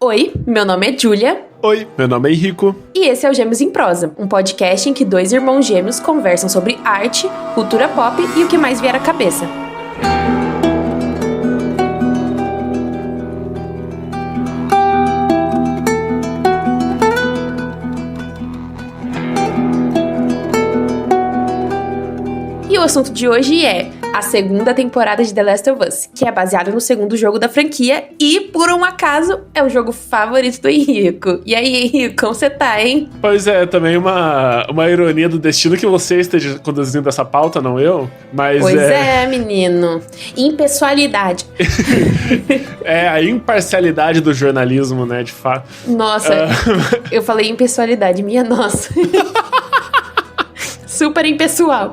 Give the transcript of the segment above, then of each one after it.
Oi, meu nome é Júlia. Oi, meu nome é Henrico. E esse é o Gêmeos em Prosa, um podcast em que dois irmãos gêmeos conversam sobre arte, cultura pop e o que mais vier à cabeça. E o assunto de hoje é a segunda temporada de The Last of Us, que é baseada no segundo jogo da franquia e, por um acaso, é o jogo favorito do Henrico. E aí, Henrico, como você tá, hein? Pois é, também uma ironia do destino que você esteja conduzindo essa pauta, não eu? Mas pois é, menino. Impessoalidade. É a imparcialidade do jornalismo, né, de fato. Nossa, eu falei impessoalidade, minha nossa. Super impessoal.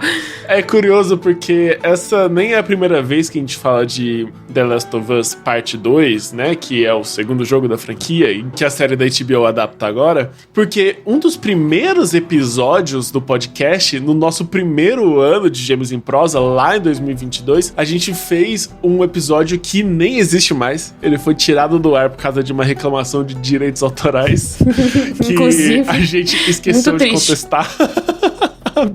É curioso porque essa nem é a primeira vez que a gente fala de The Last of Us Parte 2, né? Que é o segundo jogo da franquia e que a série da HBO adapta agora. Porque um dos primeiros episódios do podcast, no nosso primeiro ano de Gêmeos em Prosa, lá em 2022, a gente fez um episódio que nem existe mais. Ele foi tirado do ar por causa de uma reclamação de direitos autorais. Que inclusive, a gente esqueceu de contestar.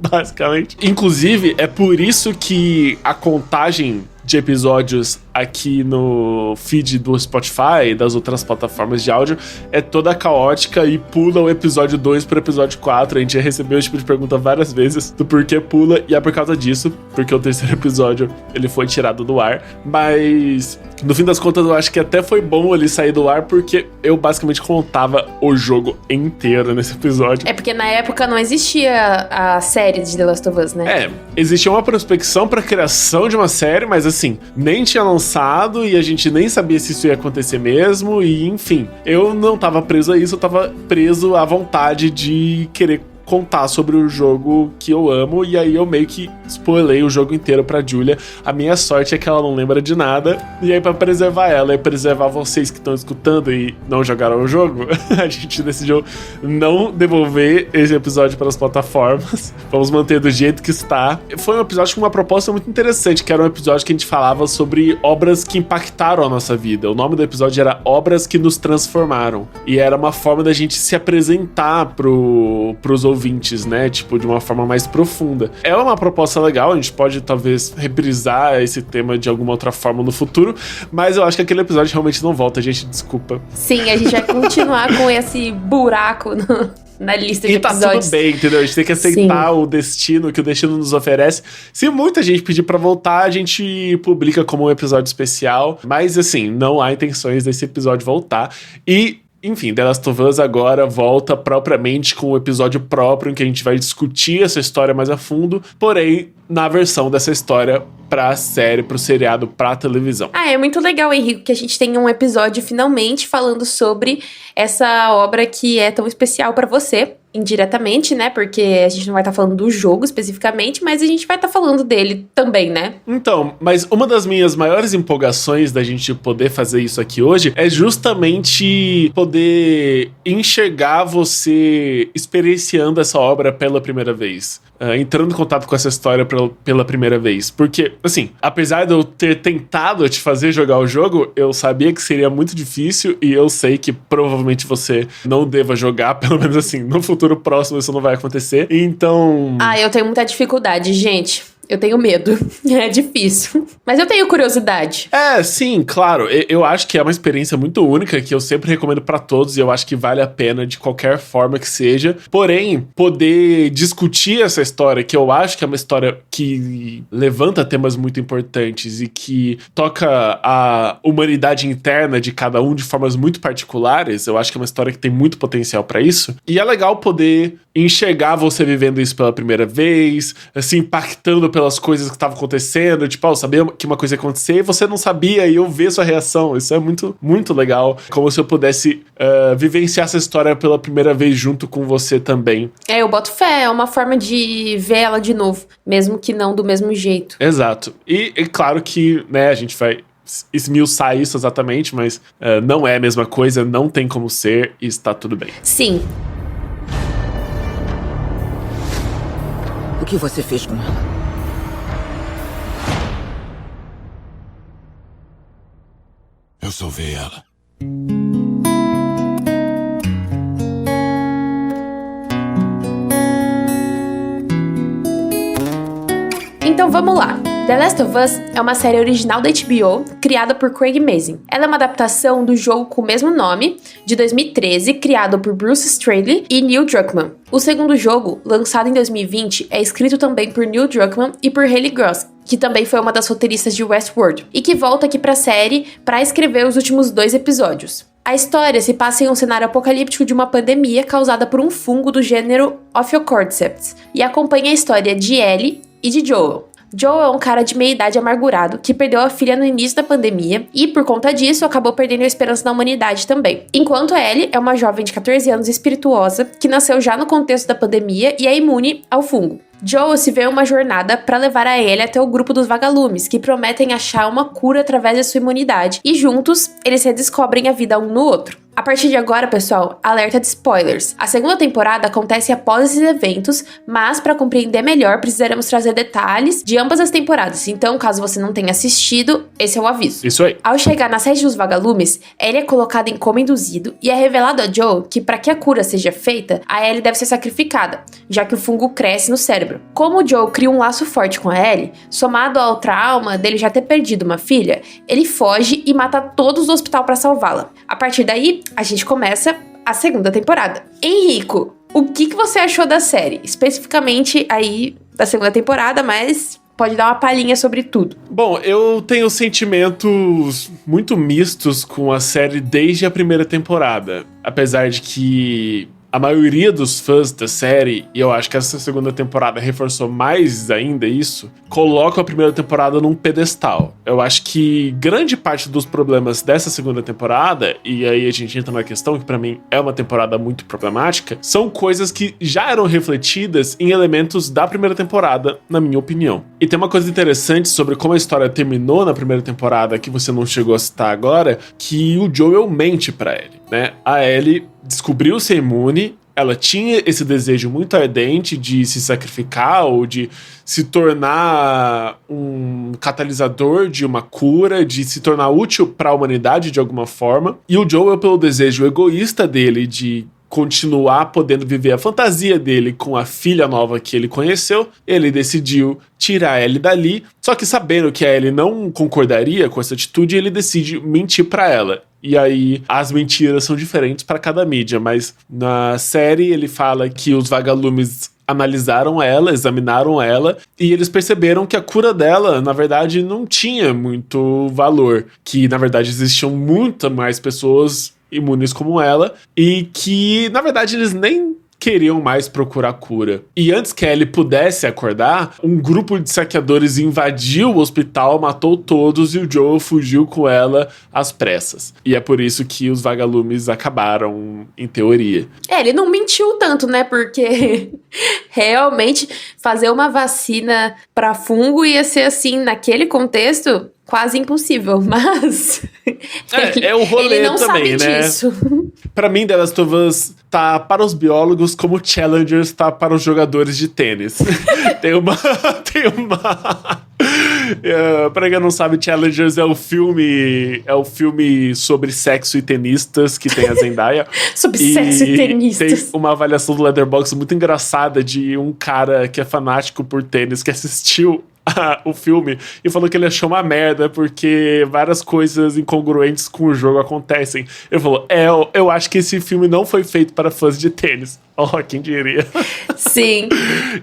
Basicamente. Inclusive, é por isso que a contagem de episódios aqui no feed do Spotify e das outras plataformas de áudio é toda caótica e pula o episódio 2 pro episódio 4. A gente já recebeu esse tipo de pergunta várias vezes do porquê pula, e é por causa disso, porque o terceiro episódio ele foi tirado do ar. Mas no fim das contas eu acho que até foi bom ele sair do ar, porque eu basicamente contava o jogo inteiro nesse episódio. É porque na época não existia a série de The Last of Us, né? Existia uma prospecção pra criação de uma série, mas assim, nem tinha lançado e a gente nem sabia se isso ia acontecer mesmo, e enfim, eu não tava preso a isso, eu tava preso à vontade de querer contar sobre o jogo que eu amo, e aí eu meio que spoilei o jogo inteiro pra Júlia. A minha sorte é que ela não lembra de nada, e aí pra preservar ela e preservar vocês que estão escutando e não jogaram o jogo, a gente decidiu não devolver esse episódio para as plataformas. Vamos manter do jeito que está. Foi um episódio com uma proposta muito interessante, que era um episódio que a gente falava sobre obras que impactaram a nossa vida. O nome do episódio era Obras que nos Transformaram, e era uma forma da gente se apresentar pros ouvintes, né? Tipo, de uma forma mais profunda. É uma proposta legal, a gente pode talvez reprisar esse tema de alguma outra forma no futuro, mas eu acho que aquele episódio realmente não volta, gente, desculpa. Sim, a gente vai continuar com esse buraco na lista de episódios. E tá tudo bem, entendeu? A gente tem que aceitar o destino, que o destino nos oferece. Se muita gente pedir pra voltar, a gente publica como um episódio especial, mas assim, não há intenções desse episódio voltar. E enfim, The Last of Us agora volta propriamente com um episódio próprio em que a gente vai discutir essa história mais a fundo, porém, na versão dessa história pra série, pro seriado, pra televisão. É muito legal, Henrique, que a gente tenha um episódio finalmente falando sobre essa obra que é tão especial pra você, indiretamente, né? Porque a gente não vai estar falando do jogo especificamente, mas a gente vai estar falando dele também, né? Então, mas uma das minhas maiores empolgações da gente poder fazer isso aqui hoje é justamente poder enxergar você experienciando essa obra pela primeira vez. Entrando em contato com essa história pela primeira vez. Porque, assim, apesar de eu ter tentado te fazer jogar o jogo, eu sabia que seria muito difícil, e eu sei que provavelmente você não deva jogar, pelo menos assim, no futuro próximo isso não vai acontecer. Então... eu tenho muita dificuldade, gente. Eu tenho medo. É difícil. Mas eu tenho curiosidade. Sim, claro. Eu acho que é uma experiência muito única, que eu sempre recomendo pra todos, e eu acho que vale a pena de qualquer forma que seja. Porém, poder discutir essa história, que eu acho que é uma história que levanta temas muito importantes e que toca a humanidade interna de cada um de formas muito particulares, eu acho que é uma história que tem muito potencial pra isso. E é legal poder enxergar você vivendo isso pela primeira vez, assim, impactando pelas coisas que estavam acontecendo, tipo, eu sabia que uma coisa ia acontecer e você não sabia, e eu ver sua reação. Isso é muito, muito legal. Como se eu pudesse vivenciar essa história pela primeira vez junto com você também. Eu boto fé, é uma forma de ver ela de novo, mesmo que não do mesmo jeito. Exato. E claro que, né, a gente vai esmiuçar isso exatamente, mas não é a mesma coisa, não tem como ser, e está tudo bem. Sim. O que você fez com ela? Eu salvei ela. Então vamos lá. The Last of Us é uma série original da HBO, criada por Craig Mazin. Ela é uma adaptação do jogo com o mesmo nome, de 2013, criado por Bruce Straley e Neil Druckmann. O segundo jogo, lançado em 2020, é escrito também por Neil Druckmann e por Haley Gross, que também foi uma das roteiristas de Westworld, e que volta aqui pra série para escrever os últimos 2 episódios. A história se passa em um cenário apocalíptico de uma pandemia causada por um fungo do gênero Ophiocordyceps, e acompanha a história de Ellie e de Joel. Joel é um cara de meia-idade amargurado que perdeu a filha no início da pandemia e, por conta disso, acabou perdendo a esperança na humanidade também. Enquanto Ellie é uma jovem de 14 anos espirituosa que nasceu já no contexto da pandemia e é imune ao fungo. Joel se vê em uma jornada para levar a Ellie até o grupo dos vagalumes, que prometem achar uma cura através da sua imunidade, e juntos eles redescobrem a vida um no outro. A partir de agora, pessoal, alerta de spoilers. A segunda temporada acontece após esses eventos, mas para compreender melhor precisaremos trazer detalhes de ambas as temporadas. Então, caso você não tenha assistido, esse é o aviso. Isso aí. Ao chegar na sede dos vagalumes, Ellie é colocada em coma induzido e é revelado a Joel que para que a cura seja feita, a Ellie deve ser sacrificada, já que o fungo cresce no cérebro. Como o Joel cria um laço forte com a Ellie, somado ao trauma dele já ter perdido uma filha, ele foge e mata todos do hospital para salvá-la. A partir daí, a gente começa a segunda temporada. Henrico, o que você achou da série? Especificamente aí da segunda temporada, mas pode dar uma palhinha sobre tudo. Bom, eu tenho sentimentos muito mistos com a série desde a primeira temporada. Apesar de que a maioria dos fãs da série, e eu acho que essa segunda temporada reforçou mais ainda isso, coloca a primeira temporada num pedestal. Eu acho que grande parte dos problemas dessa segunda temporada, e aí a gente entra na questão que pra mim é uma temporada muito problemática, são coisas que já eram refletidas em elementos da primeira temporada, na minha opinião. E tem uma coisa interessante sobre como a história terminou na primeira temporada, que você não chegou a citar agora, que o Joel mente pra Ellie, né? A Ellie descobriu ser imune, ela tinha esse desejo muito ardente de se sacrificar ou de se tornar um catalisador de uma cura, de se tornar útil para a humanidade de alguma forma. E o Joel, pelo desejo egoísta dele de continuar podendo viver a fantasia dele com a filha nova que ele conheceu, ele decidiu tirar a Ellie dali, só que sabendo que a Ellie não concordaria com essa atitude, ele decide mentir para ela. E aí, as mentiras são diferentes para cada mídia, mas na série ele fala que os vagalumes analisaram ela, examinaram ela, e eles perceberam que a cura dela, na verdade, não tinha muito valor, que, na verdade, existiam muitas mais pessoas imunes como ela, e que, na verdade, eles nem queriam mais procurar cura. E antes que a Ellie pudesse acordar, um grupo de saqueadores invadiu o hospital, matou todos e o Joel fugiu com ela às pressas. E é por isso que os vagalumes acabaram, em teoria. Ele não mentiu tanto, né? Porque realmente fazer uma vacina pra fungo ia ser assim, naquele contexto, quase impossível, mas é o rolê ele não também, sabe né? disso. Pra mim, The Last of Us tá para os biólogos como Challengers tá para os jogadores de tênis. tem uma pra quem não sabe, Challengers é o filme sobre sexo e tenistas que tem a Zendaya. Sobre sexo e tenistas. Tem uma avaliação do Letterboxd muito engraçada de um cara que é fanático por tênis, que assistiu o filme e falou que ele achou uma merda porque várias coisas incongruentes com o jogo acontecem. Ele falou, eu acho que esse filme não foi feito para fãs de tênis. Quem diria? Sim.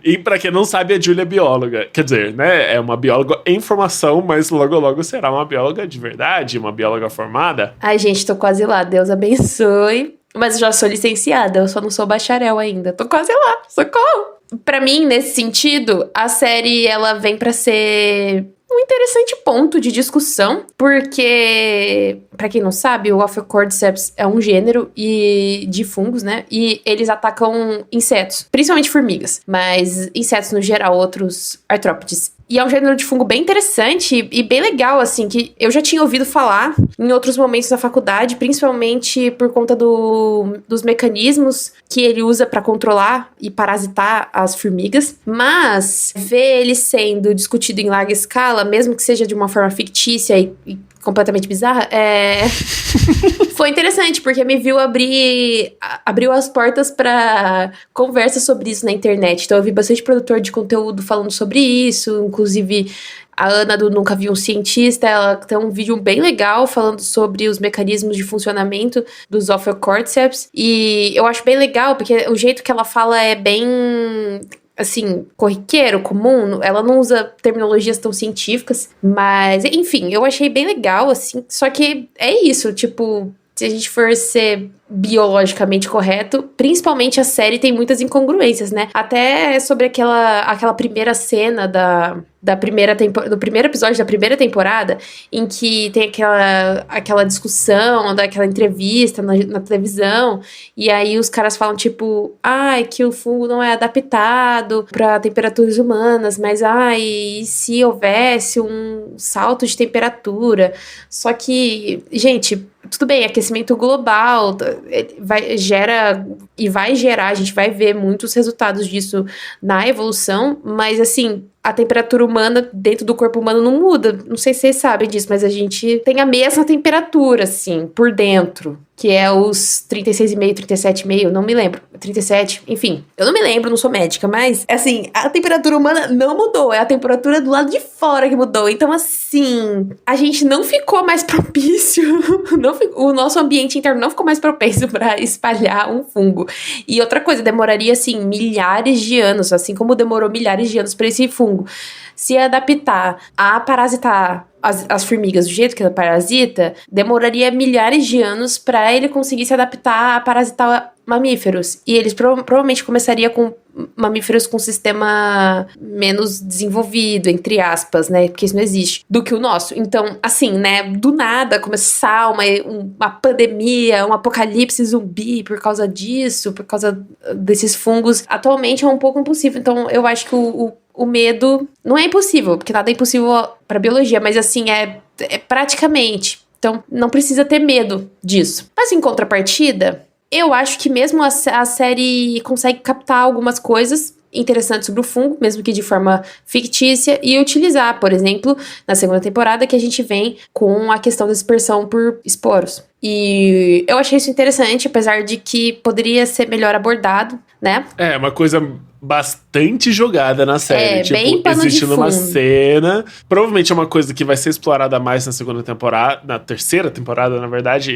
E pra quem não sabe, a Julia é bióloga. Quer dizer, né, é uma bióloga em formação, mas logo será uma bióloga de verdade, uma bióloga formada. Ai, gente, tô quase lá, Deus abençoe. Mas eu já sou licenciada, eu só não sou bacharel ainda. Tô quase lá, socorro! Pra mim, nesse sentido, a série, ela vem pra ser um interessante ponto de discussão, porque, pra quem não sabe, o Ophiocordyceps é um gênero de fungos, né? E eles atacam insetos, principalmente formigas, mas insetos no geral, outros artrópodes. E é um gênero de fungo bem interessante e bem legal, assim, que eu já tinha ouvido falar em outros momentos da faculdade, principalmente por conta dos mecanismos que ele usa para controlar e parasitar as formigas. Mas ver ele sendo discutido em larga escala, mesmo que seja de uma forma fictícia e completamente bizarra, Foi interessante, porque me viu abriu as portas pra conversa sobre isso na internet. Então eu vi bastante produtor de conteúdo falando sobre isso, inclusive a Ana do Nunca Vi um Cientista, ela tem um vídeo bem legal falando sobre os mecanismos de funcionamento dos Ophiocordyceps, e eu acho bem legal, porque o jeito que ela fala é bem, assim, corriqueiro, comum, ela não usa terminologias tão científicas, mas, enfim, eu achei bem legal, assim, só que é isso, tipo, se a gente for ser biologicamente correto, principalmente a série tem muitas incongruências, né? Até sobre aquela primeira cena do primeiro episódio da primeira temporada, em que tem aquela discussão, daquela entrevista na televisão, e aí os caras falam tipo, que o fungo não é adaptado para temperaturas humanas, mas e se houvesse um salto de temperatura? Só que, gente, tudo bem, aquecimento global vai gerar, a gente vai ver muitos resultados disso na evolução, mas assim, a temperatura humana dentro do corpo humano não muda. Não sei se vocês sabem disso, mas a gente tem a mesma temperatura, assim, por dentro, que é os 36,5, 37,5, não me lembro, 37, enfim. Eu não me lembro, não sou médica, mas, assim, a temperatura humana não mudou, é a temperatura do lado de fora que mudou. Então, assim, a gente não ficou mais propício, o nosso ambiente interno não ficou mais propício para espalhar um fungo. E outra coisa, demoraria, assim, milhares de anos, assim como demorou milhares de anos para esse fungo se adaptar a parasitar as formigas do jeito que ela parasita, demoraria milhares de anos para ele conseguir se adaptar a parasitar mamíferos. E eles provavelmente começaria com mamíferos com sistema menos desenvolvido, entre aspas, né? Porque isso não existe, do que o nosso. Então, assim, né? Do nada começar uma pandemia, um apocalipse zumbi por causa disso, por causa desses fungos, atualmente é um pouco impossível. Então, eu acho que o medo não é impossível, porque nada é impossível para biologia, mas assim, é praticamente. Então, não precisa ter medo disso. Mas em contrapartida, eu acho que mesmo a série consegue captar algumas coisas interessantes sobre o fungo, mesmo que de forma fictícia, e utilizar, por exemplo, na segunda temporada, que a gente vem com a questão da dispersão por esporos. E eu achei isso interessante, apesar de que poderia ser melhor abordado, né? É, uma coisa bastante jogada na série. Tipo, bem pano existe de numa fundo. cena. Provavelmente é uma coisa que vai ser explorada mais na segunda temporada, na terceira temporada, na verdade,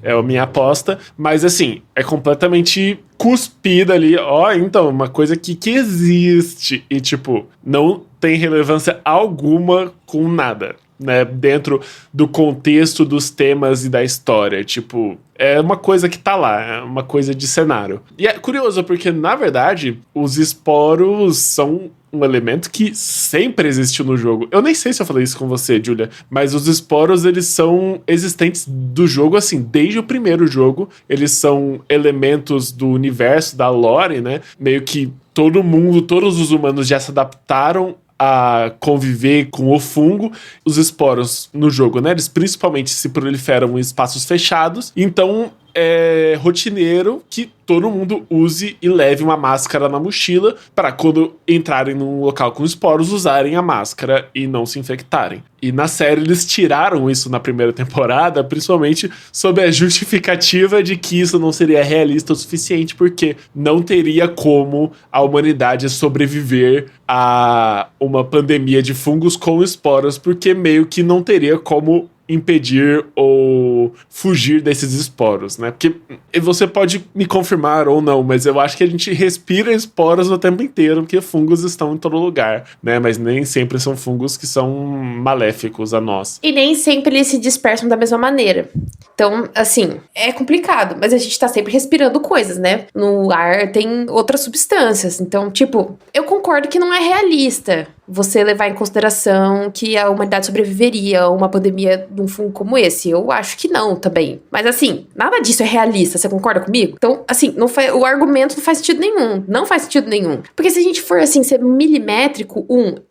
é a minha aposta. Mas assim, é completamente cuspida ali. Então, uma coisa que existe. E, tipo, não tem relevância alguma com nada, né, dentro do contexto dos temas e da história. Tipo, é uma coisa que tá lá, é uma coisa de cenário. E é curioso, porque, na verdade, os esporos são um elemento que sempre existiu no jogo. Eu nem sei se eu falei isso com você, Julia, mas os esporos, eles são existentes do jogo, assim, desde o primeiro jogo. Eles são elementos do universo, da lore, né? Meio que todos os humanos já se adaptaram a conviver com o fungo. Os esporos no jogo, né, eles principalmente se proliferam em espaços fechados, então é rotineiro que todo mundo use e leve uma máscara na mochila para quando entrarem num local com esporos usarem a máscara e não se infectarem. E na série eles tiraram isso na primeira temporada, principalmente sob a justificativa de que isso não seria realista o suficiente, porque não teria como a humanidade sobreviver a uma pandemia de fungos com esporos, porque meio que não teria como impedir ou fugir desses esporos, né? Porque você pode me confirmar ou não, mas eu acho que a gente respira esporos o tempo inteiro, porque fungos estão em todo lugar, né? Mas nem sempre são fungos que são maléficos a nós. E nem sempre eles se dispersam da mesma maneira. Então, assim, é complicado, mas a gente tá sempre respirando coisas, né? No ar tem outras substâncias. Então, tipo, eu concordo que não é realista você levar em consideração que a humanidade sobreviveria a uma pandemia de um fungo como esse. Eu acho que não também. Mas assim, nada disso é realista, você concorda comigo? Então, assim, o argumento não faz sentido nenhum. Não faz sentido nenhum. Porque se a gente for, assim, ser milimétrico,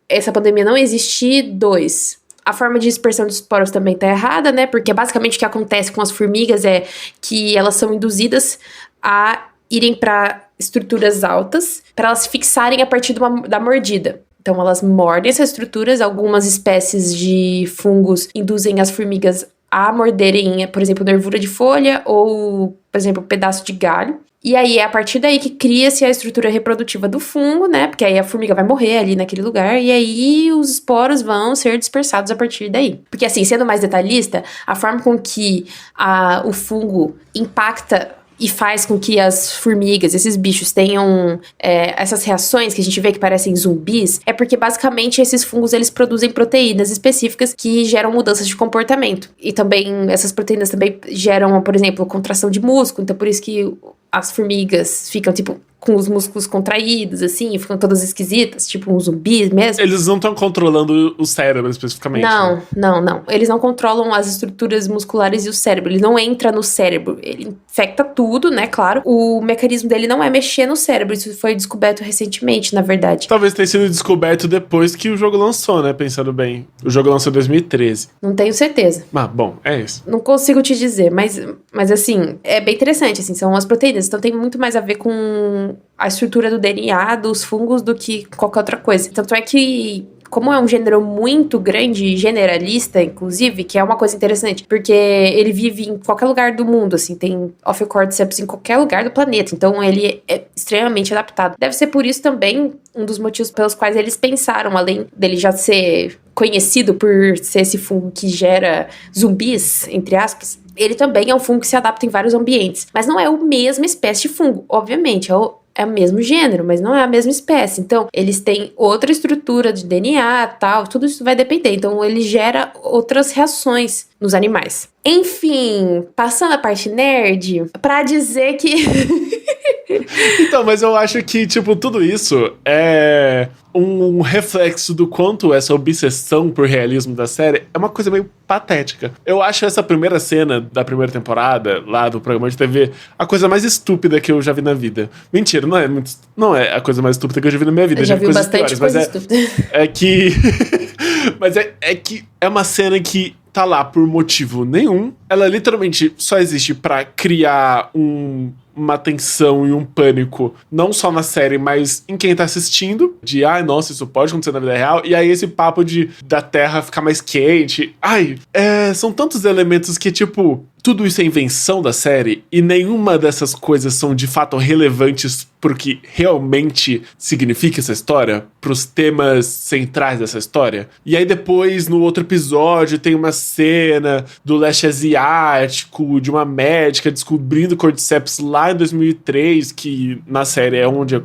essa pandemia não existir, 2... A forma de dispersão de esporos também tá errada, né? Porque basicamente o que acontece com as formigas é que elas são induzidas a irem para estruturas altas para elas se fixarem a partir da mordida. Então elas mordem essas estruturas, algumas espécies de fungos induzem as formigas a morderem, por exemplo, nervura de folha ou, por exemplo, pedaço de galho. E aí é a partir daí que cria-se a estrutura reprodutiva do fungo, né? Porque aí a formiga vai morrer ali naquele lugar e aí os esporos vão ser dispersados a partir daí. Porque assim, sendo mais detalhista, a forma com que o fungo impacta e faz com que as formigas, esses bichos, tenham essas reações que a gente vê que parecem zumbis, é porque basicamente esses fungos eles produzem proteínas específicas que geram mudanças de comportamento. E também essas proteínas também geram, por exemplo, contração de músculo, então por isso que as formigas ficam, tipo, com os músculos contraídos, assim, ficam todas esquisitas, tipo um zumbi mesmo. Eles não estão controlando o cérebro especificamente. Não. Eles não controlam as estruturas musculares e o cérebro. Ele não entra no cérebro. Ele infecta tudo, né, claro. O mecanismo dele não é mexer no cérebro. Isso foi descoberto recentemente, na verdade. Talvez tenha sido descoberto depois que o jogo lançou, né, pensando bem. O jogo lançou em 2013. Não tenho certeza. Mas, bom, é isso. Não consigo te dizer, mas assim, é bem interessante, assim, são as proteínas. Então tem muito mais a ver com a estrutura do DNA dos fungos do que qualquer outra coisa. Tanto é que, como é um gênero muito grande, generalista, inclusive, que é uma coisa interessante, porque ele vive em qualquer lugar do mundo, assim, tem Ophiocordyceps em qualquer lugar do planeta, então ele é extremamente adaptado. Deve ser por isso também um dos motivos pelos quais eles pensaram, além dele já ser conhecido por ser esse fungo que gera zumbis, entre aspas, ele também é um fungo que se adapta em vários ambientes. Mas não é a mesma espécie de fungo, obviamente, é o mesmo gênero, mas não é a mesma espécie. Então, eles têm outra estrutura de DNA, tal, tudo isso vai depender. Então, ele gera outras reações nos animais. Enfim, passando a parte nerd, pra dizer que... Então, mas eu acho que, tipo, tudo isso é um reflexo do quanto essa obsessão por realismo da série é uma coisa meio patética. Eu acho essa primeira cena da primeira temporada, lá do programa de TV, a coisa mais estúpida que eu já vi na vida. Mentira, não é a coisa mais estúpida que eu já vi na minha vida. Eu já vi bastante coisa estúpida. É que... Mas é que é uma cena que tá lá por motivo nenhum. Ela literalmente só existe pra criar uma tensão e um pânico, não só na série, mas em quem tá assistindo, de, nossa, isso pode acontecer na vida real, e aí esse papo da Terra ficar mais quente, são tantos elementos que, tipo, tudo isso é invenção da série, e nenhuma dessas coisas são, de fato, relevantes pro que realmente significa essa história, pros temas centrais dessa história. E aí depois, no outro episódio, tem uma cena do leste asiático, de uma médica descobrindo Cordyceps lá em 2003, que na série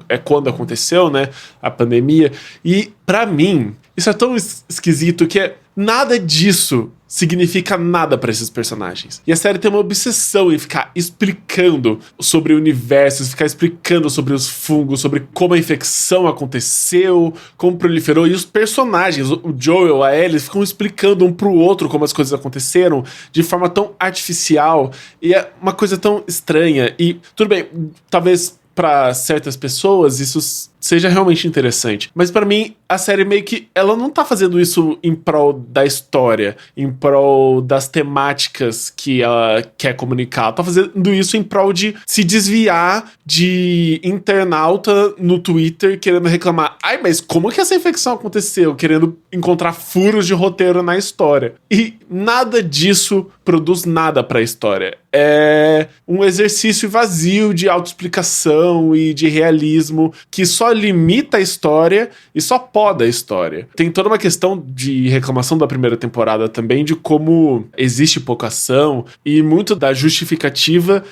é quando aconteceu, né, a pandemia. E, pra mim, isso é tão esquisito que nada disso significa nada pra esses personagens. E a série tem uma obsessão em ficar explicando sobre o universo, ficar explicando sobre os fungos, sobre como a infecção aconteceu, como proliferou, e os personagens, o Joel, a Ellie, ficam explicando um pro outro como as coisas aconteceram de forma tão artificial, e é uma coisa tão estranha. E, tudo bem, talvez pra certas pessoas isso seja realmente interessante, mas pra mim a série meio que, ela não tá fazendo isso em prol da história, em prol das temáticas que ela quer comunicar, ela tá fazendo isso em prol de se desviar de internauta no Twitter querendo reclamar, mas como que essa infecção aconteceu? Querendo encontrar furos de roteiro na história. E nada disso produz nada pra história. É um exercício vazio de autoexplicação e de realismo que só limita a história e só poda a história. Tem toda uma questão de reclamação da primeira temporada também, de como existe pouca ação e muito da justificativa,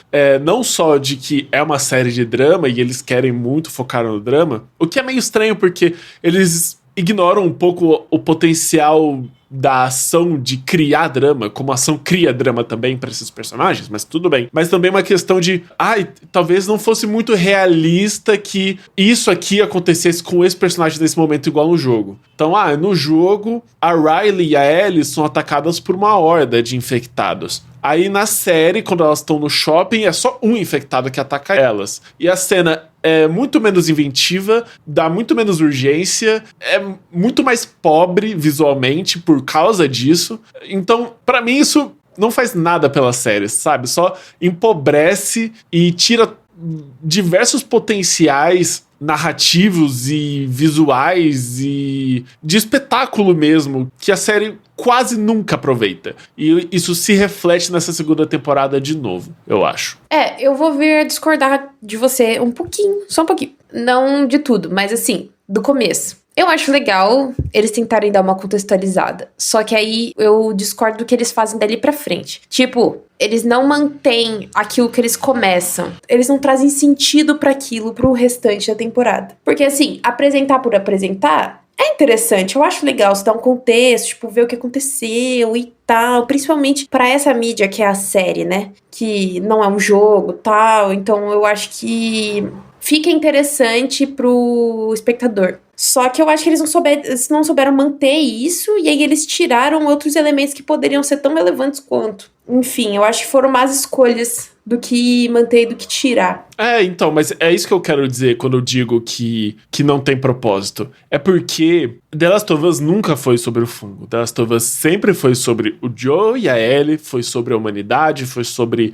não só de que é uma série de drama e eles querem muito focar no drama, o que é meio estranho porque eles ignoram um pouco o potencial da ação de criar drama, como a ação cria drama também pra esses personagens, mas tudo bem. Mas também uma questão de, talvez não fosse muito realista que isso aqui acontecesse com esse personagem nesse momento igual no jogo. Então, no jogo, a Riley e a Ellie são atacadas por uma horda de infectados. Aí na série, quando elas estão no shopping, é só um infectado que ataca elas. E a cena é muito menos inventiva, dá muito menos urgência, é muito mais pobre visualmente por causa disso. Então, pra mim, isso não faz nada pela série, sabe? Só empobrece e tira diversos potenciais narrativos e visuais e de espetáculo mesmo, que a série quase nunca aproveita. E isso se reflete nessa segunda temporada de novo, eu acho. Eu vou vir a discordar de você um pouquinho, só um pouquinho. Não de tudo, mas assim, do começo. Eu acho legal eles tentarem dar uma contextualizada. Só que aí eu discordo do que eles fazem dali pra frente. Tipo, eles não mantêm aquilo que eles começam. Eles não trazem sentido pra aquilo pro restante da temporada. Porque assim, apresentar por apresentar é interessante. Eu acho legal você dar um contexto, tipo, ver o que aconteceu e tal. Principalmente pra essa mídia que é a série, né? Que não é um jogo, tal. Então eu acho que fica interessante pro espectador. Só que eu acho que eles não souberam manter isso, e aí eles tiraram outros elementos que poderiam ser tão relevantes quanto. Enfim, eu acho que foram más escolhas do que manter e do que tirar. Então, mas é isso que eu quero dizer quando eu digo que não tem propósito. É porque The Last of Us nunca foi sobre o fungo. The Last of Us sempre foi sobre o Joe e a Ellie, foi sobre a humanidade, foi sobre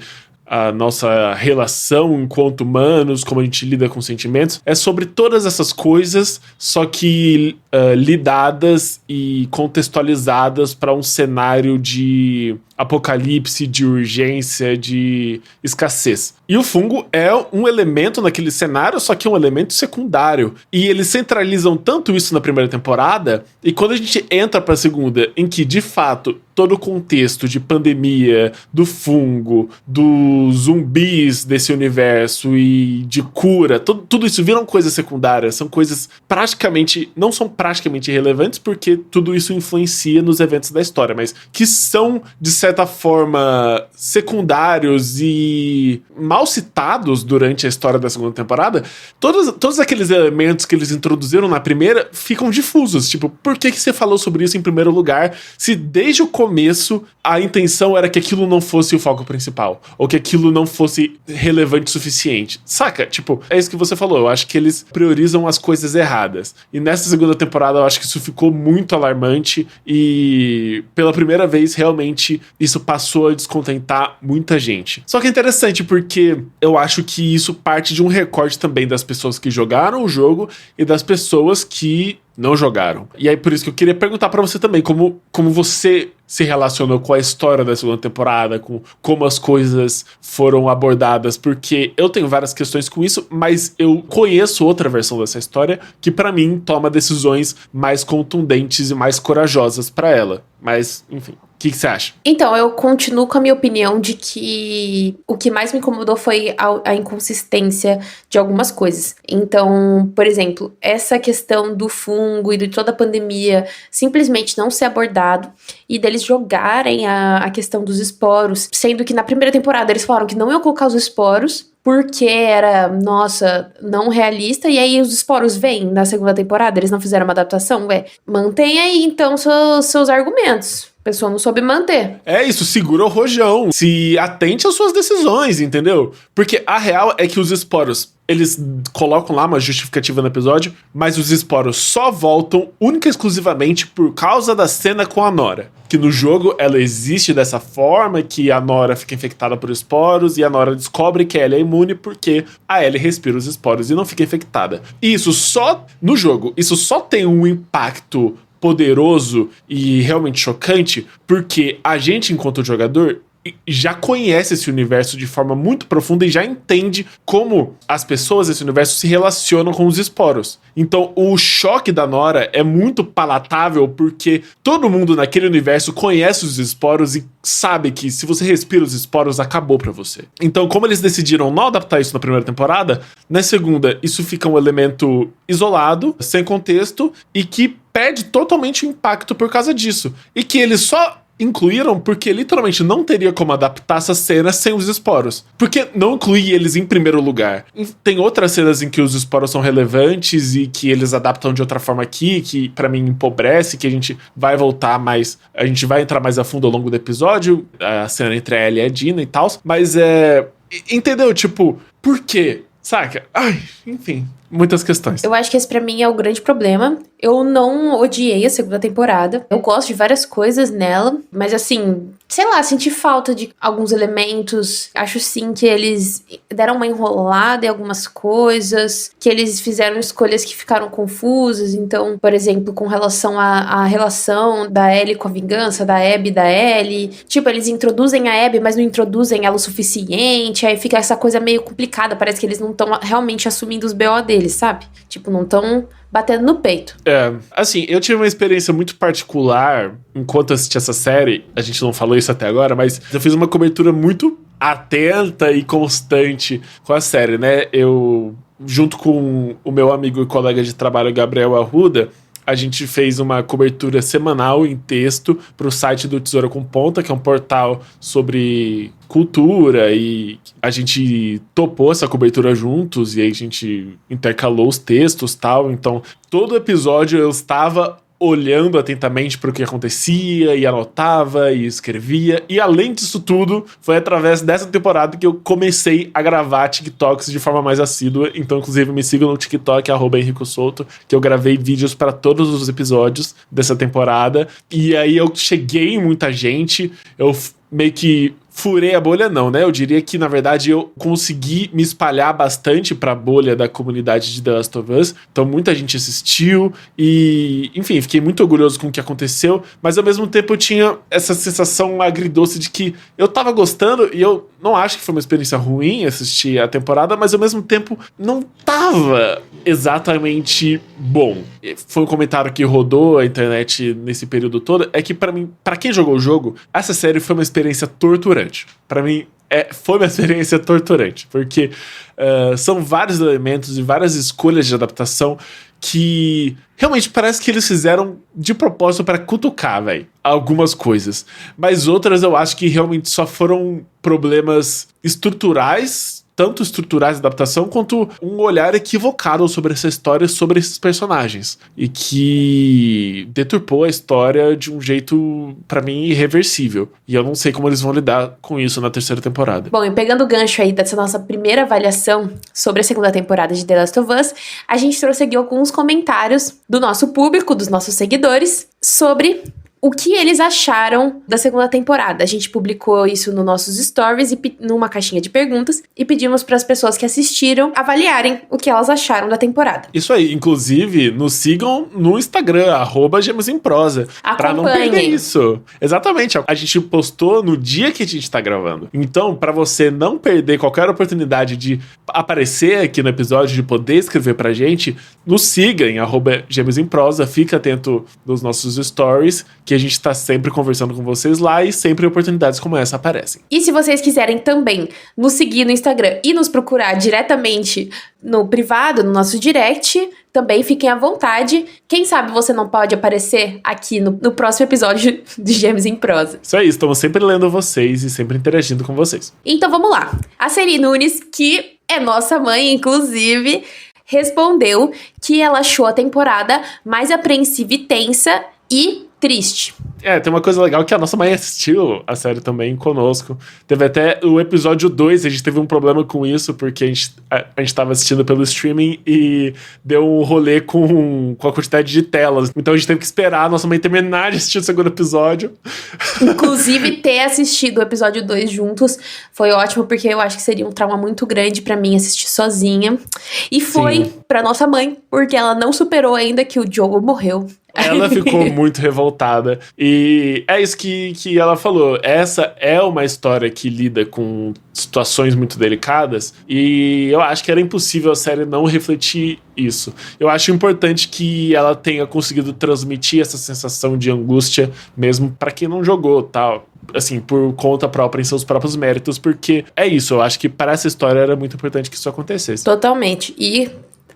a nossa relação enquanto humanos, como a gente lida com sentimentos. É sobre todas essas coisas, só que lidadas e contextualizadas para um cenário de apocalipse, de urgência, de escassez. E o fungo é um elemento naquele cenário, só que é um elemento secundário. E eles centralizam tanto isso na primeira temporada, e quando a gente entra pra segunda, em que, de fato, todo o contexto de pandemia, do fungo, dos zumbis desse universo e de cura, tudo isso viram coisas secundárias, são coisas não são praticamente irrelevantes, porque tudo isso influencia nos eventos da história, mas que são, de certa forma, secundários e mal citados durante a história da segunda temporada. Todos aqueles elementos que eles introduziram na primeira ficam difusos. Tipo, por que você falou sobre isso em primeiro lugar, se desde o começo a intenção era que aquilo não fosse o foco principal, ou que aquilo não fosse relevante o suficiente? Saca? Tipo, é isso que você falou. Eu acho que eles priorizam as coisas erradas. E nessa segunda temporada eu acho que isso ficou muito alarmante, e pela primeira vez realmente isso passou a descontentar muita gente. Só que é interessante porque eu acho que isso parte de um recorte também das pessoas que jogaram o jogo e das pessoas que não jogaram. E aí por isso que eu queria perguntar pra você também, como você se relacionou com a história da segunda temporada, com como as coisas foram abordadas, porque eu tenho várias questões com isso, mas eu conheço outra versão dessa história que pra mim toma decisões mais contundentes e mais corajosas pra ela. Mas, enfim, o que você acha? Então, eu continuo com a minha opinião de que o que mais me incomodou foi a inconsistência de algumas coisas. Então, por exemplo, essa questão do fungo e de toda a pandemia simplesmente não ser abordado, e deles jogarem a questão dos esporos, sendo que na primeira temporada eles falaram que não iam colocar os esporos porque era, não realista, e aí os esporos vêm na segunda temporada, eles não fizeram uma adaptação, mantém aí então seus argumentos. A pessoa não soube manter. É isso, segura o rojão. Se atente às suas decisões, entendeu? Porque a real é que os esporos, eles colocam lá uma justificativa no episódio, mas os esporos só voltam única e exclusivamente por causa da cena com a Nora. Que no jogo ela existe dessa forma, que a Nora fica infectada por esporos e a Nora descobre que ela é imune porque a Ellie respira os esporos e não fica infectada. E isso só, no jogo, isso só tem um impacto poderoso e realmente chocante porque a gente, enquanto jogador, já conhece esse universo de forma muito profunda e já entende como as pessoas desse universo se relacionam com os esporos. Então o choque da Nora é muito palatável porque todo mundo naquele universo conhece os esporos e sabe que se você respira os esporos, acabou pra você. Então, como eles decidiram não adaptar isso na primeira temporada, na segunda isso fica um elemento isolado, sem contexto, e que perde totalmente o impacto por causa disso. E que eles só incluíram porque literalmente não teria como adaptar essa cena sem os esporos. Porque não incluir eles em primeiro lugar. Tem outras cenas em que os esporos são relevantes e que eles adaptam de outra forma aqui, que pra mim empobrece, que a gente vai voltar mais, a gente vai entrar mais a fundo ao longo do episódio, a cena entre a Ellie e a Dina e tal, mas entendeu? Tipo, por quê? Saca? Ai, enfim. muitas questões. Eu acho que esse pra mim é o grande problema. Eu não odiei a segunda temporada. Eu gosto de várias coisas nela, mas assim, sei lá, senti falta de alguns elementos. Acho sim que eles deram uma enrolada em algumas coisas, que eles fizeram escolhas que ficaram confusas. Então, por exemplo, com relação à relação da Ellie com a vingança, da Abby e da Ellie. Tipo, eles introduzem a Abby, mas não introduzem ela o suficiente. Aí fica essa coisa meio complicada. Parece que eles não estão realmente assumindo os BO deles, sabe? Tipo, não estão batendo no peito. Assim, eu tive uma experiência muito particular enquanto assisti essa série. A gente não falou isso até agora, mas eu fiz uma cobertura muito atenta e constante com a série, né? Eu, junto com o meu amigo e colega de trabalho, Gabriel Arruda, a gente fez uma cobertura semanal em texto para o site do Tesoura com Ponta, que é um portal sobre cultura, e a gente topou essa cobertura juntos, e aí a gente intercalou os textos e tal. Então, todo episódio eu estava olhando atentamente para o que acontecia, e anotava, e escrevia. E além disso tudo, foi através dessa temporada que eu comecei a gravar TikToks de forma mais assídua. Então, inclusive, me sigam no TikTok, @HenricoSouto, que eu gravei vídeos para todos os episódios dessa temporada. E aí eu cheguei em muita gente, eu meio que furei a bolha, não, né? Eu diria que, na verdade, eu consegui me espalhar bastante pra bolha da comunidade de The Last of Us. Então, muita gente assistiu e, enfim, fiquei muito orgulhoso com o que aconteceu. Mas, ao mesmo tempo, eu tinha essa sensação agridoce de que eu tava gostando, e eu não acho que foi uma experiência ruim assistir a temporada, mas, ao mesmo tempo, não tava exatamente bom. Foi um comentário que rodou a internet nesse período todo, é que, pra mim, pra quem jogou o jogo, essa série foi uma experiência torturante. Pra mim, foi uma experiência torturante, porque são vários elementos e várias escolhas de adaptação que realmente parece que eles fizeram de propósito para cutucar, velho, algumas coisas. Mas outras eu acho que realmente só foram problemas estruturais, tanto estruturais de adaptação, quanto um olhar equivocado sobre essa história, sobre esses personagens. E que deturpou a história de um jeito, pra mim, irreversível. E eu não sei como eles vão lidar com isso na terceira temporada. Bom, e pegando o gancho aí dessa nossa primeira avaliação sobre a segunda temporada de The Last of Us, a gente trouxe aqui alguns comentários do nosso público, dos nossos seguidores, sobre o que eles acharam da segunda temporada. A gente publicou isso nos nossos stories e numa caixinha de perguntas, e pedimos para as pessoas que assistiram avaliarem o que elas acharam da temporada. Isso aí, inclusive, nos sigam no Instagram, @GêmeosEmProsa, pra não perder isso. Exatamente, a gente postou no dia que a gente tá gravando. Então, pra você não perder qualquer oportunidade de aparecer aqui no episódio, de poder escrever pra gente, nos siga em @GêmeosEmProsa, fica atento nos nossos stories, que a gente tá sempre conversando com vocês lá, e sempre oportunidades como essa aparecem. E se vocês quiserem também nos seguir no Instagram e nos procurar diretamente no privado, no nosso direct, também fiquem à vontade. Quem sabe você não pode aparecer aqui no próximo episódio de Gêmeos em Prosa. Isso aí, estamos sempre lendo vocês e sempre interagindo com vocês. Então vamos lá. A Seri Nunes, que é nossa mãe, inclusive, respondeu que ela achou a temporada mais apreensiva e tensa e triste. Tem uma coisa legal que a nossa mãe assistiu a série também conosco. Teve até o episódio 2, a gente teve um problema com isso, porque a gente tava assistindo pelo streaming e deu um rolê com a quantidade de telas. Então a gente teve que esperar a nossa mãe terminar de assistir o segundo episódio. Inclusive, ter assistido o episódio 2 juntos foi ótimo, porque eu acho que seria um trauma muito grande pra mim assistir sozinha. E foi pra nossa mãe, porque ela não superou ainda que o Joel morreu. Ela ficou muito revoltada. E é isso que ela falou. Essa é uma história que lida com situações muito delicadas, e eu acho que era impossível a série não refletir isso. Eu acho importante que ela tenha conseguido transmitir essa sensação de angústia, mesmo pra quem não jogou, tal. Assim, por conta própria, em seus próprios méritos, porque é isso. Eu acho que para essa história era muito importante que isso acontecesse. Totalmente. E,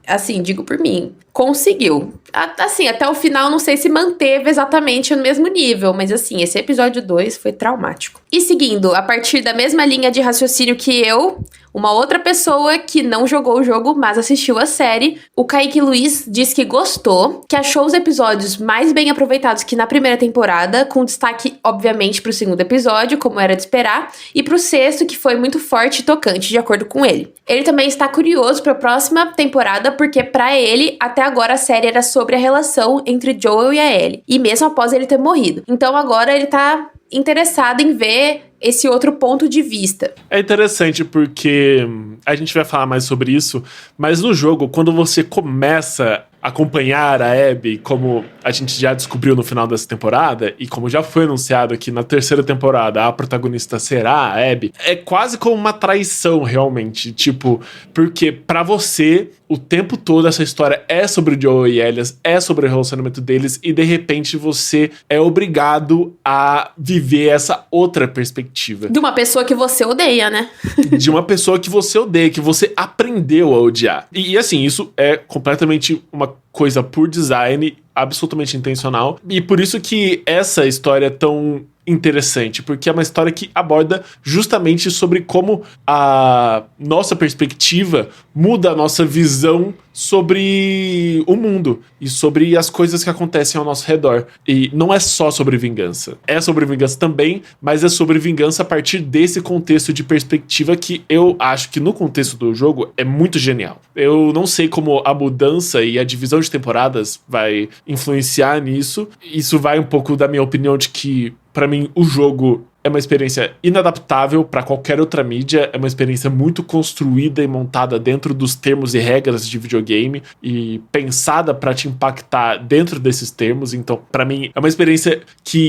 assim, digo por mim, conseguiu. Assim, até o final não sei se manteve exatamente no mesmo nível, mas assim, esse episódio 2 foi traumático. E seguindo, a partir da mesma linha de raciocínio que eu, uma outra pessoa que não jogou o jogo, mas assistiu a série, o Kaique Luiz diz que gostou, que achou os episódios mais bem aproveitados que na primeira temporada, com destaque, obviamente, pro segundo episódio, como era de esperar, e pro sexto, que foi muito forte e tocante, de acordo com ele. Ele também está curioso pra próxima temporada, porque pra ele, até agora a série era sobre a relação entre Joel e a Ellie, e mesmo após ele ter morrido. Então agora ele tá interessado em ver esse outro ponto de vista. É interessante porque a gente vai falar mais sobre isso, mas no jogo, quando você começa a acompanhar a Abby, como a gente já descobriu no final dessa temporada, e como já foi anunciado que na terceira temporada a protagonista será a Abby, é quase como uma traição, realmente. Tipo, porque pra você, o tempo todo essa história é sobre o Joel e Ellie, é sobre o relacionamento deles, e de repente você é obrigado a viver essa outra perspectiva. De uma pessoa que você odeia, né? De uma pessoa que você odeia, que você aprendeu a odiar. E assim, isso é completamente uma coisa por design, absolutamente intencional. E por isso que essa história é tão interessante, porque é uma história que aborda justamente sobre como a nossa perspectiva muda a nossa visão sobre o mundo e sobre as coisas que acontecem ao nosso redor. E não é só sobre vingança. É sobre vingança também, mas é sobre vingança a partir desse contexto de perspectiva que eu acho que no contexto do jogo é muito genial. Eu não sei como a mudança e a divisão de temporadas vai influenciar nisso. Isso vai um pouco da minha opinião de que, pra mim, o jogo é uma experiência inadaptável para qualquer outra mídia, é uma experiência muito construída e montada dentro dos termos e regras de videogame e pensada para te impactar dentro desses termos. Então, para mim, é uma experiência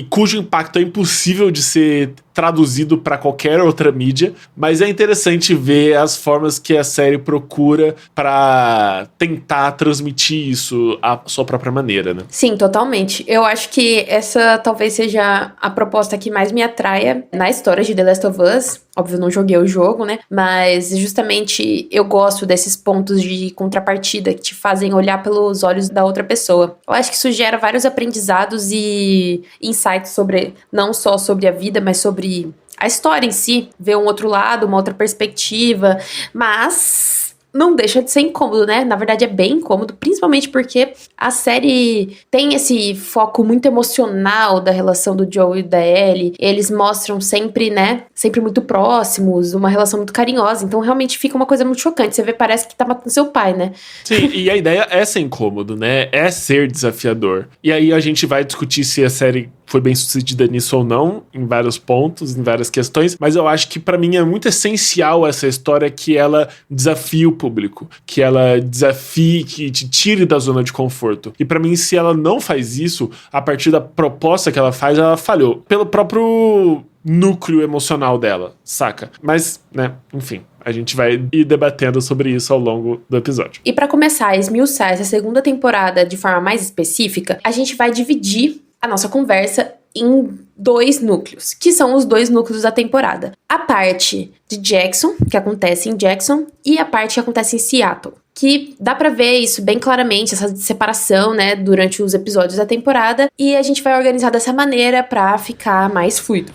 cujo impacto é impossível de ser traduzido para qualquer outra mídia, mas é interessante ver as formas que a série procura para tentar transmitir isso à sua própria maneira, né? Sim, totalmente. Eu acho que essa talvez seja a proposta que mais me atrai na história de The Last of Us. Óbvio, não joguei o jogo, né? Mas justamente eu gosto desses pontos de contrapartida que te fazem olhar pelos olhos da outra pessoa. Eu acho que isso gera vários aprendizados e insights sobre, não só sobre a vida, mas sobre a história em si. Ver um outro lado, uma outra perspectiva. Mas não deixa de ser incômodo, né? Na verdade é bem incômodo, principalmente porque a série tem esse foco muito emocional da relação do Joel e da Ellie. Eles mostram sempre, né? Sempre muito próximos, uma relação muito carinhosa. Então realmente fica uma coisa muito chocante. Você vê, parece que tá matando seu pai, né? Sim, e a ideia é ser incômodo, né? É ser desafiador. E aí a gente vai discutir se a série foi bem sucedida nisso ou não, em vários pontos, em várias questões, mas eu acho que pra mim é muito essencial essa história que ela desafie o público, que ela desafie, que te tire da zona de conforto. E pra mim, se ela não faz isso, a partir da proposta que ela faz, ela falhou. Pelo próprio núcleo emocional dela, saca? Mas, né, enfim, a gente vai ir debatendo sobre isso ao longo do episódio. E pra começar a esmiuçar essa segunda temporada de forma mais específica, a gente vai dividir a nossa conversa em 2 núcleos, que são os 2 núcleos da temporada. A parte de Jackson, que acontece em Jackson, e a parte que acontece em Seattle. Que dá pra ver isso bem claramente, essa separação, né, durante os episódios da temporada, e a gente vai organizar dessa maneira pra ficar mais fluido.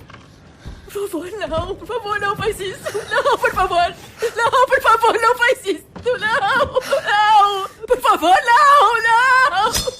Por favor, não faz isso. Não, por favor. Não, por favor, não faz isso. Não. Por favor, não.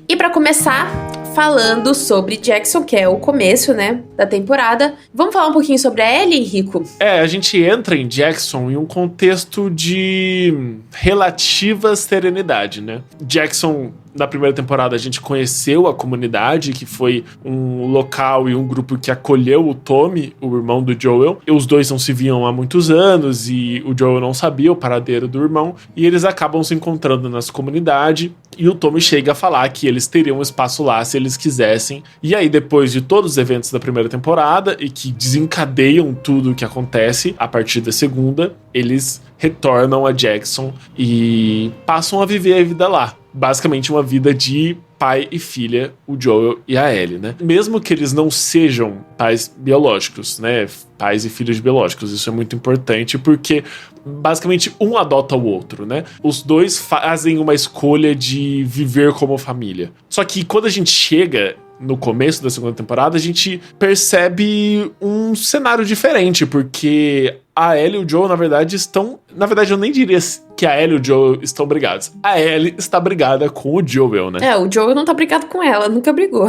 E pra começar, falando sobre Jackson, que é o começo, né, da temporada. Vamos falar um pouquinho sobre a Ellie, Rico? A gente entra em Jackson em um contexto de relativa serenidade, né? Jackson, na primeira temporada, a gente conheceu a comunidade, que foi um local e um grupo que acolheu o Tommy, o irmão do Joel. E os dois não se viam há muitos anos e o Joel não sabia o paradeiro do irmão. E eles acabam se encontrando nessa comunidade e o Tommy chega a falar que eles teriam um espaço lá se eles quisessem. E aí, depois de todos os eventos da primeira temporada e que desencadeiam tudo o que acontece a partir da segunda, eles retornam a Jackson e passam a viver a vida lá. basicamente uma vida de pai e filha, o Joel e a Ellie, né? Mesmo que eles não sejam pais biológicos, né? Pais e filhos biológicos, isso é muito importante porque basicamente um adota o outro, né? Os dois fazem uma escolha de viver como família. Só que quando a gente chega no começo da segunda temporada, a gente percebe um cenário diferente, porque a Ellie e o Joel, na verdade, estão... Na verdade, eu nem diria que a Ellie e o Joel estão brigados. A Ellie está brigada com o Joel, né? O Joel não tá brigado com ela, nunca brigou.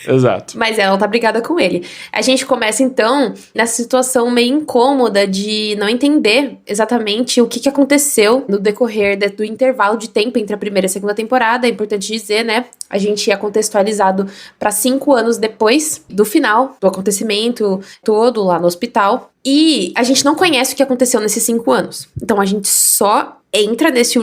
Exato. Mas ela tá brigada com ele. A gente começa, então, nessa situação meio incômoda de não entender exatamente o que aconteceu no decorrer do intervalo de tempo entre a primeira e a segunda temporada. É importante dizer, né? A gente é contextualizado para 5 anos depois do final do acontecimento todo lá no hospital. E a gente não conhece o que aconteceu nesses 5 anos. Então, a gente só entra nesse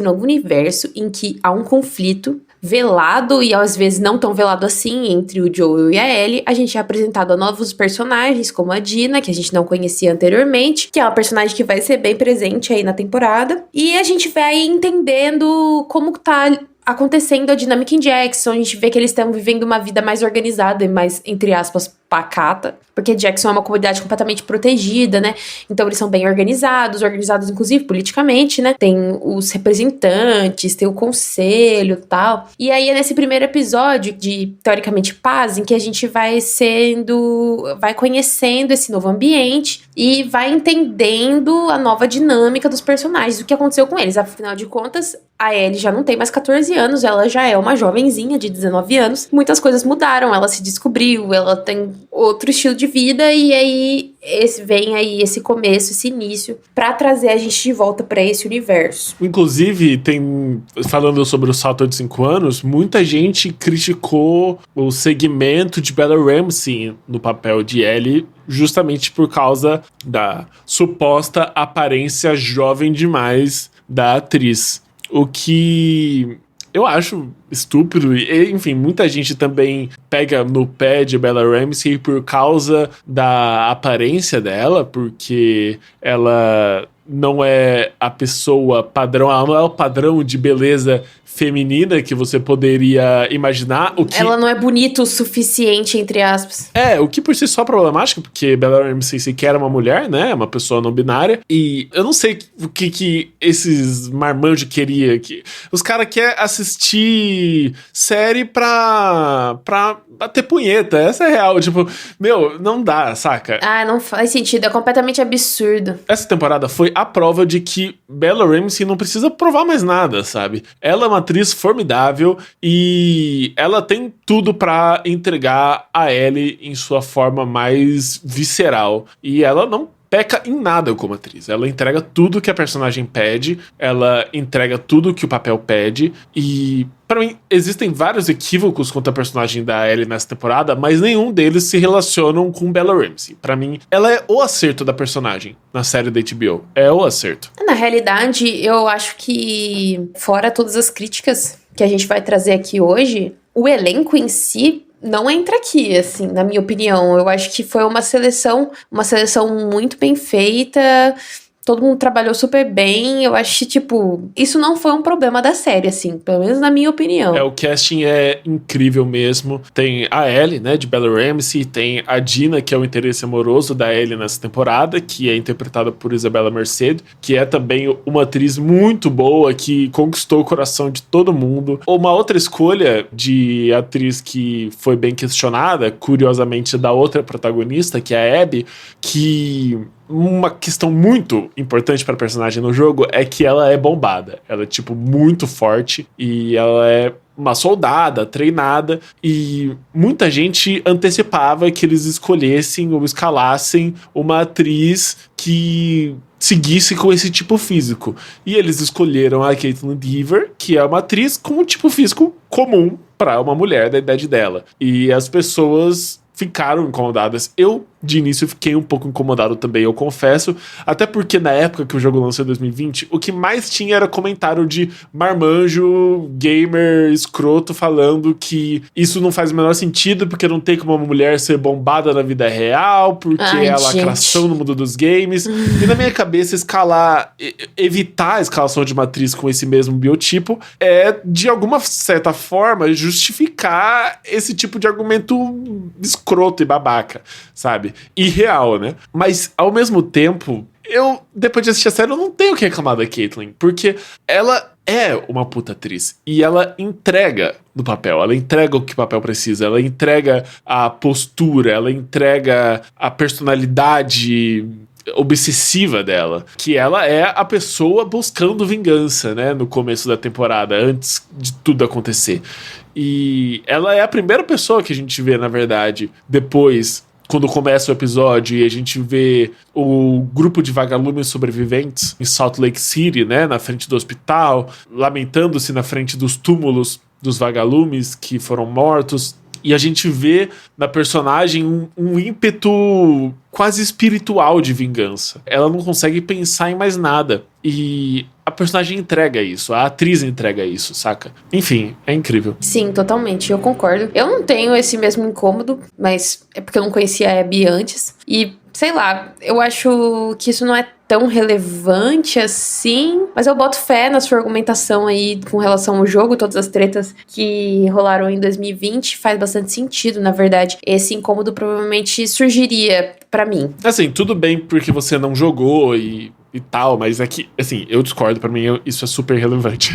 novo universo em que há um conflito velado e às vezes não tão velado assim entre o Joel e a Ellie. A gente é apresentado a novos personagens, como a Dina, que a gente não conhecia anteriormente, que é uma personagem que vai ser bem presente aí na temporada. E a gente vai entendendo como tá acontecendo a dinâmica em Jackson. A gente vê que eles estão vivendo uma vida mais organizada e mais, entre aspas, pacata, porque Jackson é uma comunidade completamente protegida, né? Então eles são bem organizados inclusive politicamente, né? Tem os representantes, tem o conselho e tal. E aí é nesse primeiro episódio de, teoricamente, paz, em que a gente vai conhecendo esse novo ambiente e vai entendendo a nova dinâmica dos personagens, o que aconteceu com eles. Afinal de contas, a Ellie já não tem mais 14 anos, ela já é uma jovenzinha de 19 anos. Muitas coisas mudaram, ela se descobriu, ela tem outro estilo de vida, e aí vem aí esse começo, esse início, pra trazer a gente de volta pra esse universo. Inclusive, falando sobre o salto de 5 anos, muita gente criticou o segmento de Bella Ramsey no papel de Ellie, justamente por causa da suposta aparência jovem demais da atriz. O que eu acho estúpido, e enfim, muita gente também pega no pé de Bella Ramsey por causa da aparência dela, porque ela não é a pessoa padrão, ela não é o padrão de beleza feminina que você poderia imaginar. Ela não é bonita o suficiente, entre aspas. O que por si só é problemático, porque Bella Ramsey sequer era uma mulher, né? Uma pessoa não binária. E eu não sei o que esses marmanjos queriam. Os caras querem assistir série pra bater punheta. Essa é real. Tipo, não dá, saca? Não faz sentido. É completamente absurdo. Essa temporada foi a prova de que Bella Ramsey não precisa provar mais nada, sabe? Ela é uma atriz formidável e ela tem tudo pra entregar a Ellie em sua forma mais visceral. E ela não peca em nada como atriz. Ela entrega tudo que a personagem pede, ela entrega tudo que o papel pede, e pra mim existem vários equívocos quanto a personagem da Ellie nessa temporada, mas nenhum deles se relacionam com Bella Ramsey. Pra mim, ela é o acerto da personagem na série da HBO. É o acerto. Na realidade, eu acho que, fora todas as críticas que a gente vai trazer aqui hoje, o elenco em si não entra aqui, assim, na minha opinião. Eu acho que foi uma seleção muito bem feita. Todo mundo trabalhou super bem. Eu acho que, tipo, isso não foi um problema da série, assim, pelo menos na minha opinião. O casting é incrível mesmo. Tem a Ellie, né, de Bella Ramsey. Tem a Dina, que é o interesse amoroso da Ellie nessa temporada, que é interpretada por Isabella Merced, que é também uma atriz muito boa, que conquistou o coração de todo mundo. Uma outra escolha de atriz que foi bem questionada, curiosamente, da outra protagonista, que é a Abby, que... Uma questão muito importante para a personagem no jogo é que ela é bombada. Ela é, tipo, muito forte e ela é uma soldada treinada, e muita gente antecipava que eles escolhessem ou escalassem uma atriz que seguisse com esse tipo físico. E eles escolheram a Caitlin Dever, que é uma atriz com um tipo físico comum para uma mulher da idade dela. E as pessoas ficaram incomodadas. Eu, de início, fiquei um pouco incomodado também, eu confesso. Até porque na época que o jogo lançou em 2020, o que mais tinha era comentário de marmanjo, gamer, escroto, falando que isso não faz o menor sentido, porque não tem como uma mulher ser bombada na vida real, porque é a lacração no mundo dos games. E na minha cabeça, evitar a escalação de uma atriz com esse mesmo biotipo é, de alguma certa forma, justificar esse tipo de argumento escroto e babaca, sabe? Irreal, né? Mas, ao mesmo tempo, depois de assistir a série, eu não tenho o que reclamar da Caitlyn, porque ela é uma puta atriz, e ela entrega no papel, ela entrega o que o papel precisa, ela entrega a postura, ela entrega a personalidade obsessiva dela, que ela é a pessoa buscando vingança, né, no começo da temporada, antes de tudo acontecer. E ela é a primeira pessoa que a gente vê, na verdade, depois, quando começa o episódio e a gente vê o grupo de vagalumes sobreviventes em Salt Lake City, né, na frente do hospital, lamentando-se na frente dos túmulos dos vagalumes que foram mortos. E a gente vê na personagem um ímpeto quase espiritual de vingança. Ela não consegue pensar em mais nada. E a personagem entrega isso, a atriz entrega isso, saca? Enfim, é incrível. Sim, totalmente, eu concordo. Eu não tenho esse mesmo incômodo, mas é porque eu não conhecia a Abby antes. E, sei lá, eu acho que isso não é tão relevante assim, mas eu boto fé na sua argumentação aí com relação ao jogo, todas as tretas que rolaram em 2020, faz bastante sentido, na verdade. Esse incômodo provavelmente surgiria pra mim. Assim, tudo bem porque você não jogou e tal, mas é que, assim, eu discordo, pra mim isso é super relevante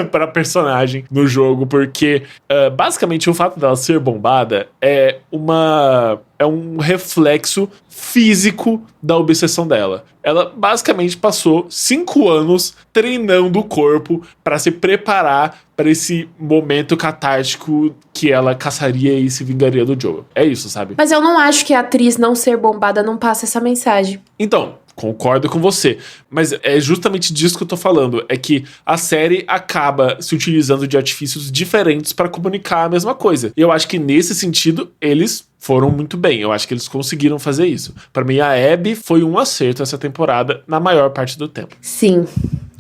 pra personagem no jogo, porque basicamente o fato dela ser bombada é um reflexo físico da obsessão dela. Ela basicamente passou 5 anos treinando o corpo pra se preparar pra esse momento catártico que ela caçaria e se vingaria do Joel. É isso, sabe? Mas eu não acho que a atriz não ser bombada não passa essa mensagem. Então, concordo com você, mas é justamente disso que eu tô falando, é que a série acaba se utilizando de artifícios diferentes pra comunicar a mesma coisa. E eu acho que nesse sentido, eles foram muito bem, eu acho que eles conseguiram fazer isso. Pra mim, a Abby foi um acerto essa temporada na maior parte do tempo. Sim.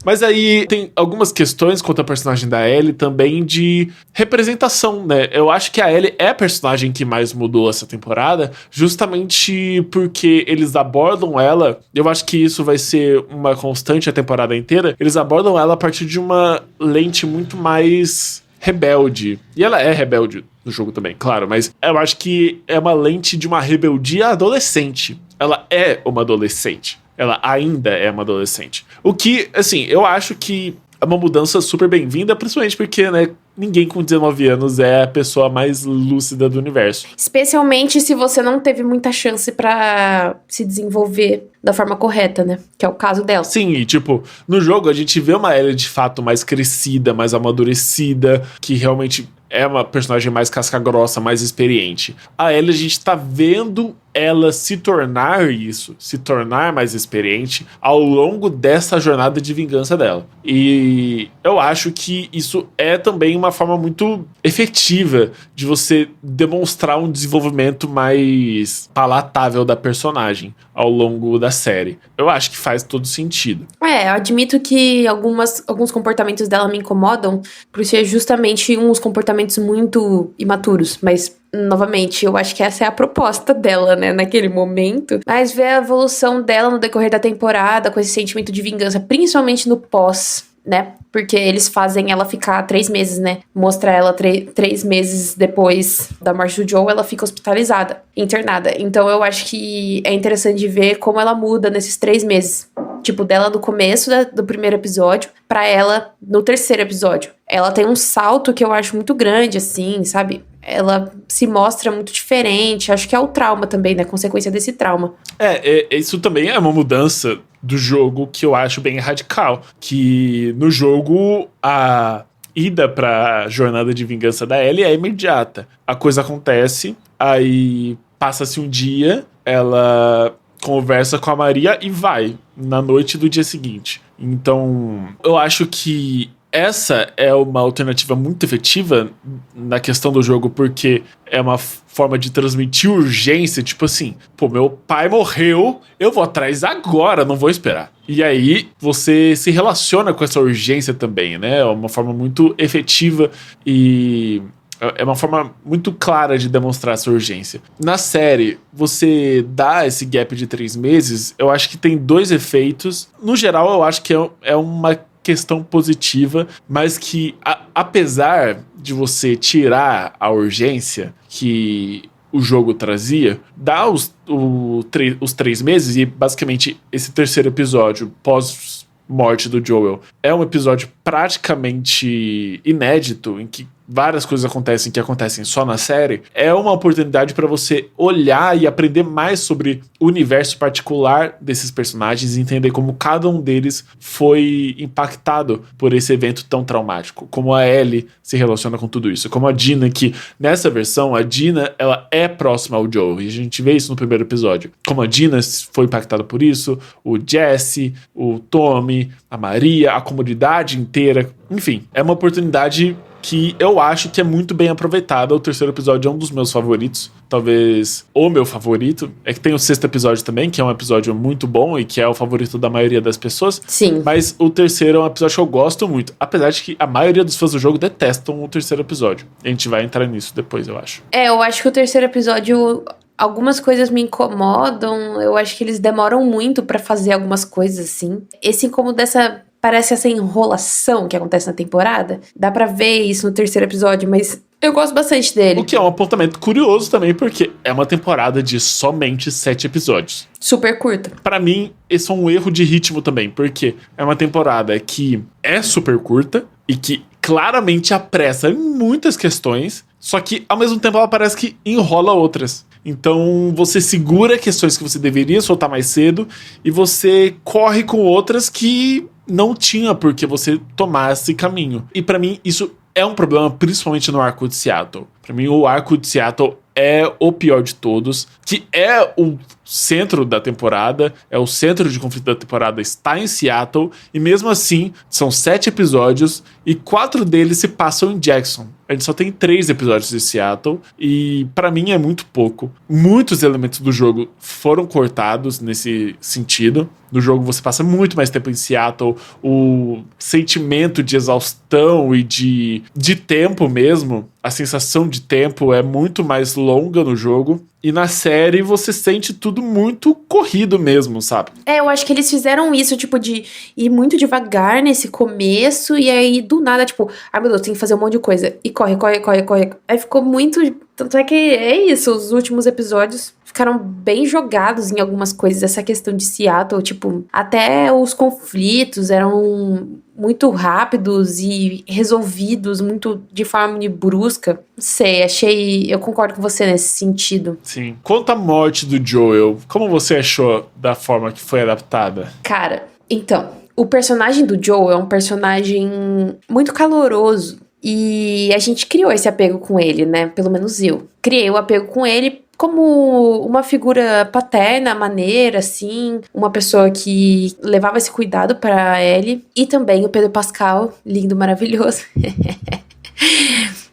Mas aí tem algumas questões quanto a personagem da Ellie também de representação, né? Eu acho que a Ellie é a personagem que mais mudou essa temporada, justamente porque eles abordam ela, eu acho que isso vai ser uma constante a temporada inteira, eles abordam ela a partir de uma lente muito mais rebelde. E ela é rebelde no jogo também, claro, mas eu acho que é uma lente de uma rebeldia adolescente. Ela é uma adolescente. Ela ainda é uma adolescente. O que, assim, eu acho que é uma mudança super bem-vinda, principalmente porque, né, ninguém com 19 anos é a pessoa mais lúcida do universo. Especialmente se você não teve muita chance pra se desenvolver da forma correta, né? Que é o caso dela. Sim, e tipo, no jogo a gente vê uma Ellie de fato mais crescida, mais amadurecida, que realmente é uma personagem mais casca-grossa, mais experiente. A Ellie, a gente tá vendo ela se tornar isso, se tornar mais experiente ao longo dessa jornada de vingança dela. E eu acho que isso é também uma forma muito efetiva de você demonstrar um desenvolvimento mais palatável da personagem ao longo da série. Eu acho que faz todo sentido. Eu admito que alguns comportamentos dela me incomodam, por ser justamente uns comportamentos muito imaturos, mas novamente, eu acho que essa é a proposta dela, né, naquele momento. Mas ver a evolução dela no decorrer da temporada, com esse sentimento de vingança, principalmente no pós, né, porque eles fazem ela ficar 3 meses, né, mostra ela 3 meses depois da morte do Joe, ela fica hospitalizada, internada. Então eu acho que é interessante ver como ela muda nesses 3 meses. Tipo, dela no começo do primeiro episódio pra ela no terceiro episódio. Ela tem um salto que eu acho muito grande, assim, sabe? Ela se mostra muito diferente. Acho que é o trauma também, né? Consequência desse trauma. Isso também é uma mudança do jogo que eu acho bem radical. Que no jogo, a ida pra jornada de vingança da Ellie é imediata. A coisa acontece, aí passa-se um dia, ela conversa com a Maria e vai na noite do dia seguinte. Então, eu acho que essa é uma alternativa muito efetiva na questão do jogo, porque é uma forma de transmitir urgência, tipo assim, pô, meu pai morreu, eu vou atrás agora, não vou esperar. E aí você se relaciona com essa urgência também, né? É uma forma muito efetiva e é uma forma muito clara de demonstrar essa urgência. Na série, você dá esse gap de 3 meses, eu acho que tem 2 efeitos. No geral, eu acho que é uma questão positiva, mas que apesar de você tirar a urgência que o jogo trazia, dá os 3 meses, e basicamente esse terceiro episódio pós-morte do Joel é um episódio praticamente inédito, em que várias coisas acontecem só na série, é uma oportunidade para você olhar e aprender mais sobre o universo particular desses personagens e entender como cada um deles foi impactado por esse evento tão traumático, como a Ellie se relaciona com tudo isso, como a Dina, que nessa versão, a Dina, ela é próxima ao Joel, e a gente vê isso no primeiro episódio, como a Dina foi impactada por isso, o Jesse, o Tommy, a Maria, a comunidade inteira, enfim, é uma oportunidade que eu acho que é muito bem aproveitada. O terceiro episódio é um dos meus favoritos, talvez o meu favorito. É que tem o 6º episódio também, que é um episódio muito bom e que é o favorito da maioria das pessoas. Sim. Mas o terceiro é um episódio que eu gosto muito, apesar de que a maioria dos fãs do jogo detestam o terceiro episódio. A gente vai entrar nisso depois, eu acho. Eu acho que o terceiro episódio, algumas coisas me incomodam. Eu acho que eles demoram muito pra fazer algumas coisas assim. Esse incômodo parece essa enrolação que acontece na temporada. Dá pra ver isso no terceiro episódio, mas eu gosto bastante dele. O que é um apontamento curioso também, porque é uma temporada de somente 7 episódios. Super curta. Pra mim, esse é um erro de ritmo também, porque é uma temporada que é super curta e que claramente apressa em muitas questões, só que ao mesmo tempo ela parece que enrola outras. Então você segura questões que você deveria soltar mais cedo e você corre com outras que não tinha por que você tomar esse caminho. E pra mim isso é um problema, principalmente no arco de Seattle. Pra mim o arco de Seattle é o pior de todos, que é o centro da temporada, é o centro de conflito da temporada, está em Seattle, e mesmo assim, são 7 episódios, e 4 deles se passam em Jackson. A gente só tem 3 episódios de Seattle, e pra mim é muito pouco. Muitos elementos do jogo foram cortados nesse sentido. No jogo você passa muito mais tempo em Seattle, o sentimento de exaustão e de tempo mesmo, a sensação de tempo é muito mais longa no jogo. E na série você sente tudo muito corrido mesmo, sabe? Eu acho que eles fizeram isso, tipo, de ir muito devagar nesse começo, e aí do nada, tipo, ai meu Deus, tem que fazer um monte de coisa. E corre. Aí ficou muito. Tanto é que é isso, os últimos episódios ficaram bem jogados em algumas coisas. Essa questão de Seattle, tipo, até os conflitos eram muito rápidos e resolvidos muito de forma brusca. Não sei, eu concordo com você nesse sentido. Sim. Quanto à morte do Joel, como você achou da forma que foi adaptada? Cara, então, o personagem do Joel é um personagem muito caloroso. E a gente criou esse apego com ele, né? Pelo menos eu. Criei o apego com ele como uma figura paterna, maneira, assim. Uma pessoa que levava esse cuidado pra Ellie. E também o Pedro Pascal, lindo, maravilhoso.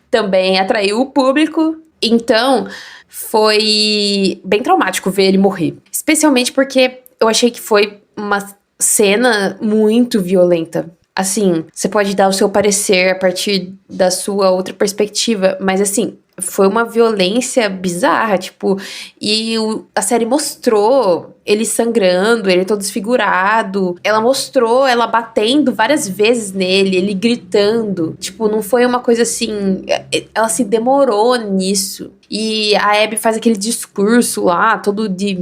Também atraiu o público. Então, foi bem traumático ver ele morrer. Especialmente porque eu achei que foi uma cena muito violenta. Assim, você pode dar o seu parecer a partir da sua outra perspectiva, mas assim, foi uma violência bizarra, tipo, e a série mostrou ele sangrando, ele todo desfigurado, ela mostrou ela batendo várias vezes nele, ele gritando, tipo, não foi uma coisa assim, ela se demorou nisso. E a Abby faz aquele discurso lá, todo de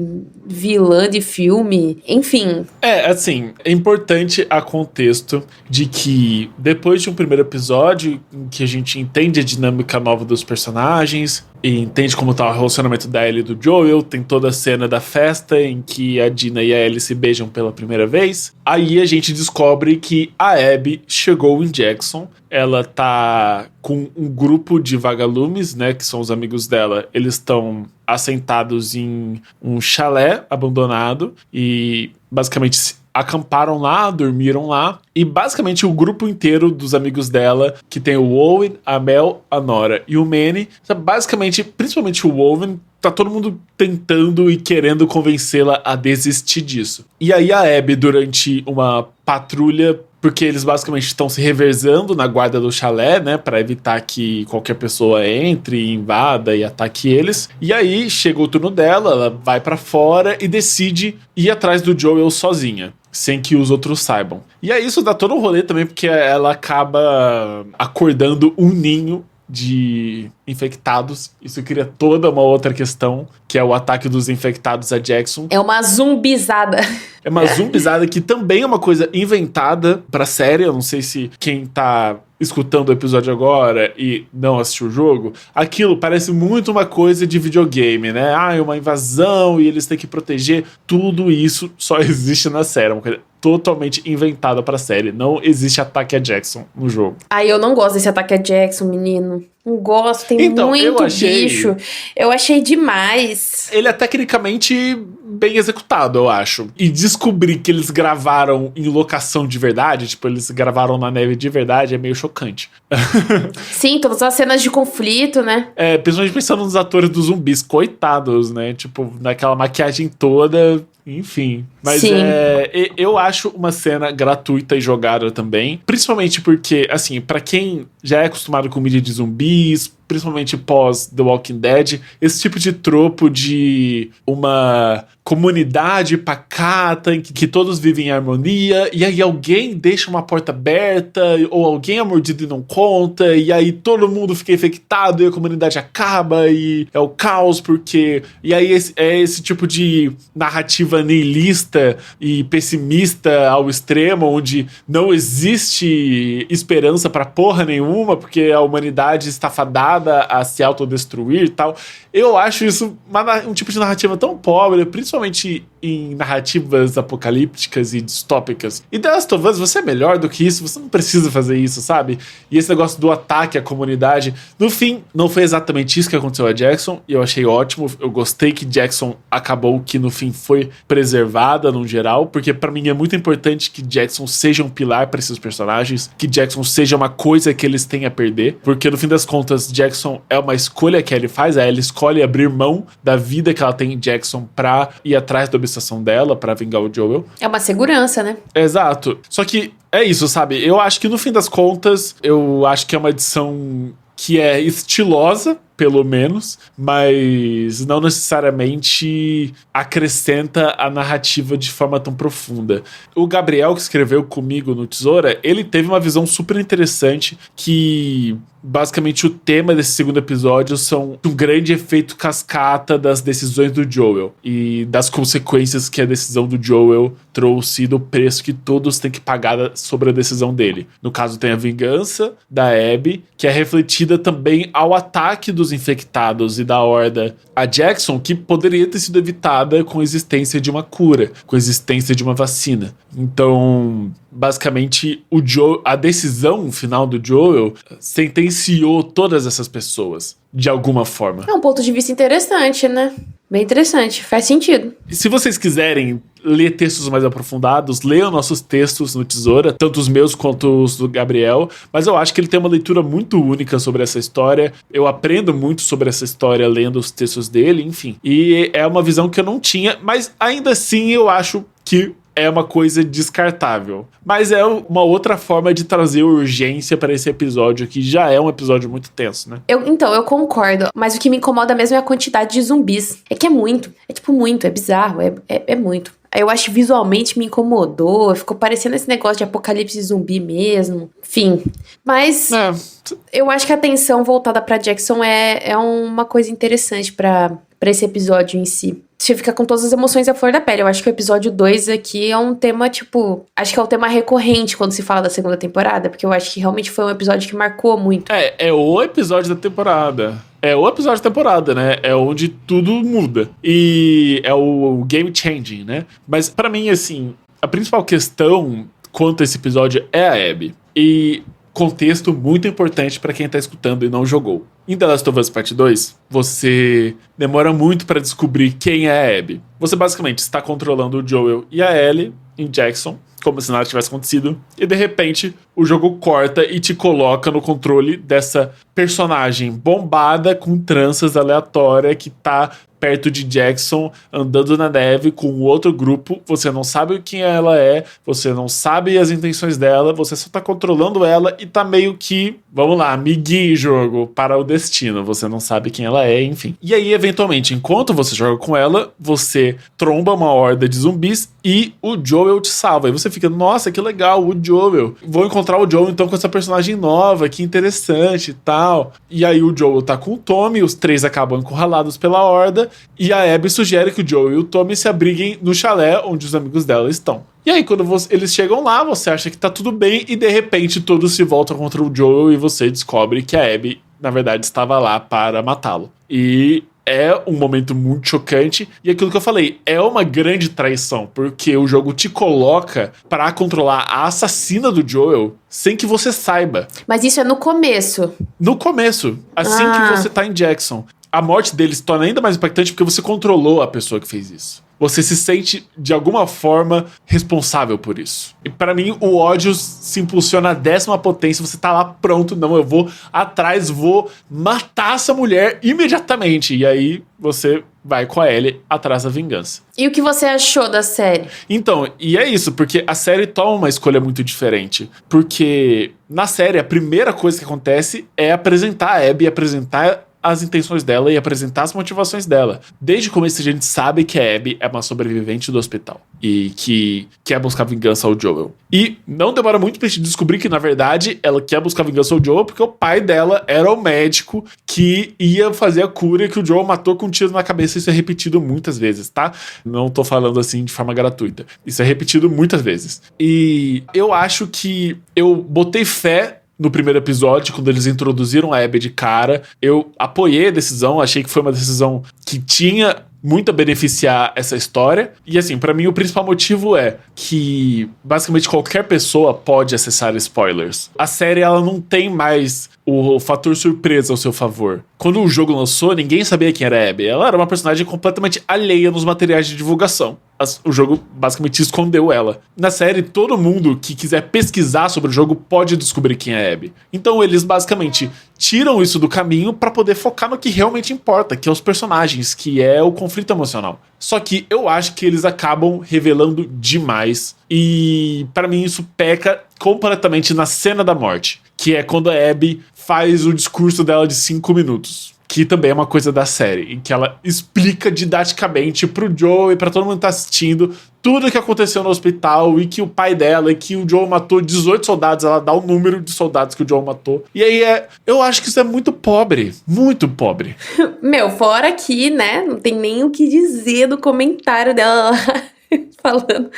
vilã de filme, enfim. Assim, é importante a contexto de que depois de um primeiro episódio em que a gente entende a dinâmica nova dos personagens e entende como tá o relacionamento da Ellie e do Joel, tem toda a cena da festa em que a Dina e a Ellie se beijam pela primeira vez, aí a gente descobre que a Abby chegou em Jackson, ela tá com um grupo de vagalumes, né, que são os amigos dela, eles estão assentados em um chalé abandonado e basicamente acamparam lá, dormiram lá, e basicamente o grupo inteiro dos amigos dela, que tem o Owen, a Mel, a Nora e o Manny, basicamente, principalmente o Owen, tá todo mundo tentando e querendo convencê-la a desistir disso. E aí a Abby, durante uma patrulha, porque eles basicamente estão se revezando na guarda do chalé, né, pra evitar que qualquer pessoa entre, invada e ataque eles. E aí chega o turno dela, ela vai pra fora e decide ir atrás do Joel sozinha, sem que os outros saibam. E aí isso dá todo um rolê também, porque ela acaba acordando um ninho de infectados. Isso cria toda uma outra questão, que é o ataque dos infectados a Jackson. É uma zumbizada. É uma zumbizada que também é uma coisa inventada pra série. Eu não sei se quem tá escutando o episódio agora e não assistiu o jogo, aquilo parece muito uma coisa de videogame, né? É uma invasão e eles têm que proteger. Tudo isso só existe na série. É uma coisa totalmente inventada pra série. Não existe ataque a Jackson no jogo. Eu não gosto desse ataque a Jackson, menino. Não gosto, tem então, muito bicho. Eu achei demais. Ele é tecnicamente bem executado, eu acho. E descobrir que eles gravaram em locação de verdade, tipo, eles gravaram na neve de verdade, é meio chocante. Sim, todas as cenas de conflito, né? Principalmente pensando nos atores dos zumbis, coitados, né? Tipo, naquela maquiagem toda, enfim. Mas eu acho uma cena gratuita e jogada também. Principalmente porque, assim, pra quem já é acostumado com mídia de zumbis, principalmente pós The Walking Dead, esse tipo de tropo de uma comunidade pacata em que todos vivem em harmonia, e aí alguém deixa uma porta aberta, ou alguém é mordido e não conta, e aí todo mundo fica infectado e a comunidade acaba, e é o caos, porque... E aí esse tipo de narrativa nihilista e pessimista ao extremo, onde não existe esperança pra porra nenhuma, porque a humanidade está fadada a se autodestruir e tal. Eu acho isso um tipo de narrativa tão pobre, principalmente em narrativas apocalípticas e distópicas. E The Last of Us, você é melhor do que isso, você não precisa fazer isso, sabe? E esse negócio do ataque à comunidade, no fim, não foi exatamente isso que aconteceu a Jackson, e eu achei ótimo, eu gostei que Jackson acabou, que no fim foi preservada no geral, porque pra mim é muito importante que Jackson seja um pilar pra esses personagens, que Jackson seja uma coisa que eles têm a perder, porque no fim das contas, Jackson é uma escolha que ele faz, ela escolhe abrir mão da vida que ela tem em Jackson pra ir atrás da obsessão dela, pra vingar o Joel. É uma segurança, né? Exato. Só que é isso, sabe? Eu acho que no fim das contas, eu acho que é uma edição que é estilosa, pelo menos, mas não necessariamente acrescenta a narrativa de forma tão profunda. O Gabriel, que escreveu comigo no Tesoura, ele teve uma visão super interessante que... Basicamente, o tema desse segundo episódio são um grande efeito cascata das decisões do Joel e das consequências que a decisão do Joel trouxe, do preço que todos têm que pagar sobre a decisão dele. No caso, tem a vingança da Abby, que é refletida também ao ataque dos infectados e da Horda a Jackson, que poderia ter sido evitada com a existência de uma cura, com a existência de uma vacina. Então, basicamente, a decisão final do Joel sentenciou todas essas pessoas, de alguma forma. É um ponto de vista interessante, né? Bem interessante, faz sentido. E se vocês quiserem ler textos mais aprofundados, leiam nossos textos no Tesoura, tanto os meus quanto os do Gabriel, mas eu acho que ele tem uma leitura muito única sobre essa história. Eu aprendo muito sobre essa história lendo os textos dele, enfim. E é uma visão que eu não tinha, mas ainda assim eu acho que é uma coisa descartável. Mas é uma outra forma de trazer urgência para esse episódio, que já é um episódio muito tenso, né? Eu concordo. Mas o que me incomoda mesmo é a quantidade de zumbis. É que é muito. É tipo muito. É bizarro. É muito. Eu acho que visualmente me incomodou. Ficou parecendo esse negócio de apocalipse zumbi mesmo. Enfim. Mas eu acho que a atenção voltada pra Jackson é uma coisa interessante pra esse episódio em si. Você fica com todas as emoções à flor da pele. Eu acho que o episódio 2 aqui é um tema, tipo... Acho que é um tema recorrente quando se fala da segunda temporada. Porque eu acho que realmente foi um episódio que marcou muito. É o episódio da temporada. É o episódio da temporada, né? É onde tudo muda. E é o game changing, né? Mas pra mim, assim, a principal questão quanto a esse episódio é a Abby. E... contexto muito importante pra quem tá escutando e não jogou. Em The Last of Us Part 2, você demora muito pra descobrir quem é a Abby. Você basicamente está controlando o Joel e a Ellie em Jackson, como se nada tivesse acontecido, e de repente o jogo corta e te coloca no controle dessa personagem bombada com tranças aleatória que tá perto de Jackson, andando na neve com outro grupo. Você não sabe quem ela é, você não sabe as intenções dela, você só tá controlando ela e tá meio que, vamos lá, me guie, jogo, para o destino. Você não sabe quem ela é, enfim. E aí, eventualmente, enquanto você joga com ela, você tromba uma horda de zumbis e o Joel te salva. E você fica, nossa, que legal, o Joel. Vou encontrar o Joel, então, com essa personagem nova, que interessante e tal. E aí o Joel tá com o Tommy, os três acabam encurralados pela horda, e a Abby sugere que o Joel e o Tommy se abriguem no chalé onde os amigos dela estão. E aí, quando eles chegam lá, você acha que tá tudo bem, e de repente todos se voltam contra o Joel e você descobre que a Abby, na verdade, estava lá para matá-lo. E é um momento muito chocante, e aquilo que eu falei, é uma grande traição, porque o jogo te coloca para controlar a assassina do Joel sem que você saiba. Mas isso é no começo. No começo, assim que você tá em Jackson. A morte dele se torna ainda mais impactante porque você controlou a pessoa que fez isso. Você se sente, de alguma forma, responsável por isso. E pra mim, o ódio se impulsiona à 10ª potência. Você tá lá pronto, não, eu vou atrás, vou matar essa mulher imediatamente. E aí, você vai com a Ellie atrás da vingança. E o que você achou da série? Então, e é isso, porque a série toma uma escolha muito diferente. Porque na série, a primeira coisa que acontece é apresentar a Abby, apresentar as intenções dela e apresentar as motivações dela. Desde o começo a gente sabe que a Abby é uma sobrevivente do hospital e que quer buscar vingança ao Joel. E não demora muito pra gente descobrir que, na verdade, ela quer buscar vingança ao Joel porque o pai dela era o médico que ia fazer a cura que o Joel matou com um tiro na cabeça. Isso é repetido muitas vezes, tá? Não tô falando assim de forma gratuita. Isso é repetido muitas vezes. E eu acho que eu botei fé no primeiro episódio, quando eles introduziram a Abby de cara. Eu apoiei a decisão, achei que foi uma decisão que tinha muito a beneficiar essa história. E assim, pra mim o principal motivo é que basicamente qualquer pessoa pode acessar spoilers. A série, ela não tem mais o fator surpresa ao seu favor. Quando o jogo lançou, ninguém sabia quem era a Abby. Ela era uma personagem completamente alheia nos materiais de divulgação. O jogo basicamente escondeu ela. Na série, todo mundo que quiser pesquisar sobre o jogo pode descobrir quem é a Abby. Então eles basicamente tiram isso do caminho pra poder focar no que realmente importa, que é os personagens, que é o conflito emocional. Só que eu acho que eles acabam revelando demais, e pra mim isso peca completamente na cena da morte, que é quando a Abby faz o discurso dela de 5 minutos. Que também é uma coisa da série, em que ela explica didaticamente pro Joe e pra todo mundo que tá assistindo tudo o que aconteceu no hospital, e que o pai dela, e que o Joe matou 18 soldados, ela dá o número de soldados que o Joe matou. E aí eu acho que isso é muito pobre, muito pobre. Meu, fora que, né, não tem nem o que dizer do comentário dela lá, falando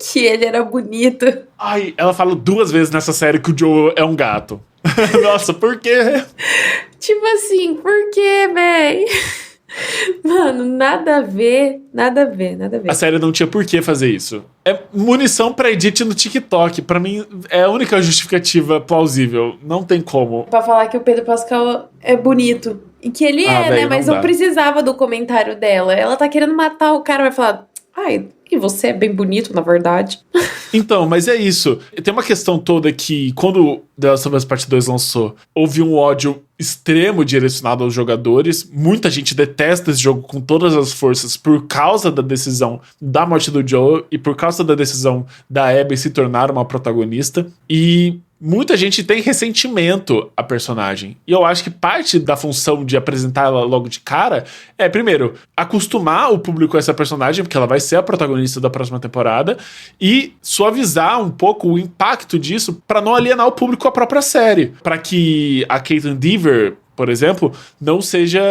que ele era bonito. Ai, ela fala 2 vezes nessa série que o Joe é um gato. Nossa, por quê? Tipo assim, por quê, véi? Mano, nada a ver, nada a ver, nada a ver. A série não tinha por que fazer isso. É munição pra edit no TikTok. Pra mim, é a única justificativa plausível. Não tem como. Pra falar que o Pedro Pascal é bonito. E que ele é, véio, né? Mas não não dá. precisava do comentário dela. Ela tá querendo matar o cara, vai falar... Ai, e você é bem bonito, na verdade. Então, mas é isso. Tem uma questão toda que, quando The Last of Us Part 2 lançou, houve um ódio extremo direcionado aos jogadores. Muita gente detesta esse jogo com todas as forças por causa da decisão da morte do Joel e por causa da decisão da Abby se tornar uma protagonista. E muita gente tem ressentimento à personagem. E eu acho que parte da função de apresentar ela logo de cara é, primeiro, acostumar o público a essa personagem, porque ela vai ser a protagonista da próxima temporada, e suavizar um pouco o impacto disso pra não alienar o público à própria série. Pra que a Caitlin Dever, por exemplo, não seja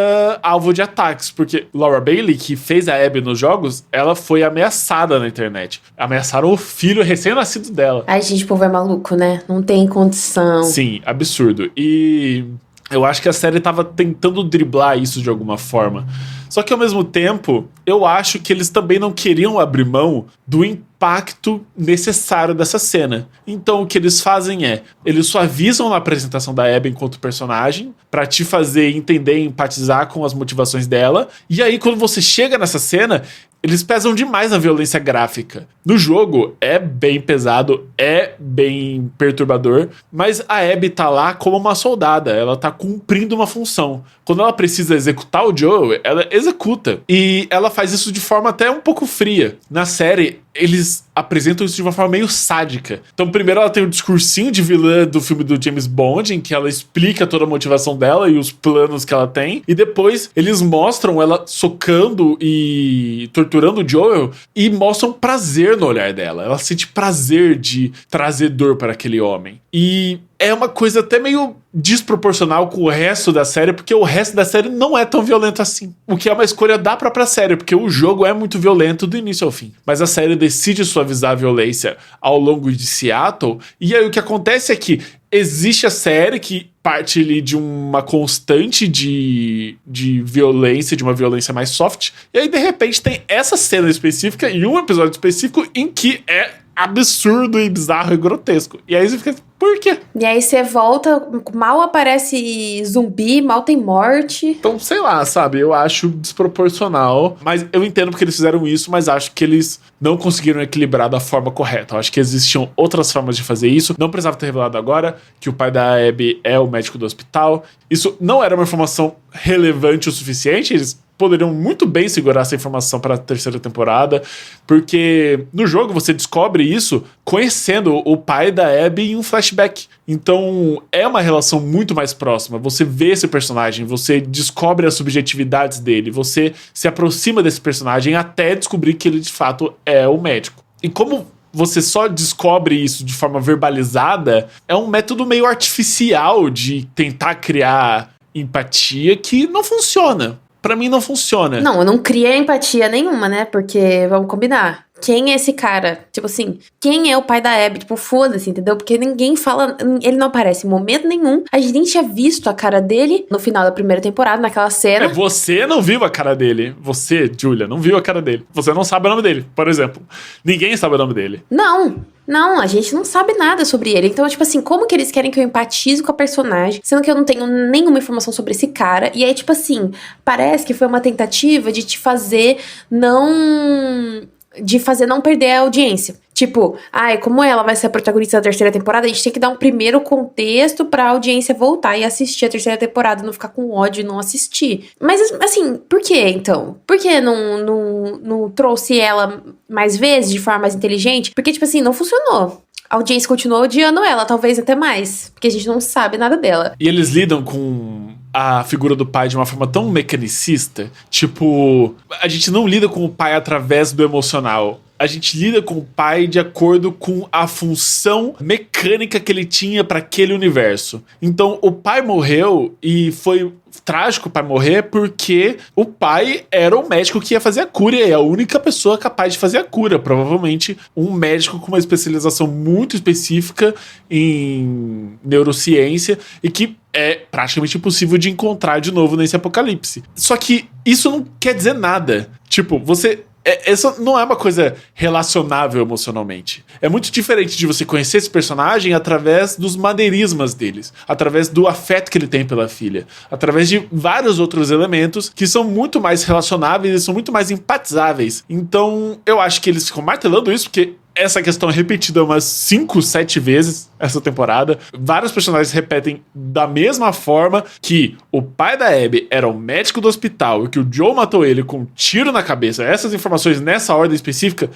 alvo de ataques, porque Laura Bailey, que fez a Abby nos jogos, ela foi ameaçada na internet. Ameaçaram o filho recém-nascido dela. Ai, gente, o povo é maluco, né? Não tem condição. Sim, absurdo. E Eu acho que a série tava tentando driblar isso de alguma forma. Só que ao mesmo tempo, eu acho que eles também não queriam abrir mão do impacto necessário dessa cena. Então o que eles fazem é, eles suavizam na apresentação da Abby enquanto personagem, pra te fazer entender e empatizar com as motivações dela. E aí quando você chega nessa cena, eles pesam demais na violência gráfica. No jogo, é bem pesado, é bem perturbador, mas a Abby tá lá como uma soldada, ela tá cumprindo uma função. Quando ela precisa executar o Joel, ela executa. E ela faz isso de forma até um pouco fria. Na série, eles apresentam isso de uma forma meio sádica. Então, primeiro ela tem o discursinho de vilã do filme do James Bond, em que ela explica toda a motivação dela e os planos que ela tem. E depois, eles mostram ela socando e torturando o Joel e mostram prazer no olhar dela. Ela sente prazer de trazer dor para aquele homem. E é uma coisa até meio desproporcional com o resto da série, porque o resto da série não é tão violento assim. O que é uma escolha da própria série, porque o jogo é muito violento do início ao fim. Mas a série decide suavizar a violência ao longo de Seattle, e aí o que acontece é que existe a série que parte ali de uma constante de violência, de uma violência mais soft, e aí de repente tem essa cena específica e um episódio específico em que é absurdo e bizarro e grotesco. E aí você fica, por quê? E aí você volta, mal aparece zumbi, mal tem morte. Então, sei lá, sabe? Eu acho desproporcional. Mas eu entendo porque eles fizeram isso, mas acho que eles não conseguiram equilibrar da forma correta. Eu acho que existiam outras formas de fazer isso. Não precisava ter revelado agora que o pai da Abby é o médico do hospital. Isso não era uma informação relevante o suficiente. Eles poderiam muito bem segurar essa informação para a terceira temporada, porque no jogo você descobre isso conhecendo o pai da Abby em um flashback. Então é uma relação muito mais próxima. Você vê esse personagem, você descobre as subjetividades dele, você se aproxima desse personagem até descobrir que ele de fato é o médico. E como você só descobre isso de forma verbalizada, é um método meio artificial de tentar criar empatia que não funciona. Pra mim não funciona. Não, eu não criei empatia nenhuma, né? Porque, vamos combinar, quem é esse cara? Tipo assim, quem é o pai da Abby? Tipo, foda-se, entendeu? Porque ninguém fala, ele não aparece em momento nenhum. A gente tinha visto a cara dele no final da primeira temporada, naquela cena. Você não viu a cara dele. Você, Julia, não viu a cara dele. Você não sabe o nome dele, por exemplo. Ninguém sabe o nome dele. Não, a gente não sabe nada sobre ele. Então, tipo assim, como que eles querem que eu empatize com a personagem, sendo que eu não tenho nenhuma informação sobre esse cara? E aí, tipo assim, parece que foi uma tentativa de te fazer não perder a audiência. Tipo, como ela vai ser a protagonista da terceira temporada, a gente tem que dar um primeiro contexto pra audiência voltar e assistir a terceira temporada, não ficar com ódio e não assistir. Mas, assim, por que então? Por que não trouxe ela mais vezes, de forma mais inteligente? Porque, tipo assim, não funcionou. A audiência continuou odiando ela, talvez até mais, porque a gente não sabe nada dela. E eles lidam com a figura do pai de uma forma tão mecanicista. Tipo, a gente não lida com o pai através do emocional. A gente lida com o pai de acordo com a função mecânica que ele tinha para aquele universo. Então, o pai morreu e foi trágico o pai morrer porque o pai era o médico que ia fazer a cura e é a única pessoa capaz de fazer a cura. Provavelmente um médico com uma especialização muito específica em neurociência e que é praticamente impossível de encontrar de novo nesse apocalipse. Só que isso não quer dizer nada. Tipo, essa não é uma coisa relacionável emocionalmente. É muito diferente de você conhecer esse personagem através dos maneirismos deles, através do afeto que ele tem pela filha, através de vários outros elementos que são muito mais relacionáveis e são muito mais empatizáveis. Então, eu acho que eles ficam martelando isso porque essa questão é repetida umas 5, 7 vezes essa temporada. Vários personagens repetem da mesma forma que o pai da Abby era o médico do hospital e que o Joe matou ele com um tiro na cabeça. Essas informações nessa ordem específica,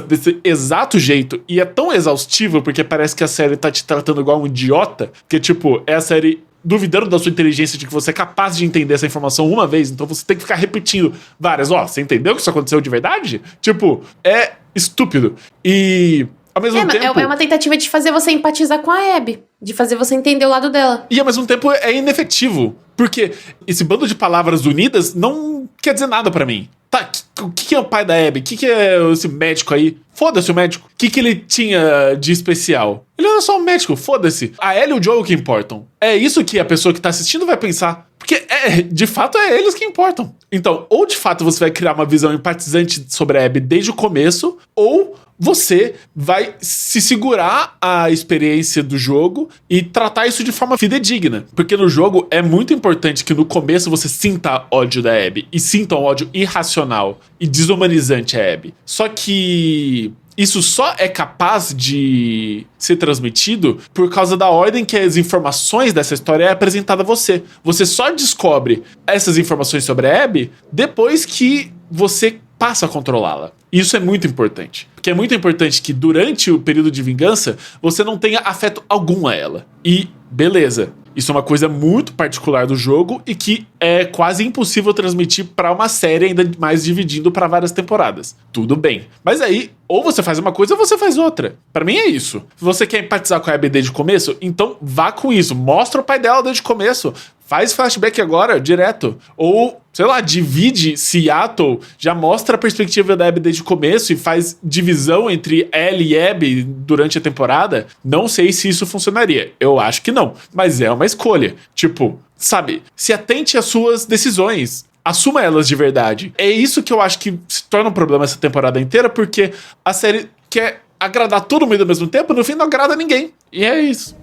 desse exato jeito. E é tão exaustivo porque parece que a série tá te tratando igual um idiota, que tipo, é a série duvidando da sua inteligência de que você é capaz de entender essa informação uma vez, então você tem que ficar repetindo várias. Você entendeu que isso aconteceu de verdade? Tipo, é estúpido. E ao mesmo tempo... É uma tentativa de fazer você empatizar com a Abby, de fazer você entender o lado dela. E ao mesmo tempo é inefetivo, porque esse bando de palavras unidas não quer dizer nada pra mim. Tá, O que é o pai da Abby? O que é esse médico aí? Foda-se o médico. O que ele tinha de especial? Ele era só um médico, foda-se. A Ellie e o Joel que importam. É isso que a pessoa que tá assistindo vai pensar. Porque, de fato, é eles que importam. Então, ou de fato você vai criar uma visão empatizante sobre a Abby desde o começo, ou você vai se segurar à experiência do jogo e tratar isso de forma fidedigna. Porque no jogo é muito importante que no começo você sinta ódio da Abby. E sinta um ódio irracional e desumanizante a Abby. Só que isso só é capaz de ser transmitido por causa da ordem que as informações dessa história é apresentada a você. Você só descobre essas informações sobre a Abby depois que você passa a controlá-la. Isso é muito importante. Porque é muito importante que durante o período de vingança você não tenha afeto algum a ela. E beleza, isso é uma coisa muito particular do jogo e que é quase impossível transmitir pra uma série, ainda mais dividindo pra várias temporadas. Tudo bem. Mas aí, ou você faz uma coisa ou você faz outra. Pra mim é isso. Se você quer empatizar com a Abby desde o começo, então vá com isso. Mostra o pai dela desde o começo. Faz flashback agora, direto. Ou, sei lá, divide Seattle, já mostra a perspectiva da Abby desde o começo e faz divisão entre Ellie e Abby durante a temporada. Não sei se isso funcionaria. Eu acho que não. Mas é uma escolha. Tipo, sabe, se atente às suas decisões. Assuma elas de verdade. É isso que eu acho que se torna um problema essa temporada inteira, porque a série quer agradar todo mundo ao mesmo tempo, no fim não agrada ninguém. E é isso.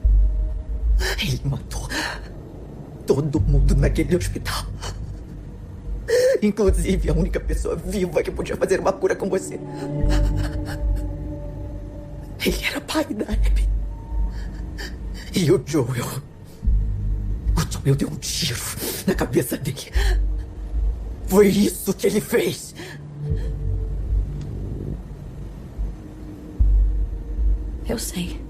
Ele matou todo mundo naquele hospital. Inclusive a única pessoa viva que podia fazer uma cura com você. Ele era pai da Abby. E o Joel... O Joel deu um tiro na cabeça dele. Foi isso que ele fez. Eu sei.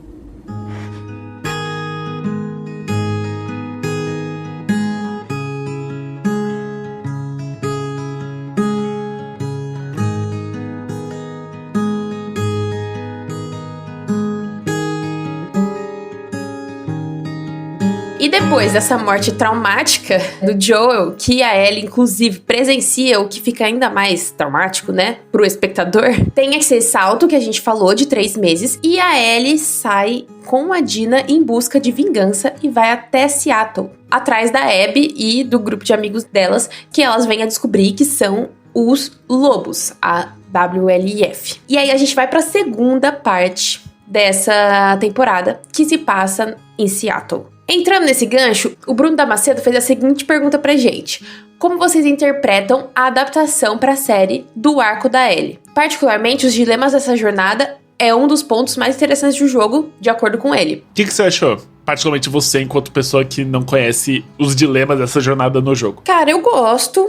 E depois dessa morte traumática do Joel, que a Ellie, inclusive, presencia, o que fica ainda mais traumático, né, pro espectador, tem esse salto que a gente falou de 3 meses, e a Ellie sai com a Dina em busca de vingança e vai até Seattle, atrás da Abby e do grupo de amigos delas, que elas vêm a descobrir que são os Lobos, a WLF. E aí a gente vai pra segunda parte dessa temporada, que se passa em Seattle. Entrando nesse gancho, o Bruno Damasceno fez a seguinte pergunta pra gente: como vocês interpretam a adaptação pra série do arco da Ellie? Particularmente, os dilemas dessa jornada é um dos pontos mais interessantes do jogo, de acordo com ele. O que você achou? Particularmente você, enquanto pessoa que não conhece os dilemas dessa jornada no jogo. Cara, eu gosto.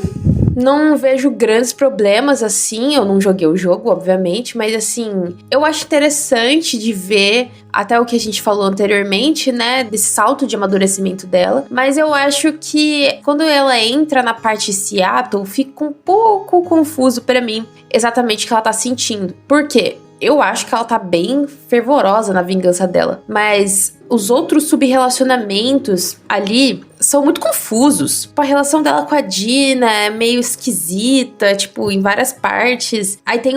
Não vejo grandes problemas, assim. Eu não joguei o jogo, obviamente. Mas, assim, eu acho interessante de ver até o que a gente falou anteriormente, né? Desse salto de amadurecimento dela. Mas eu acho que quando ela entra na parte Seattle, fica um pouco confuso pra mim exatamente o que ela tá sentindo. Por quê? Eu acho que ela tá bem fervorosa na vingança dela. Mas os outros subrelacionamentos ali são muito confusos. A relação dela com a Dina é meio esquisita, tipo, em várias partes. Aí tem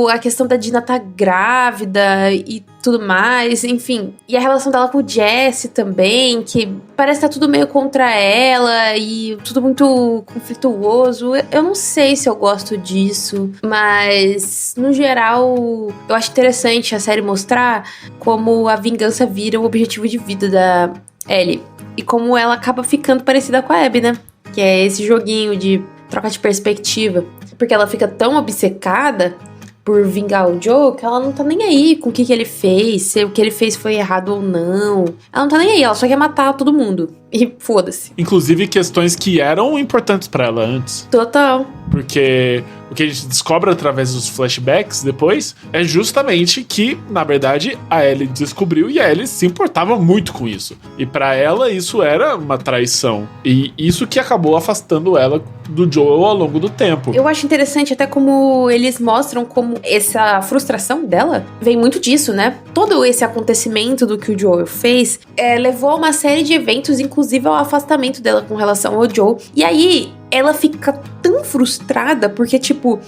a questão da Dina tá grávida e tudo mais, enfim. E a relação dela com o Jesse também, que parece que tá tudo meio contra ela e tudo muito conflituoso. Eu não sei se eu gosto disso, mas no geral eu acho interessante a série mostrar como a vingança vira o objetivo de vida da Ellie. E como ela acaba ficando parecida com a Abby, né? Que é esse joguinho de troca de perspectiva. Porque ela fica tão obcecada por vingar o Joe que ela não tá nem aí com o que ele fez, se o que ele fez foi errado ou não. Ela não tá nem aí, ela só quer matar todo mundo. E foda-se. Inclusive questões que eram importantes pra ela antes. Total. Porque o que a gente descobre através dos flashbacks depois é justamente que, na verdade, a Ellie descobriu e a Ellie se importava muito com isso. E pra ela isso era uma traição. E isso que acabou afastando ela do Joel ao longo do tempo. Eu acho interessante até como eles mostram como essa frustração dela vem muito disso, né? Todo esse acontecimento do que o Joel fez levou a uma série de eventos, inclusive ao afastamento dela com relação ao Joel. E aí ela fica tão frustrada porque, tipo,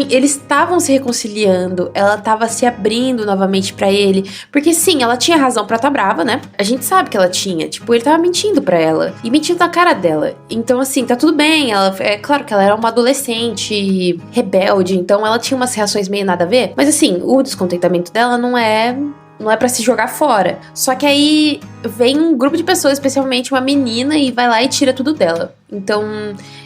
eles estavam se reconciliando, ela tava se abrindo novamente pra ele, porque sim, ela tinha razão pra tá brava, né? A gente sabe que ela tinha, tipo, ele tava mentindo pra ela, e mentindo na cara dela. Então, assim, tá tudo bem, é claro que ela era uma adolescente rebelde, então ela tinha umas reações meio nada a ver, mas assim, o descontentamento dela não é pra se jogar fora. Só que aí vem um grupo de pessoas, especialmente uma menina, e vai lá e tira tudo dela. Então,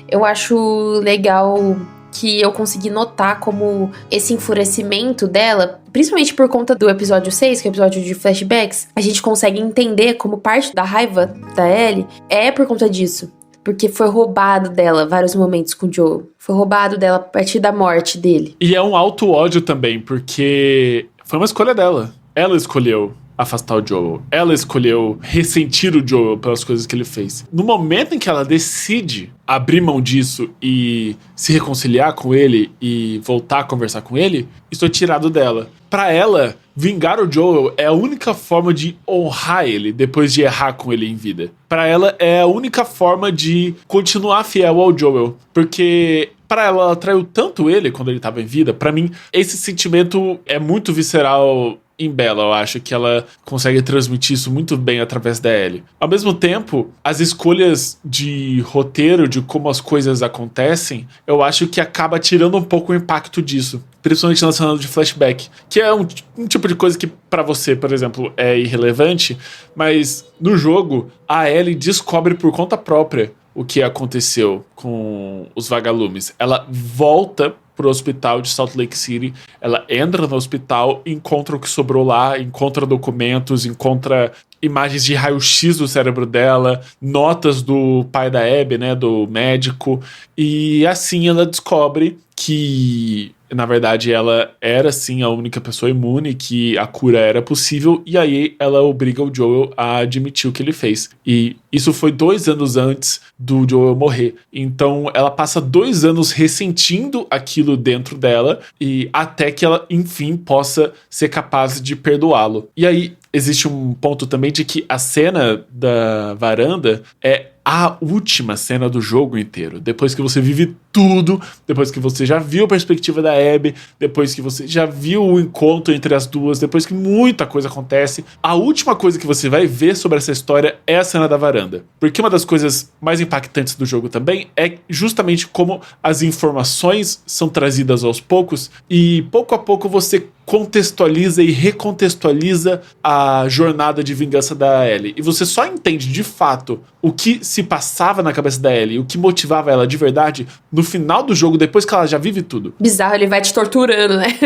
eu acho legal que eu consegui notar como esse enfurecimento dela, principalmente por conta do episódio 6, que é o episódio de flashbacks, a gente consegue entender como parte da raiva da Ellie é por conta disso. Porque foi roubado dela vários momentos com o Joel. Foi roubado dela a partir da morte dele. E é um alto ódio também, porque foi uma escolha dela. Ela escolheu afastar o Joel. Ela escolheu ressentir o Joel pelas coisas que ele fez. No momento em que ela decide abrir mão disso e se reconciliar com ele e voltar a conversar com ele, isso é tirado dela. Pra ela, vingar o Joel é a única forma de honrar ele depois de errar com ele em vida. Pra ela, é a única forma de continuar fiel ao Joel. Porque pra ela traiu tanto ele quando ele tava em vida. Pra mim, esse sentimento é muito visceral em Bella. Eu acho que ela consegue transmitir isso muito bem através da Ellie. Ao mesmo tempo, as escolhas de roteiro, de como as coisas acontecem, eu acho que acaba tirando um pouco o impacto disso. Principalmente na cena de flashback. Que é um tipo de coisa que pra você, por exemplo, é irrelevante. Mas no jogo, a Ellie descobre por conta própria o que aconteceu com os vagalumes. Ela volta pro hospital de Salt Lake City, ela entra no hospital, encontra o que sobrou lá, encontra documentos, encontra imagens de raio-x do cérebro dela, notas do pai da Abby, né, do médico, e assim ela descobre que, na verdade, ela era sim a única pessoa imune, que a cura era possível, e aí ela obriga o Joel a admitir o que ele fez. E isso foi 2 anos antes do Joel morrer. Então ela passa 2 anos ressentindo aquilo dentro dela, e até que ela, enfim, possa ser capaz de perdoá-lo. E aí existe um ponto também de que a cena da varanda é a última cena do jogo inteiro. Depois que você vive tudo, depois que você já viu a perspectiva da Abby, depois que você já viu o encontro entre as duas, depois que muita coisa acontece, a última coisa que você vai ver sobre essa história é a cena da varanda. Porque uma das coisas mais impactantes do jogo também é justamente como as informações são trazidas aos poucos e pouco a pouco você contextualiza e recontextualiza a jornada de vingança da Ellie. E você só entende de fato o que se passava na cabeça da Ellie, o que motivava ela de verdade no final do jogo, depois que ela já vive tudo. Bizarro, ele vai te torturando, né?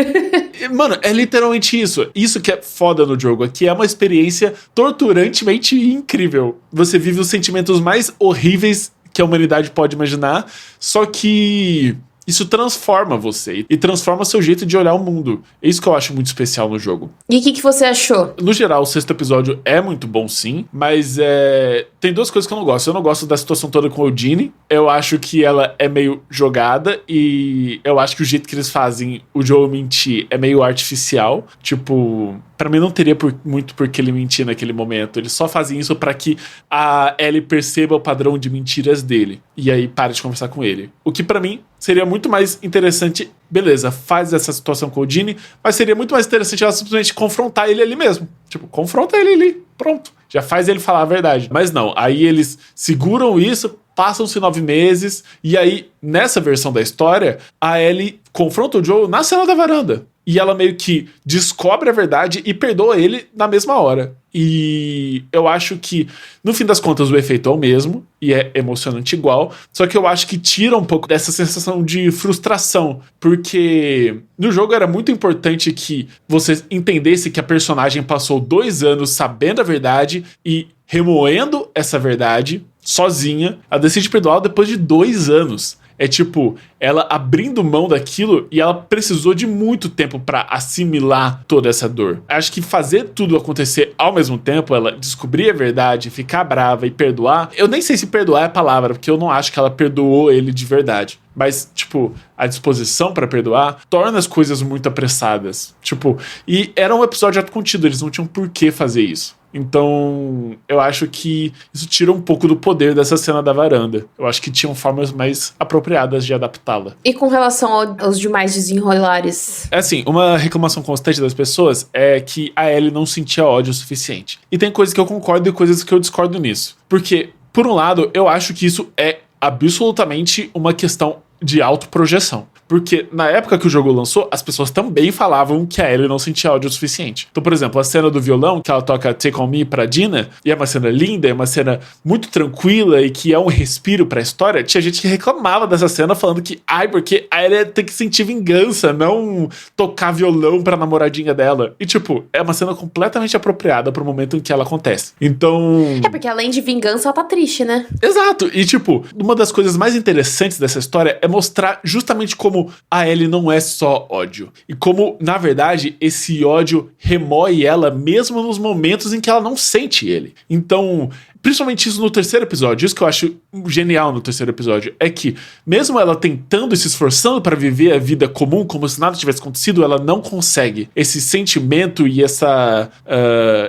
Mano, é literalmente isso. Isso que é foda no jogo aqui, é uma experiência torturantemente incrível. Você vive os sentimentos mais horríveis que a humanidade pode imaginar, só que isso transforma você e transforma seu jeito de olhar o mundo. É isso que eu acho muito especial no jogo. E o que você achou? No geral, o 6º episódio é muito bom, sim, mas tem 2 coisas que eu não gosto. Eu não gosto da situação toda com a Eugene. Eu acho que ela é meio jogada e eu acho que o jeito que eles fazem o Joel mentir é meio artificial. Tipo, pra mim não teria muito por que ele mentir naquele momento. Eles só fazem isso pra que a Ellie perceba o padrão de mentiras dele e aí pare de conversar com ele. O que pra mim seria muito mais interessante. Beleza, faz essa situação com o Eugene, mas seria muito mais interessante ela simplesmente confrontar ele ali mesmo. Tipo, confronta ele ali, pronto. Já faz ele falar a verdade. Mas não, aí eles seguram isso, passam-se 9 meses, e aí, nessa versão da história, a Ellie confronta o Joel na cena da varanda. E ela meio que descobre a verdade e perdoa ele na mesma hora. E eu acho que, no fim das contas, o efeito é o mesmo, e é emocionante igual, só que eu acho que tira um pouco dessa sensação de frustração, porque no jogo era muito importante que você entendesse que a personagem passou 2 anos sabendo a verdade e remoendo essa verdade sozinha. Ela decide perdoá-lo depois de 2 anos. É tipo, ela abrindo mão daquilo e ela precisou de muito tempo pra assimilar toda essa dor. Acho que fazer tudo acontecer ao mesmo tempo, ela descobrir a verdade, ficar brava e perdoar. Eu nem sei se perdoar é a palavra, porque eu não acho que ela perdoou ele de verdade. mas, tipo, a disposição pra perdoar torna as coisas muito apressadas. Tipo, e era um episódio autocontido, eles não tinham por que fazer isso. Então, eu acho que isso tira um pouco do poder dessa cena da varanda. Eu acho que tinham formas mais apropriadas de adaptá-la. E com relação aos demais desenrolares? É assim, uma reclamação constante das pessoas é que a Ellie não sentia ódio o suficiente. E tem coisas que eu concordo e coisas que eu discordo nisso. Porque, por um lado, eu acho que isso é absolutamente uma questão de autoprojeção. Porque na época que o jogo lançou, as pessoas também falavam que a Ellie não sentia ódio o suficiente. Então, por exemplo, a cena do violão, que ela toca Take On Me pra Dina, e é uma cena linda, é uma cena muito tranquila e que é um respiro pra história, tinha gente que reclamava dessa cena falando que, porque a Ellie tem que sentir vingança, não tocar violão pra namoradinha dela. E, tipo, é uma cena completamente apropriada pro momento em que ela acontece. Então... É, porque além de vingança, ela tá triste, né? Exato. E, tipo, uma das coisas mais interessantes dessa história é mostrar justamente como a Ellie não é só ódio. E como, na verdade, esse ódio remói ela mesmo nos momentos em que ela não sente ele. Então, principalmente isso no terceiro episódio, isso que eu acho genial no terceiro episódio, é que mesmo ela tentando e se esforçando para viver a vida comum como se nada tivesse acontecido, ela não consegue. Esse sentimento e essa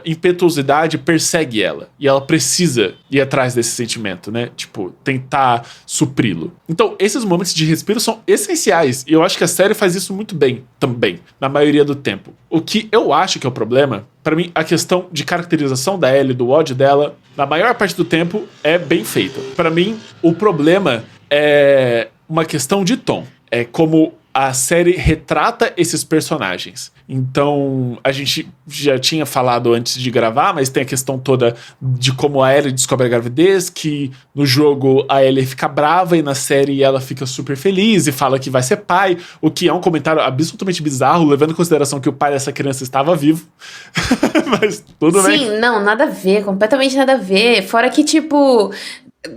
impetuosidade persegue ela. E ela precisa ir atrás desse sentimento, né? Tipo, tentar supri-lo. Então, esses momentos de respiro são essenciais. E eu acho que a série faz isso muito bem, também, na maioria do tempo. O que eu acho que é o problema, pra mim, a questão de caracterização da Ellie, do ódio dela, na maior parte do tempo, é bem feita. Pra mim, o problema é uma questão de tom. É como a série retrata esses personagens. Então, a gente já tinha falado antes de gravar, mas tem a questão toda de como a Ellie descobre a gravidez, que no jogo a Ellie fica brava e na série ela fica super feliz e fala que vai ser pai, o que é um comentário absolutamente bizarro, levando em consideração que o pai dessa criança estava vivo. Mas tudo bem. Sim, não, nada a ver, completamente nada a ver. Fora que, tipo...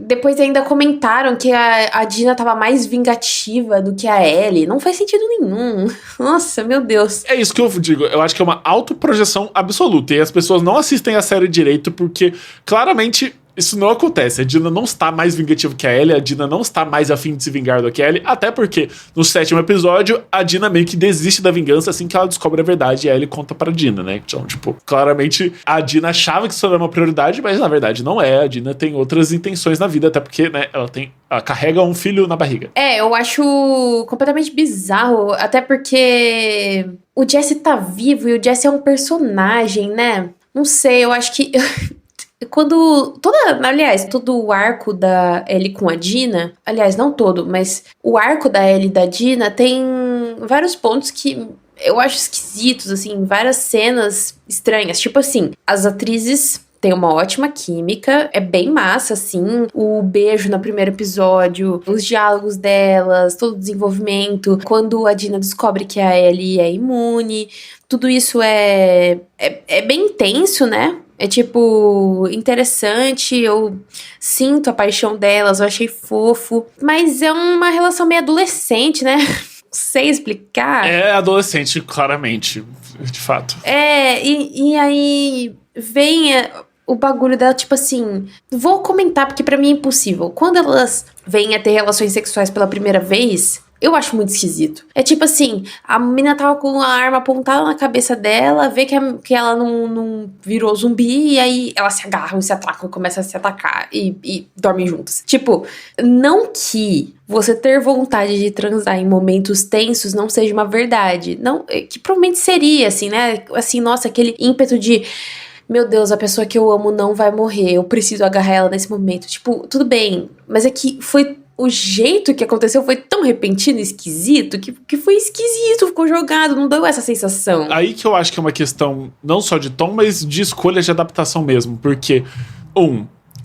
Depois ainda comentaram que a Dina tava mais vingativa do que a Ellie. Não faz sentido nenhum. Nossa, meu Deus. É isso que eu digo. Eu acho que é uma autoprojeção absoluta. E as pessoas não assistem a série direito porque, claramente, isso não acontece. A Dina não está mais vingativa que a Ellie. A Dina não está mais afim de se vingar do que a Ellie. Até porque, no 7º episódio, a Dina meio que desiste da vingança assim que ela descobre a verdade. E a Ellie conta pra Dina, né? Então, tipo, claramente, a Dina achava que isso era uma prioridade, mas na verdade não é. A Dina tem outras intenções na vida. Até porque, né, ela carrega um filho na barriga. É, eu acho completamente bizarro. Até porque o Jesse tá vivo e o Jesse é um personagem, né? Não sei, eu acho que... Aliás, todo o arco da Ellie com a Dina, aliás, não todo, mas o arco da Ellie e da Dina tem vários pontos que eu acho esquisitos, assim, várias cenas estranhas. Tipo assim, as atrizes têm uma ótima química, é bem massa, assim, o beijo no primeiro episódio, os diálogos delas, todo o desenvolvimento, quando a Dina descobre que a Ellie é imune, tudo isso é bem intenso, né? É, tipo, interessante, eu sinto a paixão delas, eu achei fofo. Mas é uma relação meio adolescente, né? Não sei explicar. É adolescente, claramente, de fato. E aí vem o bagulho dela, tipo assim... Vou comentar, porque pra mim é impossível. Quando elas vêm a ter relações sexuais pela primeira vez... Eu acho muito esquisito. É tipo assim, a menina tava com a arma apontada na cabeça dela, vê que ela não virou zumbi, e aí elas se agarram e se atacam, começam a se atacar e dormem juntas. Tipo, não que você ter vontade de transar em momentos tensos não seja uma verdade. Não, que provavelmente seria, assim, né? Assim, nossa, aquele ímpeto de... Meu Deus, a pessoa que eu amo não vai morrer, eu preciso agarrar ela nesse momento. Tipo, tudo bem, mas é que foi... O jeito que aconteceu foi tão repentino e esquisito que foi esquisito, ficou jogado, não deu essa sensação. Aí que eu acho que é uma questão não só de tom, mas de escolha de adaptação mesmo. Porque,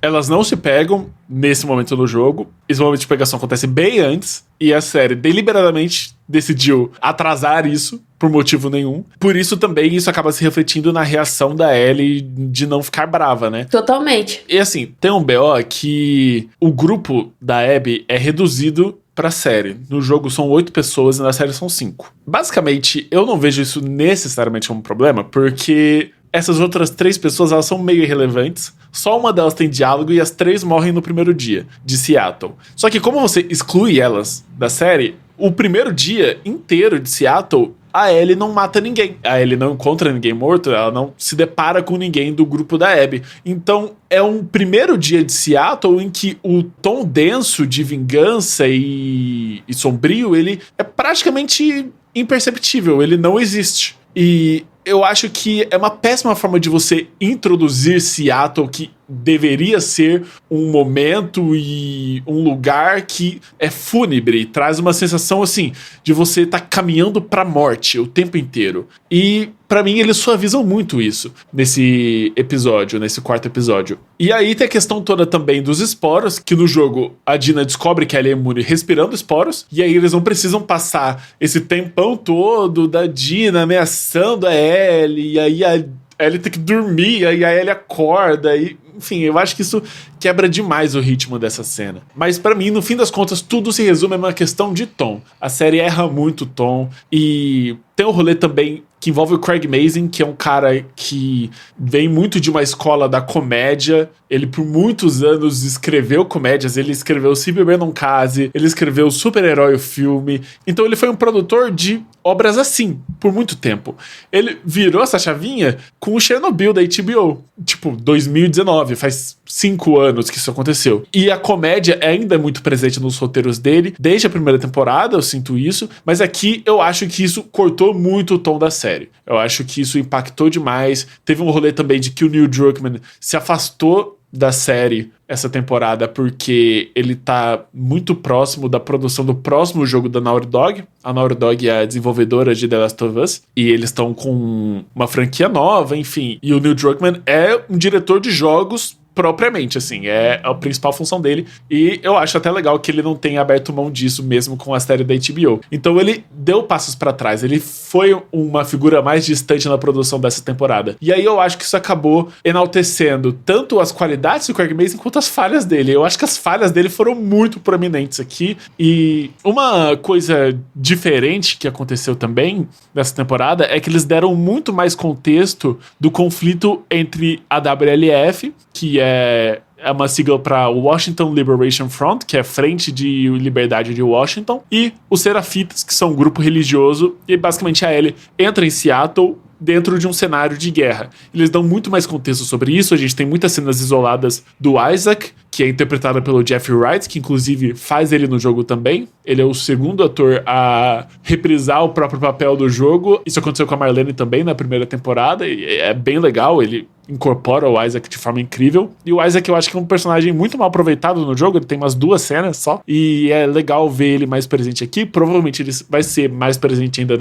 elas não se pegam nesse momento do jogo. Esse momento de pegação acontece bem antes. E a série deliberadamente decidiu atrasar isso por motivo nenhum. Por isso também isso acaba se refletindo na reação da Ellie de não ficar brava, né? Totalmente. E assim, tem um BO que o grupo da Abby é reduzido pra série. No jogo são 8 pessoas e na série são 5. Basicamente, eu não vejo isso necessariamente como um problema, porque essas outras 3 pessoas, elas são meio irrelevantes. Só uma delas tem diálogo e as 3 morrem no primeiro dia de Seattle. Só que como você exclui elas da série, o primeiro dia inteiro de Seattle, a Ellie não mata ninguém. A Ellie não encontra ninguém morto, ela não se depara com ninguém do grupo da Abby. Então, é um primeiro dia de Seattle em que o tom denso de vingança e sombrio, ele é praticamente imperceptível, ele não existe. E eu acho que é uma péssima forma de você introduzir Seattle, que deveria ser um momento e um lugar que é fúnebre, traz uma sensação assim de você estar caminhando pra morte o tempo inteiro. E pra mim eles suavizam muito isso nesse episódio, nesse 4º episódio. E aí tem a questão toda também dos esporos, que no jogo a Dina descobre que ela é imune respirando esporos, e aí eles não precisam passar esse tempão todo da Dina ameaçando a Ellie, e aí a Ellie tem que dormir, aí a Ellie acorda, e enfim, eu acho que isso quebra demais o ritmo dessa cena. Mas pra mim, no fim das contas, tudo se resume a uma questão de tom. A série erra muito o tom, e tem um rolê também que envolve o Craig Mazin, que é um cara que vem muito de uma escola da comédia. Ele por muitos anos escreveu comédias, ele escreveu Se Beber Não Case, ele escreveu Super-Herói o filme. Então ele foi um produtor de obras assim, por muito tempo. Ele virou essa chavinha com o Chernobyl da HBO, tipo, 2019, faz 5 anos que isso aconteceu. E a comédia ainda é muito presente nos roteiros dele, desde a primeira temporada, eu sinto isso, mas aqui eu acho que isso cortou muito o tom da série. Eu acho que isso impactou demais. Teve um rolê também de que o Neil Druckmann se afastou da série essa temporada porque ele tá muito próximo da produção do próximo jogo da Naughty Dog. A Naughty Dog é a desenvolvedora de The Last of Us e eles estão com uma franquia nova, enfim. E o Neil Druckmann é um diretor de jogos propriamente, assim, é a principal função dele, e eu acho até legal que ele não tenha aberto mão disso mesmo com a série da HBO. Então ele deu passos pra trás, ele foi uma figura mais distante na produção dessa temporada. E aí eu acho que isso acabou enaltecendo tanto as qualidades do Craig Mazin quanto as falhas dele. Eu acho que as falhas dele foram muito prominentes aqui, e uma coisa diferente que aconteceu também nessa temporada é que eles deram muito mais contexto do conflito entre a WLF, que é uma sigla para Washington Liberation Front, que é Frente de Liberdade de Washington, e os Serafitas, que são um grupo religioso, e basicamente a Ellie entra em Seattle dentro de um cenário de guerra. Eles dão muito mais contexto sobre isso, a gente tem muitas cenas isoladas do Isaac, que é interpretado pelo Jeffrey Wright, que inclusive faz ele no jogo também. Ele é o segundo ator a reprisar o próprio papel do jogo. Isso aconteceu com a Marlene também na primeira temporada, e é bem legal, ele incorpora o Isaac de forma incrível. E o Isaac eu acho que é um personagem muito mal aproveitado no jogo, ele tem umas 2 cenas só, e é legal ver ele mais presente aqui. Provavelmente ele vai ser mais presente ainda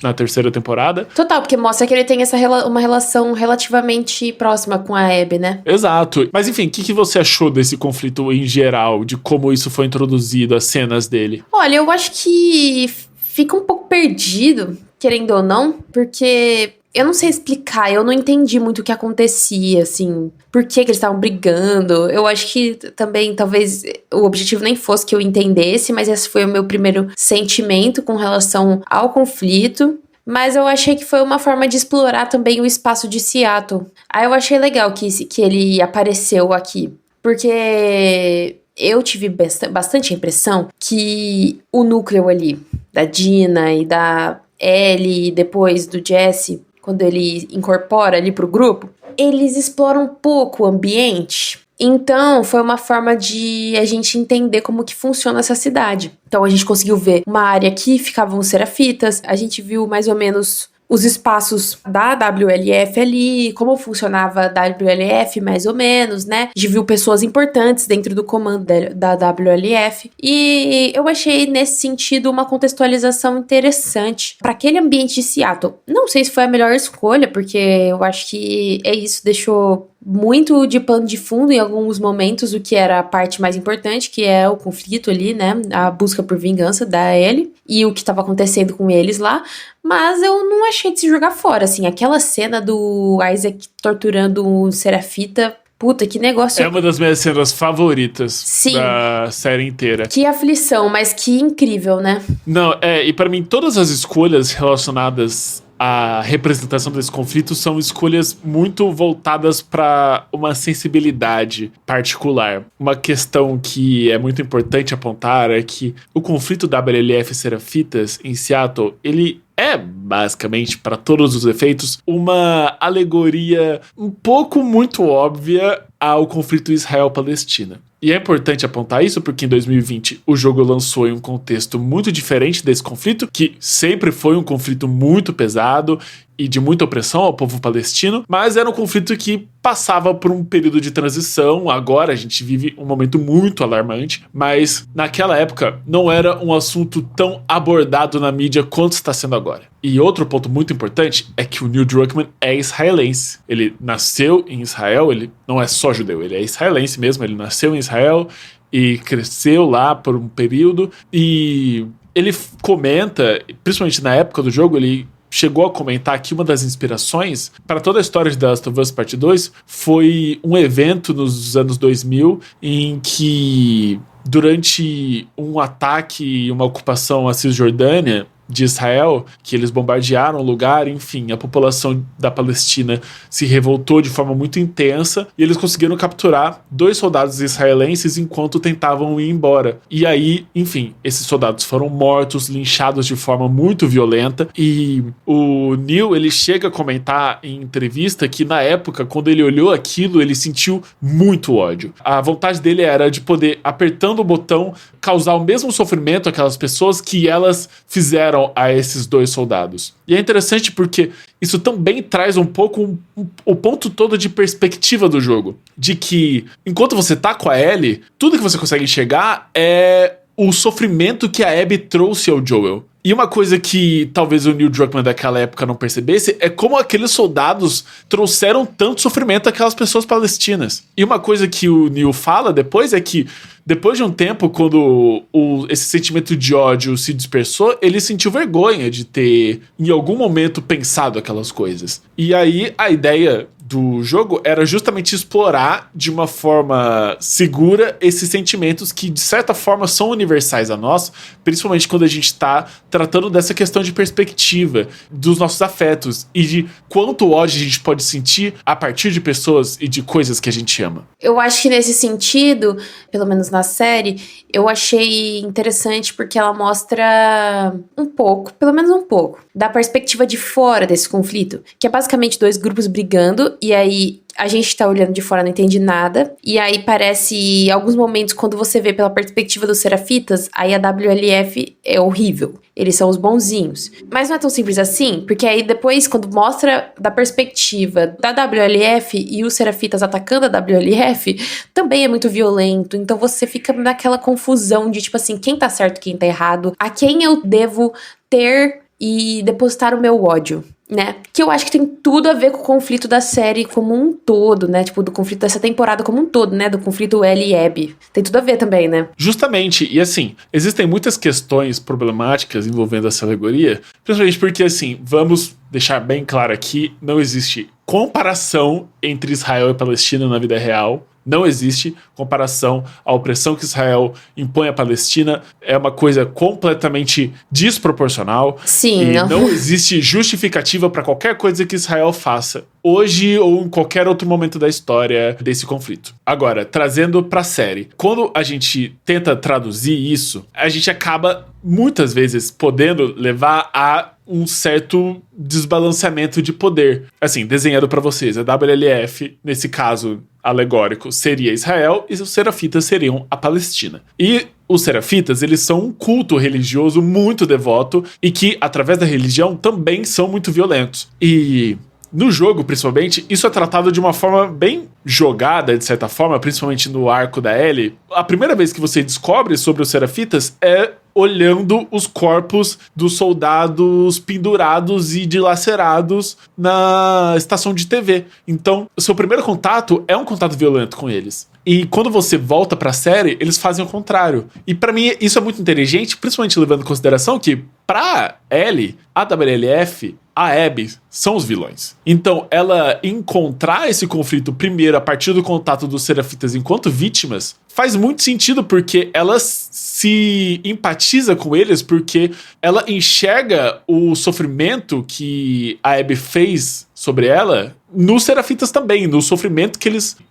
na terceira temporada. Total, porque mostra que ele tem uma relação relativamente próxima com a Abby, né? Exato. Mas enfim, o que você achou desse conflito em geral, de como isso foi introduzido, as cenas dele? Olha, eu acho que fica um pouco perdido, querendo ou não, porque eu não sei explicar, eu não entendi muito o que acontecia, assim, por que eles estavam brigando. Eu acho que também, talvez, o objetivo nem fosse que eu entendesse, mas esse foi o meu primeiro sentimento com relação ao conflito. Mas eu achei que foi uma forma de explorar também o espaço de Seattle. Aí eu achei legal que ele apareceu aqui, porque eu tive bastante impressão que o núcleo ali, da Dina e da Ellie, e depois do Jesse, quando ele incorpora ali pro grupo, eles exploram um pouco o ambiente. Então, foi uma forma de a gente entender como que funciona essa cidade. Então, a gente conseguiu ver uma área que ficavam os Serafitas, a gente viu mais ou menos os espaços da WLF ali, como funcionava a WLF mais ou menos, né? A gente viu pessoas importantes dentro do comando da WLF, e eu achei nesse sentido uma contextualização interessante para aquele ambiente de Seattle. Não sei se foi a melhor escolha, porque eu acho que é isso, deixou muito de pano de fundo em alguns momentos o que era a parte mais importante, que é o conflito ali, né, a busca por vingança da Ellie e o que estava acontecendo com eles lá, mas eu não achei de se jogar fora, assim, aquela cena do Isaac torturando um Serafita, puta, que negócio. É uma das minhas cenas favoritas. Sim. Da série inteira. Que aflição, mas que incrível, né? Não, e pra mim todas as escolhas relacionadas a representação desse conflito são escolhas muito voltadas para uma sensibilidade particular. Uma questão que é muito importante apontar é que o conflito WLF Serafitas em Seattle, ele é, basicamente, para todos os efeitos, uma alegoria um pouco muito óbvia ao conflito Israel-Palestina. E é importante apontar isso porque em 2020 o jogo lançou em um contexto muito diferente desse conflito, que sempre foi um conflito muito pesado e de muita opressão ao povo palestino, mas era um conflito que passava por um período de transição. Agora a gente vive um momento muito alarmante, mas naquela época não era um assunto tão abordado na mídia quanto está sendo agora. E outro ponto muito importante é que o Neil Druckmann é israelense. Ele nasceu em Israel, ele não é só judeu, ele é israelense mesmo, ele nasceu em Israel e cresceu lá por um período, e ele comenta, principalmente na época do jogo, ele chegou a comentar que uma das inspirações para toda a história de The Last of Us Part 2 foi um evento nos anos 2000 em que, durante um ataque e uma ocupação à Cisjordânia de Israel, que eles bombardearam o lugar, enfim, a população da Palestina se revoltou de forma muito intensa e eles conseguiram capturar 2 soldados israelenses enquanto tentavam ir embora. E aí, enfim, esses soldados foram mortos, linchados de forma muito violenta, e o Neil, ele chega a comentar em entrevista que na época, quando ele olhou aquilo, ele sentiu muito ódio. A vontade dele era de poder, apertando o botão, causar o mesmo sofrimento àquelas pessoas que elas fizeram a esses 2 soldados. E é interessante porque isso também traz um pouco o ponto todo de perspectiva do jogo. De que, enquanto você tá com a Ellie, tudo que você consegue enxergar é o sofrimento que a Abby trouxe ao Joel. E uma coisa que talvez o Neil Druckmann daquela época não percebesse é como aqueles soldados trouxeram tanto sofrimento àquelas pessoas palestinas. E uma coisa que o Neil fala depois é que, depois de um tempo, quando esse sentimento de ódio se dispersou, ele sentiu vergonha de ter, em algum momento, pensado aquelas coisas. E aí, a ideia do jogo era justamente explorar de uma forma segura esses sentimentos que, de certa forma, são universais a nós, principalmente quando a gente está tratando dessa questão de perspectiva, dos nossos afetos e de quanto ódio a gente pode sentir a partir de pessoas e de coisas que a gente ama. Eu acho que nesse sentido, pelo menos na série, eu achei interessante porque ela mostra um pouco, pelo menos um pouco, da perspectiva de fora desse conflito, que é basicamente 2 grupos brigando, e aí a gente tá olhando de fora, não entende nada, e aí parece, alguns momentos, quando você vê pela perspectiva dos Serafitas, aí a WLF é horrível, eles são os bonzinhos. Mas não é tão simples assim, porque aí depois, quando mostra da perspectiva da WLF e os Serafitas atacando a WLF, também é muito violento, então você fica naquela confusão de, tipo assim, quem tá certo, quem tá errado, a quem eu devo ter e depositar o meu ódio, né? Que eu acho que tem tudo a ver com o conflito da série como um todo, né? Tipo, do conflito dessa temporada como um todo, né? Do conflito Ellie e Abby. Tem tudo a ver também, né? Justamente. E assim, existem muitas questões problemáticas envolvendo essa alegoria, principalmente porque, assim, vamos deixar bem claro aqui, não existe comparação entre Israel e Palestina na vida real. Não existe comparação. A opressão que Israel impõe à Palestina é uma coisa completamente desproporcional. Sim. E não existe justificativa para qualquer coisa que Israel faça, hoje ou em qualquer outro momento da história desse conflito. Agora, trazendo pra série. Quando a gente tenta traduzir isso, a gente acaba, muitas vezes, podendo levar a um certo desbalanceamento de poder. Assim, desenhando pra vocês, a WLF, nesse caso alegórico, seria Israel e os Serafitas seriam a Palestina. E os Serafitas, eles são um culto religioso muito devoto e que, através da religião, também são muito violentos. E no jogo, principalmente, isso é tratado de uma forma bem jogada, de certa forma, principalmente no arco da Ellie. A primeira vez que você descobre sobre os Serafitas é olhando os corpos dos soldados pendurados e dilacerados na estação de TV. Então, o seu primeiro contato é um contato violento com eles. E quando você volta pra série, eles fazem o contrário. E pra mim, isso é muito inteligente, principalmente levando em consideração que, pra Ellie, a WLF, a Abby são os vilões. Então, ela encontrar esse conflito primeiro a partir do contato dos Serafitas enquanto vítimas faz muito sentido, porque ela se empatiza com eles, porque ela enxerga o sofrimento que a Abby fez sobre ela nos Serafitas também, no sofrimento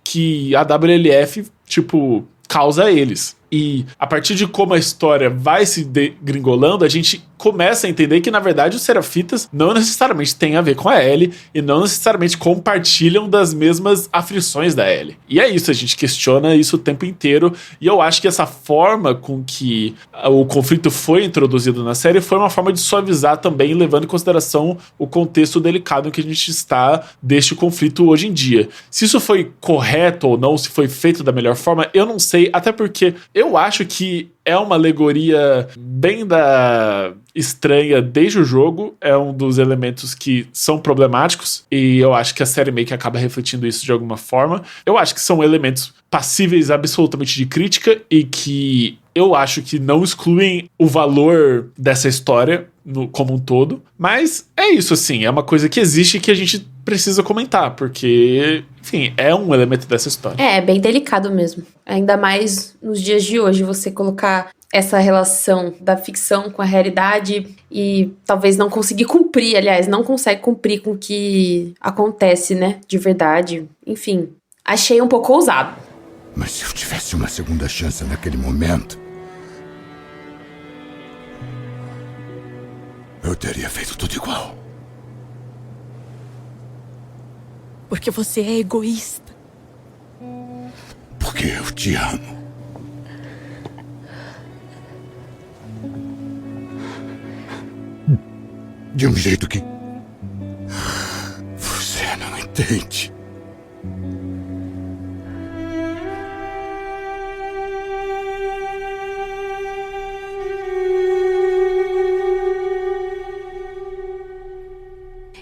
que a WLF, causa a eles. E a partir de como a história vai se degringolando, a gente começa a entender que, na verdade, os Serafitas não necessariamente têm a ver com a Ellie e não necessariamente compartilham das mesmas aflições da Ellie. E é isso, a gente questiona isso o tempo inteiro, e eu acho que essa forma com que o conflito foi introduzido na série foi uma forma de suavizar também, levando em consideração o contexto delicado em que a gente está deste conflito hoje em dia. Se isso foi correto ou não, se foi feito da melhor forma, eu não sei, até porque eu acho que é uma alegoria bem estranha desde o jogo, é um dos elementos que são problemáticos, e eu acho que a série meio que acaba refletindo isso de alguma forma. Eu acho que são elementos passíveis absolutamente de crítica e que eu acho que não excluem o valor dessa história como um todo, mas é isso, assim, é uma coisa que existe e que a gente precisa comentar, porque, enfim, é um elemento dessa história. É bem delicado mesmo, ainda mais nos dias de hoje, você colocar essa relação da ficção com a realidade e talvez não conseguir cumprir, aliás, não consegue cumprir com o que acontece, né, de verdade. Enfim, achei um pouco ousado. Mas se eu tivesse uma segunda chance naquele momento, eu teria feito tudo igual. Porque você é egoísta. Porque eu te amo. De um jeito que você não entende.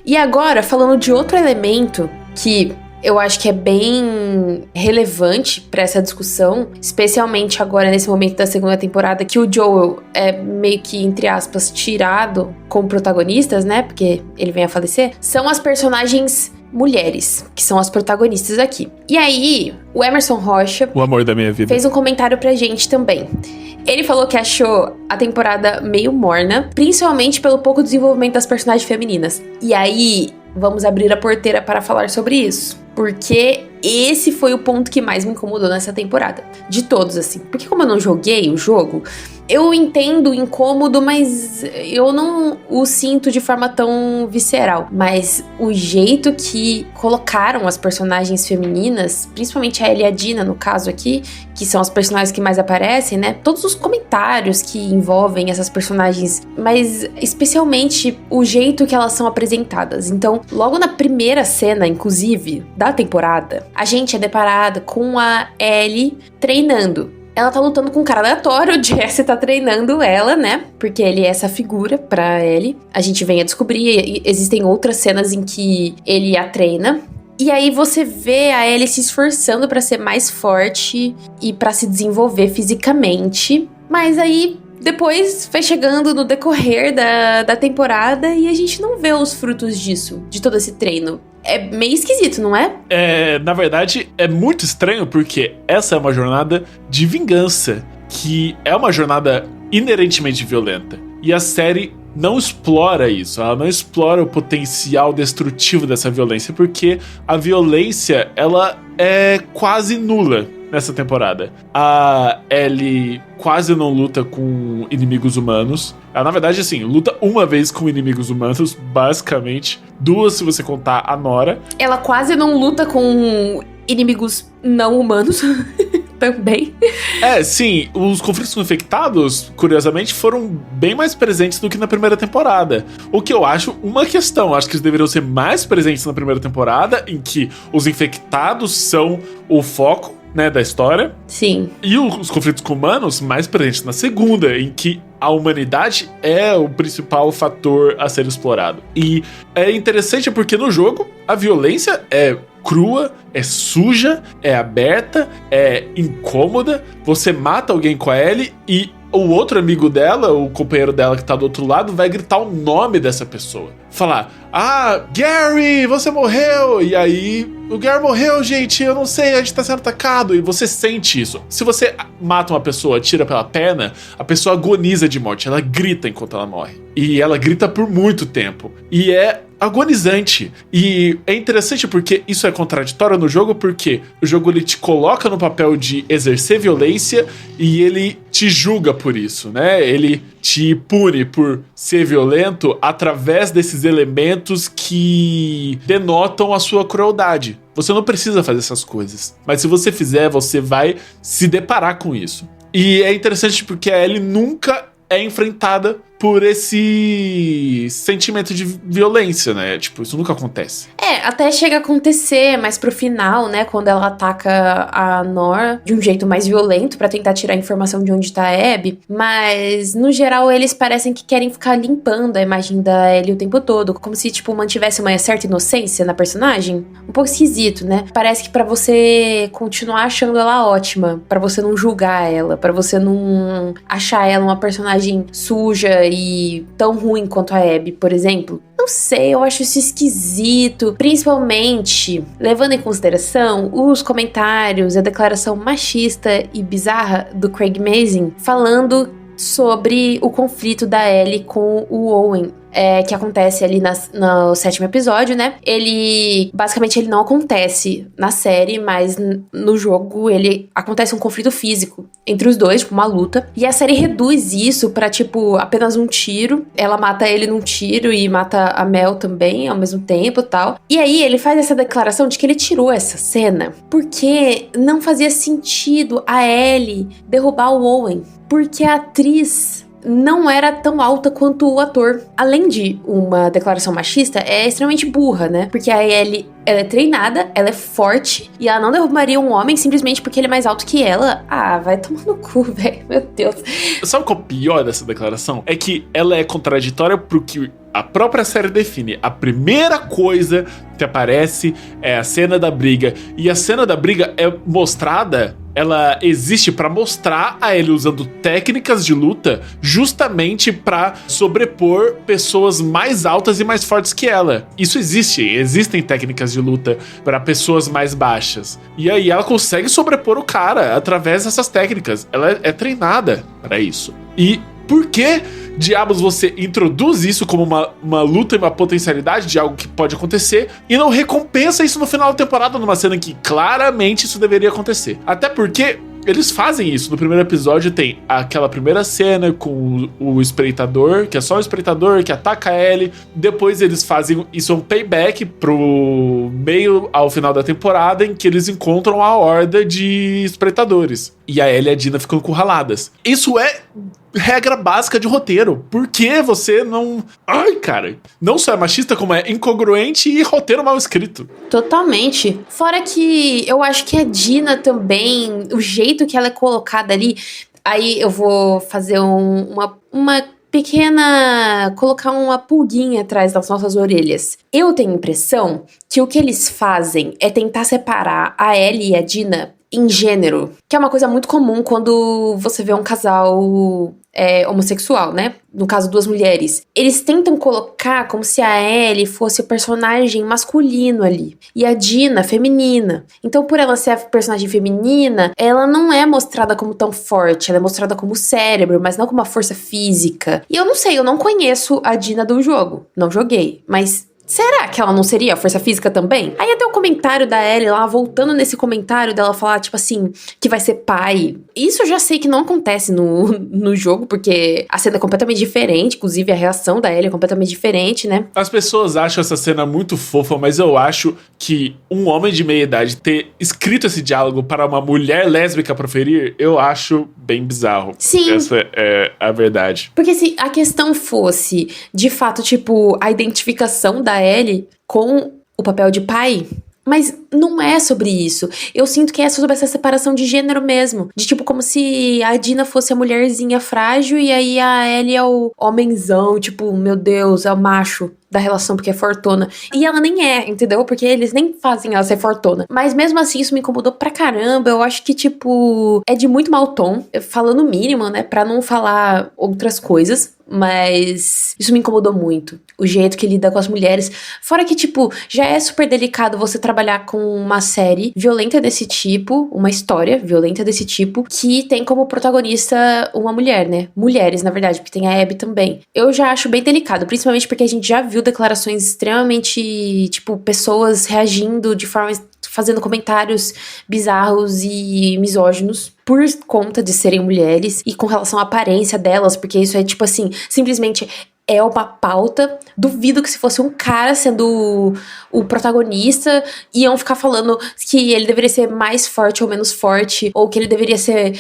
E agora, falando de outro elemento que eu acho que é bem relevante para essa discussão, especialmente agora nesse momento da segunda temporada, que o Joel é meio que, entre aspas, tirado como protagonistas, né? Porque ele vem a falecer, são as personagens mulheres, que são as protagonistas aqui. E aí, o Emerson Rocha, o amor da minha vida, fez um comentário pra gente também. Ele falou que achou a temporada meio morna, principalmente pelo pouco desenvolvimento das personagens femininas. E aí, vamos abrir a porteira para falar sobre isso. Porque esse foi o ponto que mais me incomodou nessa temporada. De todos, assim. Porque como eu não joguei o jogo, eu entendo o incômodo, mas eu não o sinto de forma tão visceral. Mas o jeito que colocaram as personagens femininas, principalmente a Ellie e a Dina, no caso aqui, que são as personagens que mais aparecem, né? Todos os comentários que envolvem essas personagens, mas especialmente o jeito que elas são apresentadas. Então, logo na primeira cena, inclusive, da temporada, a gente é deparada com a Ellie treinando. Ela tá lutando com um cara aleatório, o Jesse tá treinando ela, né? Porque ele é essa figura pra Ellie. A gente vem a descobrir, existem outras cenas em que ele a treina. E aí você vê a Ellie se esforçando pra ser mais forte e pra se desenvolver fisicamente. Mas aí, depois vai chegando no decorrer da temporada e a gente não vê os frutos disso, de todo esse treino. É meio esquisito, não é? Na verdade, é muito estranho porque essa é uma jornada de vingança, que é uma jornada inerentemente violenta. E a série não explora isso, ela não explora o potencial destrutivo dessa violência, porque a violência, ela é quase nula nessa temporada. A Ellie quase não luta com inimigos humanos. Ela, na verdade, assim, luta uma vez com inimigos humanos, basicamente. 2 se você contar a Nora. Ela quase não luta com inimigos não humanos. Também. Sim, os conflitos com infectados, curiosamente, foram bem mais presentes do que na primeira temporada. O que eu acho uma questão. Acho que eles deveriam ser mais presentes na primeira temporada, em que os infectados são o foco, né, da história. Sim. E os conflitos com humanos mais presentes na segunda, em que a humanidade é o principal fator a ser explorado. E é interessante porque no jogo a violência é crua, é suja, é aberta, é incômoda. Você mata alguém com a Ellie e o outro amigo dela, o companheiro dela que tá do outro lado, vai gritar o nome dessa pessoa. Falar, Gary, você morreu! E aí, o Gary morreu, gente, eu não sei, a gente tá sendo atacado. E você sente isso. Se você mata uma pessoa, tira pela perna, a pessoa agoniza de morte, ela grita enquanto ela morre. E ela grita por muito tempo. E é agonizante. E é interessante porque isso é contraditório no jogo, porque o jogo ele te coloca no papel de exercer violência e ele te julga por isso, né? Ele te pune por ser violento através desses elementos que denotam a sua crueldade. Você não precisa fazer essas coisas, mas se você fizer, você vai se deparar com isso. E é interessante porque a Ellie nunca é enfrentada por esse sentimento de violência, né? Tipo, isso nunca acontece. Até chega a acontecer, mas pro final, né, quando ela ataca a Nora de um jeito mais violento pra tentar tirar a informação de onde tá a Abby, mas no geral eles parecem que querem ficar limpando a imagem da Ellie o tempo todo, como se, tipo, mantivesse uma certa inocência na personagem. Um pouco esquisito, né? Parece que pra você continuar achando ela ótima, pra você não julgar ela, pra você não achar ela uma personagem suja e tão ruim quanto a Abby, por exemplo. Não sei, eu acho isso esquisito, principalmente levando em consideração os comentários, a declaração machista e bizarra do Craig Mazin falando sobre o conflito da Ellie com o Owen. Que acontece ali no 7º episódio, né? Basicamente, ele não acontece na série, mas no jogo, acontece um conflito físico entre os dois, tipo, uma luta. E a série reduz isso pra, tipo, apenas um tiro. Ela mata ele num tiro e mata a Mel também, ao mesmo tempo e tal. E aí, ele faz essa declaração de que ele tirou essa cena porque não fazia sentido a Ellie derrubar o Owen. Porque a atriz não era tão alta quanto o ator. Além de uma declaração machista, é extremamente burra, né? Porque a Ellie, ela é treinada, ela é forte, e ela não derrubaria um homem simplesmente porque ele é mais alto que ela. Vai tomar no cu, velho. Meu Deus. Sabe qual é o pior dessa declaração? É que ela é contraditória pro que a própria série define. A primeira coisa que aparece é a cena da briga. E a cena da briga é mostrada, ela existe pra mostrar a Ellie usando técnicas de luta justamente pra sobrepor pessoas mais altas e mais fortes que ela. Isso existe. Existem técnicas de luta pra pessoas mais baixas. E aí ela consegue sobrepor o cara através dessas técnicas. Ela é treinada pra isso. E por que diabos você introduz isso como uma luta e uma potencialidade de algo que pode acontecer e não recompensa isso no final da temporada numa cena que claramente isso deveria acontecer? Até porque eles fazem isso. No primeiro episódio tem aquela primeira cena com o espreitador, que é só o espreitador que ataca a Ellie. Depois eles fazem isso, é um payback pro meio ao final da temporada, em que eles encontram a horda de espreitadores. E a Ellie e a Dina ficam encurraladas. Isso é regra básica de roteiro. Por que você não... cara. Não só é machista, como é incongruente e roteiro mal escrito. Totalmente. Fora que eu acho que a Dina também, o jeito que ela é colocada ali... Aí eu vou fazer uma pequena... colocar uma pulguinha atrás das nossas orelhas. Eu tenho a impressão que o que eles fazem é tentar separar a Ellie e a Dina em gênero, que é uma coisa muito comum quando você vê um casal homossexual, né? No caso, duas mulheres. Eles tentam colocar como se a Ellie fosse o personagem masculino ali, e a Dina feminina. Então, por ela ser a personagem feminina, ela não é mostrada como tão forte, ela é mostrada como cérebro, mas não como uma força física. E eu não sei, eu não conheço a Dina do jogo, não joguei, mas... será que ela não seria a força física também? Aí até o comentário da Ellie lá, voltando nesse comentário dela falar, tipo assim, que vai ser pai. Isso eu já sei que não acontece no jogo, porque a cena é completamente diferente, inclusive a reação da Ellie é completamente diferente, né? As pessoas acham essa cena muito fofa, mas eu acho que um homem de meia idade ter escrito esse diálogo para uma mulher lésbica proferir, eu acho bem bizarro. Sim. Essa é a verdade. Porque se a questão fosse, de fato, tipo, a identificação da Ellie com o papel de pai, mas não é sobre isso. Eu sinto que é sobre essa separação de gênero mesmo. De tipo, como se a Dina fosse a mulherzinha frágil e aí a Ellie é o homenzão, tipo, meu Deus, é o macho da relação porque é fortuna. E ela nem é, entendeu? Porque eles nem fazem ela ser fortuna. Mas mesmo assim, isso me incomodou pra caramba. Eu acho que, tipo, é de muito mau tom. Falando o mínimo, né? Pra não falar outras coisas. Mas isso me incomodou muito. O jeito que lida com as mulheres. Fora que, tipo, já é super delicado você trabalhar com uma série violenta desse tipo, uma história violenta desse tipo, que tem como protagonista uma mulher, né? Mulheres, na verdade, porque tem a Abby também. Eu já acho bem delicado, principalmente porque a gente já viu declarações extremamente, tipo, pessoas reagindo de forma, fazendo comentários bizarros e misóginos por conta de serem mulheres e com relação à aparência delas, porque isso é tipo assim, simplesmente é uma pauta. Duvido que se fosse um cara sendo o protagonista, iam ficar falando que ele deveria ser mais forte ou menos forte, ou que ele deveria ser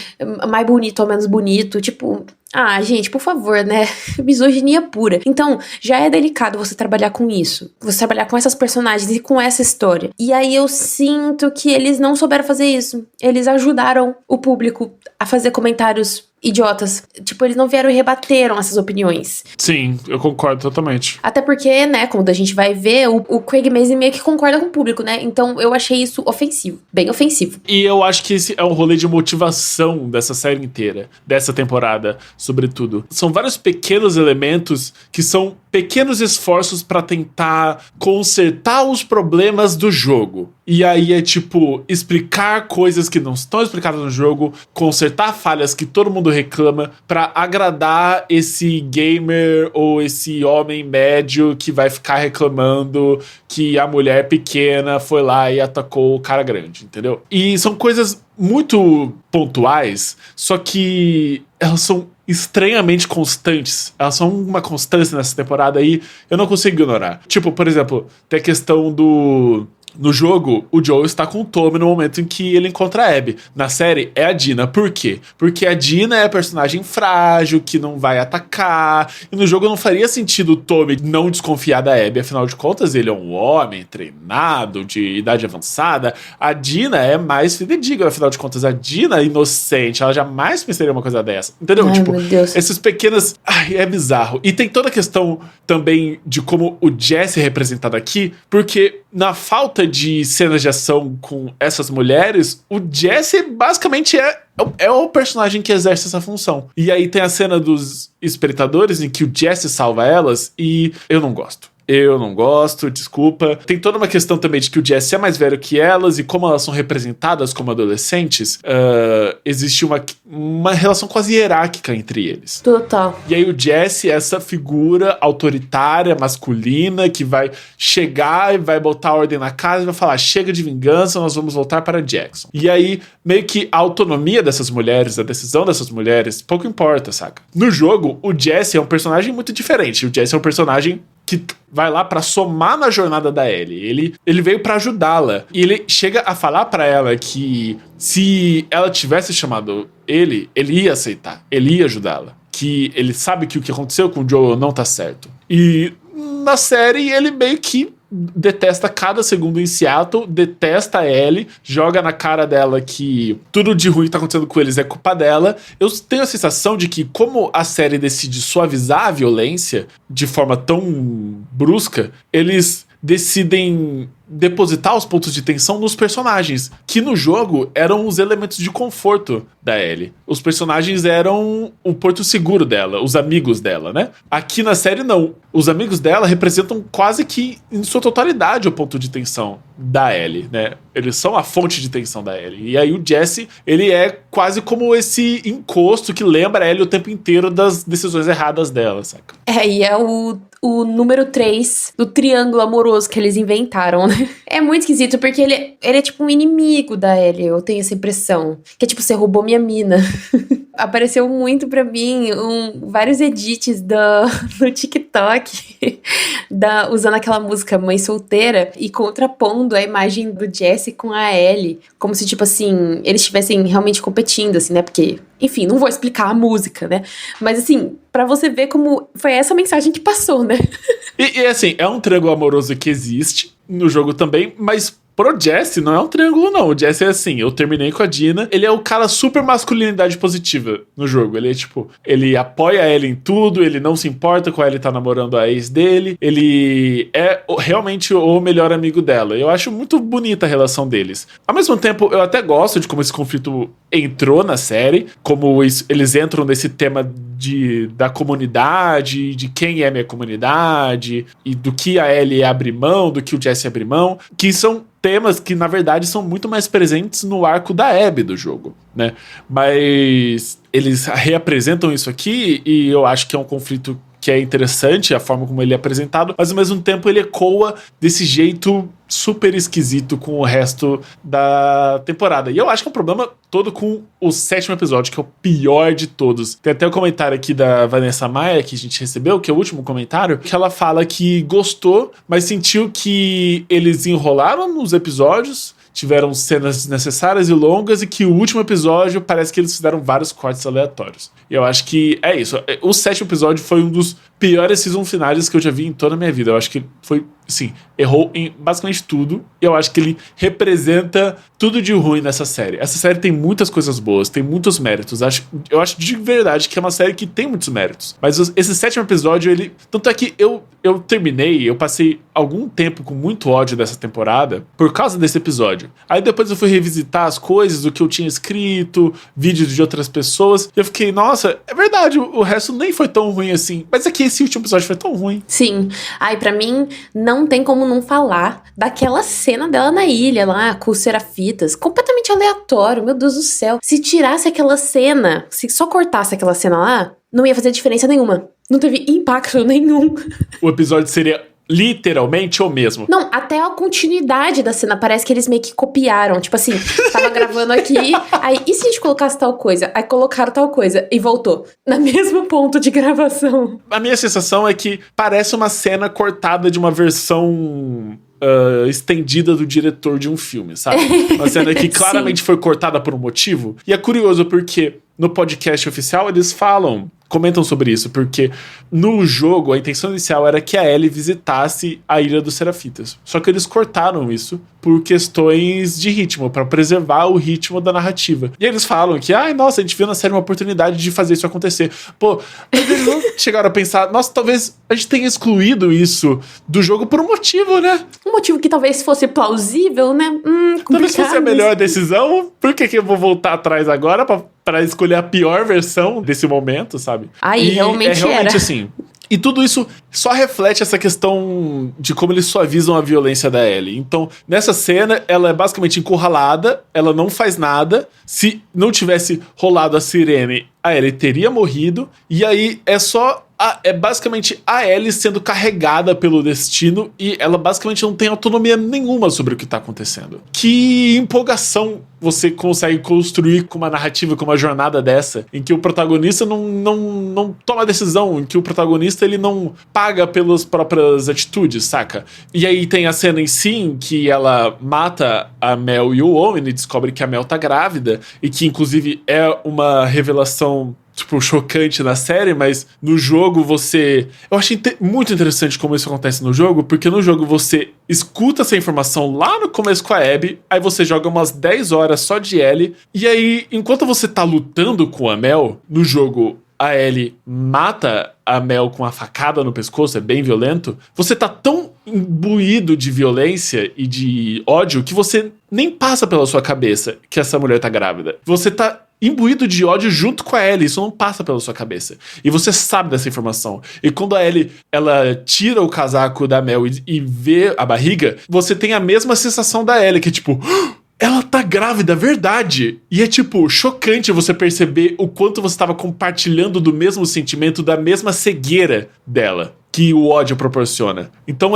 mais bonito ou menos bonito, tipo... Ah, gente, por favor, né? Misoginia pura. Então, já é delicado você trabalhar com isso. Você trabalhar com essas personagens e com essa história. E aí eu sinto que eles não souberam fazer isso. Eles ajudaram o público a fazer comentários idiotas. Tipo, eles não vieram e rebateram essas opiniões. Sim, eu concordo totalmente. Até porque, né, como a gente vai ver, o Craig Mazin meio que concorda com o público, né? Então eu achei isso ofensivo. Bem ofensivo. E eu acho que esse é um rolê de motivação dessa série inteira, dessa temporada, sobretudo. São vários pequenos elementos que são pequenos esforços pra tentar consertar os problemas do jogo. E aí é tipo, explicar coisas que não estão explicadas no jogo, consertar falhas que todo mundo reclama pra agradar esse gamer ou esse homem médio que vai ficar reclamando que a mulher pequena foi lá e atacou o cara grande, entendeu? E são coisas muito pontuais, só que elas são estranhamente constantes. Elas são uma constância nessa temporada aí, eu não consigo ignorar. Tipo, por exemplo, tem a questão do... No jogo, o Joel está com o Tommy no momento em que ele encontra a Abby. Na série, é a Dina. Por quê? Porque a Dina é a personagem frágil, que não vai atacar. E no jogo não faria sentido o Tommy não desconfiar da Abby. Afinal de contas, ele é um homem treinado, de idade avançada. A Dina é mais fidedigna. Afinal de contas, a Dina é inocente. Ela jamais pensaria uma coisa dessa. Entendeu? Ai, tipo, meu Deus. essas pequenas... Ai, é bizarro. E tem toda a questão também de como o Jesse é representado aqui, porque na falta de cenas de ação com essas mulheres, o Jesse basicamente é o personagem que exerce essa função. E aí tem a cena dos espectadores em que o Jesse salva elas e eu não gosto. Eu não gosto, desculpa. Tem toda uma questão também de que o Jesse é mais velho que elas e como elas são representadas como adolescentes, existe uma relação quase hierárquica entre eles. Total. E aí o Jesse é essa figura autoritária, masculina, que vai chegar e vai botar ordem na casa e vai falar, chega de vingança, nós vamos voltar para Jackson. E aí, meio que a autonomia dessas mulheres, a decisão dessas mulheres, pouco importa, saca? No jogo, o Jesse é um personagem muito diferente. O Jesse é um personagem que vai lá pra somar na jornada da Ellie. Ele veio pra ajudá-la. E ele chega a falar pra ela que se ela tivesse chamado ele ia aceitar. Ele ia ajudá-la. Que ele sabe que o que aconteceu com o Joel não tá certo. E na série ele meio que detesta cada segundo em Seattle, detesta a Ellie, joga na cara dela que tudo de ruim que tá acontecendo com eles é culpa dela. Eu tenho a sensação de que, como a série decide suavizar a violência de forma tão brusca, eles decidem depositar os pontos de tensão nos personagens, que no jogo eram os elementos de conforto da Ellie. Os personagens eram o porto seguro dela, os amigos dela, né? Aqui na série não. Os amigos dela representam quase que em sua totalidade o ponto de tensão da Ellie, né? Eles são a fonte de tensão da Ellie. E aí o Jesse, ele é quase como esse encosto que lembra a Ellie o tempo inteiro das decisões erradas dela, saca? E é o número 3 do triângulo amoroso que eles inventaram, né? É muito esquisito, porque ele é tipo um inimigo da Ellie, eu tenho essa impressão. Que é tipo, você roubou minha mina. Apareceu muito pra mim vários edits no TikTok usando aquela música Mãe Solteira e contrapondo a imagem do Jesse com a Ellie, como se, tipo assim, eles estivessem realmente competindo, assim, né? Porque, enfim, não vou explicar a música, né? Mas, assim, pra você ver como foi essa mensagem que passou, né? E assim, é um triângulo amoroso que existe no jogo também, mas pro Jesse não é um triângulo, não. O Jesse é assim, eu terminei com a Dina, ele é o cara super masculinidade positiva no jogo. Ele é tipo, ele apoia a Ellie em tudo, ele não se importa com a Ellie tá namorando a ex dele, ele é realmente o melhor amigo dela. Eu acho muito bonita a relação deles. Ao mesmo tempo, eu até gosto de como esse conflito entrou na série, como eles entram nesse tema da comunidade, de quem é minha comunidade, e do que a Ellie abre mão, do que o Jesse abre mão, que são temas que, na verdade, são muito mais presentes no arco da Abby do jogo, né? Mas eles reapresentam isso aqui e eu acho que é um conflito que é interessante, a forma como ele é apresentado, mas ao mesmo tempo ele ecoa desse jeito super esquisito com o resto da temporada. E eu acho que é um problema todo com o 7º episódio, que é o pior de todos. Tem até um comentário aqui da Vanessa Maia, que a gente recebeu, que é o último comentário, que ela fala que gostou, mas sentiu que eles enrolaram nos episódios, tiveram cenas desnecessárias e longas, e que o último episódio parece que eles fizeram vários cortes aleatórios. E eu acho que é isso. O 7º episódio foi um dos piores season finais que eu já vi em toda a minha vida. Eu acho que foi, sim, errou em basicamente tudo. E eu acho que ele representa tudo de ruim nessa série. Essa série tem muitas coisas boas, tem muitos méritos. Eu acho de verdade que é uma série que tem muitos méritos. Mas esse 7º episódio, ele... Tanto é que eu terminei, eu passei algum tempo com muito ódio dessa temporada por causa desse episódio. Aí depois eu fui revisitar as coisas, o que eu tinha escrito, vídeos de outras pessoas, e eu fiquei, nossa, é verdade, o resto nem foi tão ruim assim. Mas é que esse último episódio foi tão ruim. Sim. Ai, pra mim, não tem como não falar daquela cena dela na ilha lá, com os serafitas. Completamente aleatório, meu Deus do céu. Se tirasse aquela cena, se só cortasse aquela cena lá, não ia fazer diferença nenhuma. Não teve impacto nenhum. O episódio seria literalmente o mesmo. Não, até a continuidade da cena, parece que eles meio que copiaram. Tipo assim, tava gravando aqui, aí, e se a gente colocasse tal coisa? Aí colocaram tal coisa e voltou. No mesmo ponto de gravação. A minha sensação é que parece uma cena cortada de uma versão... estendida do diretor de um filme, sabe? Uma cena que claramente foi cortada por um motivo. E é curioso porque no podcast oficial eles comentam sobre isso, porque no jogo a intenção inicial era que a Ellie visitasse a Ilha dos Serafitas. Só que eles cortaram isso por questões de ritmo, pra preservar o ritmo da narrativa. E eles falam que, nossa, a gente viu na série uma oportunidade de fazer isso acontecer. Pô, mas eles não chegaram a pensar, nossa, talvez a gente tenha excluído isso do jogo por um motivo, né? Um motivo que talvez fosse plausível, né? Talvez fosse a melhor decisão. Por que eu vou voltar atrás agora pra escolher a pior versão desse momento, sabe? Aí, realmente era. Assim. E tudo isso só reflete essa questão de como eles suavizam a violência da Ellie. Então, nessa cena, ela é basicamente encurralada, ela não faz nada. Se não tivesse rolado a sirene, a Ellie teria morrido. E aí é basicamente a Ellie sendo carregada pelo destino e ela basicamente não tem autonomia nenhuma sobre o que tá acontecendo. Que empolgação você consegue construir com uma narrativa, com uma jornada dessa, em que o protagonista não toma decisão, em que o protagonista ele não paga pelas próprias atitudes, saca? E aí tem a cena em si em que ela mata a Mel e o Owen e descobre que a Mel tá grávida e que inclusive é uma revelação tipo, chocante na série, mas no jogo você... Eu achei muito interessante como isso acontece no jogo, porque no jogo você escuta essa informação lá no começo com a Abby, aí você joga umas 10 horas só de Ellie, e aí, enquanto você tá lutando com a Mel, no jogo a Ellie mata a Mel com uma facada no pescoço, é bem violento, você tá tão imbuído de violência e de ódio que você nem passa pela sua cabeça que essa mulher tá grávida. Você tá imbuído de ódio junto com a Ellie, isso não passa pela sua cabeça. E você sabe dessa informação. E quando a Ellie, ela tira o casaco da Mel e vê a barriga, você tem a mesma sensação da Ellie, que é tipo... Ela tá grávida, verdade. E é tipo, chocante você perceber o quanto você estava compartilhando do mesmo sentimento, da mesma cegueira dela, que o ódio proporciona. Então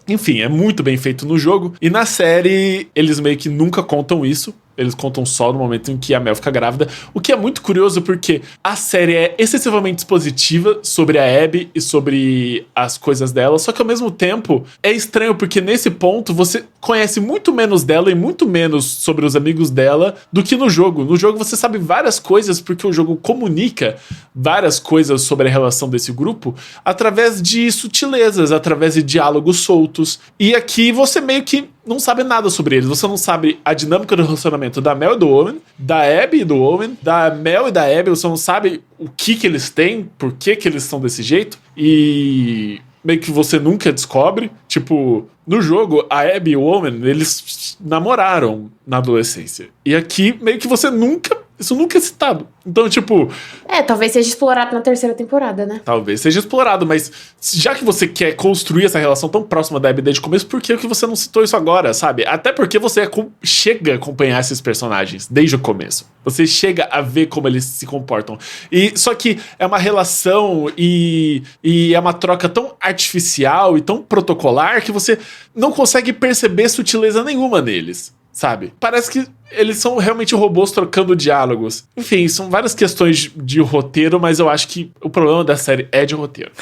enfim, é muito bem feito no jogo. E na série, eles meio que nunca contam isso. Eles contam só no momento em que a Mel fica grávida. O que é muito curioso porque a série é excessivamente expositiva sobre a Abby e sobre as coisas dela. Só que ao mesmo tempo é estranho porque nesse ponto você conhece muito menos dela e muito menos sobre os amigos dela do que no jogo. No jogo você sabe várias coisas porque o jogo comunica várias coisas sobre a relação desse grupo através de sutilezas, através de diálogos soltos. E aqui você meio que não sabe nada sobre eles. Você não sabe a dinâmica do relacionamento da Mel e do Owen, da Abby e do Owen, da Mel e da Abby. Você não sabe o que eles têm, por que eles são desse jeito. E meio que você nunca descobre. Tipo, no jogo, a Abby e o Owen, eles namoraram na adolescência. E aqui, meio que você nunca... Isso nunca é citado. Então, tipo... talvez seja explorado na terceira temporada, né? Talvez seja explorado, mas já que você quer construir essa relação tão próxima da Abby desde o começo, por que você não citou isso agora, sabe? Até porque você chega a acompanhar esses personagens desde o começo. Você chega a ver como eles se comportam. E só que é uma relação e é uma troca tão artificial e tão protocolar que você não consegue perceber sutileza nenhuma neles. Sabe? Parece que eles são realmente robôs trocando diálogos. Enfim, são várias questões de roteiro, mas eu acho que o problema da série é de roteiro.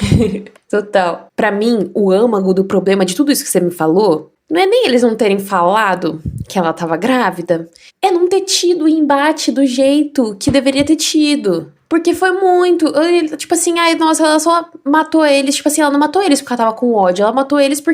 Total. Pra mim, o âmago do problema de tudo isso que você me falou não é nem eles não terem falado que ela tava grávida, é não ter tido o embate do jeito que deveria ter tido. Porque foi muito... Tipo assim, nossa, ela só matou eles. Tipo assim, ela não matou eles porque ela tava com ódio. Ela matou eles por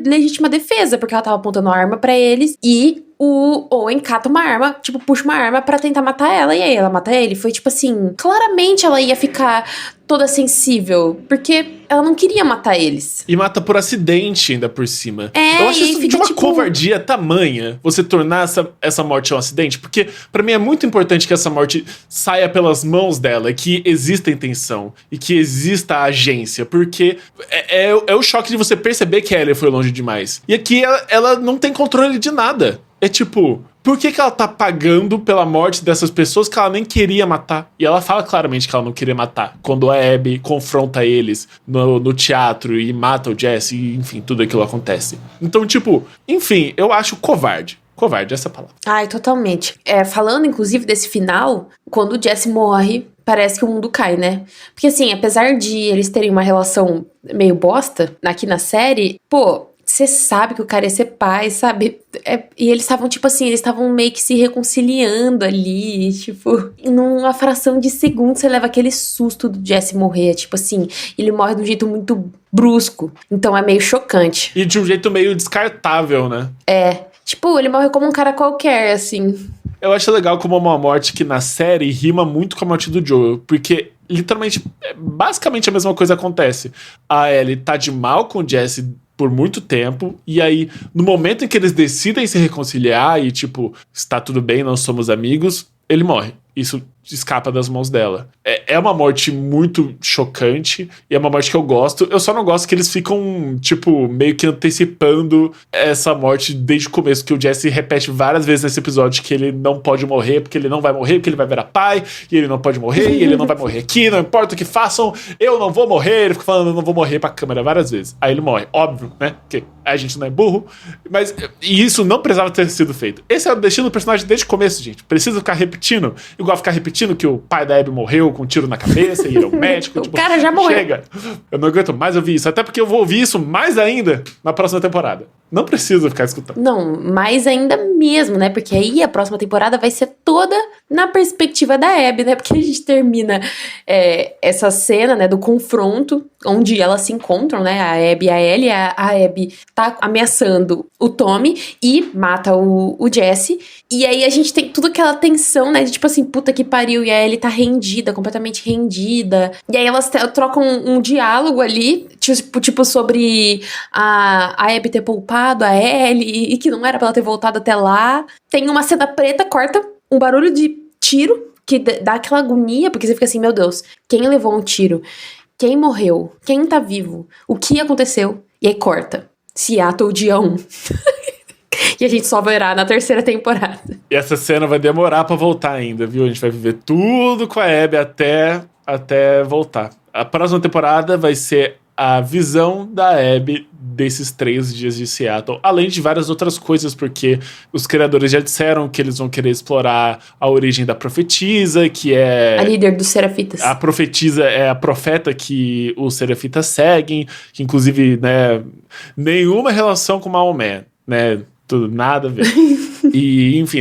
legítima defesa. Porque ela tava apontando uma arma pra eles. E o Owen cata uma arma, tipo, puxa uma arma pra tentar matar ela. E aí ela mata ele. Foi tipo assim... Claramente ela ia ficar toda sensível. Porque ela não queria matar eles. E mata por acidente ainda por cima. É, eu acho isso de uma tipo... covardia tamanha, você tornar essa morte um acidente. Porque pra mim é muito importante que essa morte saia pelas mãos dela, que exista intenção e que exista agência. Porque é o choque de você perceber que a Ellie foi longe demais. E aqui ela não tem controle de nada. É tipo... Por que ela tá pagando pela morte dessas pessoas que ela nem queria matar? E ela fala claramente que ela não queria matar. Quando a Abby confronta eles no teatro e mata o Jesse, e, enfim, tudo aquilo acontece. Então, tipo, enfim, eu acho covarde. Covarde, essa é a palavra. Ai, totalmente. Falando, inclusive, desse final, quando o Jesse morre, parece que o mundo cai, né? Porque, assim, apesar de eles terem uma relação meio bosta aqui na série, pô... Você sabe que o cara ia ser pai, sabe? E eles estavam, tipo assim, eles estavam meio que se reconciliando ali, tipo... Numa fração de segundo, você leva aquele susto do Jesse morrer, tipo assim... Ele morre de um jeito muito brusco, então é meio chocante. E de um jeito meio descartável, né? Tipo, ele morre como um cara qualquer, assim... Eu acho legal como uma morte que na série rima muito com a morte do Joel, porque... Literalmente, basicamente a mesma coisa acontece. A Ellie tá de mal com o Jesse por muito tempo, e aí, no momento em que eles decidem se reconciliar e, tipo, está tudo bem, nós somos amigos, ele morre. Isso escapa das mãos dela. É uma morte muito chocante, e é uma morte que eu gosto. Eu só não gosto que eles ficam, tipo, meio que antecipando essa morte desde o começo, que o Jesse repete várias vezes nesse episódio que ele não pode morrer, porque ele não vai morrer, porque ele vai virar pai, e ele não pode morrer, e ele não vai morrer aqui, não importa o que façam, eu não vou morrer. Ele fica falando, eu não vou morrer pra câmera várias vezes. Aí ele morre, óbvio, né? Porque a gente não é burro, mas e isso não precisava ter sido feito. Esse é o destino do personagem desde o começo, gente. Precisa ficar repetindo, igual ficar repetindo que o pai da Abby morreu com um tiro na cabeça e ele é um médico. O cara já morreu. Chega. Eu não aguento mais ouvir isso. Até porque eu vou ouvir isso mais ainda na próxima temporada. Não precisa ficar escutando. Não, mais ainda mesmo, né? Porque aí a próxima temporada vai ser toda na perspectiva da Abby, né? Porque a gente termina essa cena, né, do confronto, onde elas se encontram, né? A Abby e a Ellie. A Abby tá ameaçando o Tommy e mata o Jesse. E aí a gente tem toda aquela tensão, né? De tipo assim, puta que pariu. E a Ellie tá rendida, completamente rendida. E aí elas trocam um diálogo ali, tipo sobre a Abby ter poupado a Ellie e que não era pra ela ter voltado até lá. Tem uma cena preta, corta um barulho de tiro que dá aquela agonia, porque você fica assim, meu Deus, quem levou um tiro? Quem morreu? Quem tá vivo? O que aconteceu? E aí corta. Seattle, dia 1. E a gente só verá na terceira temporada. E essa cena vai demorar pra voltar ainda, viu? A gente vai viver tudo com a Abby até voltar. A próxima temporada vai ser a visão da Abby desses 3 dias de Seattle, além de várias outras coisas, porque os criadores já disseram que eles vão querer explorar a origem da profetisa, que é... A líder dos Serafitas. A profetisa é a profeta que os Serafitas seguem, que inclusive, né, nenhuma relação com Maomé, né, Tudo nada a ver. E, enfim,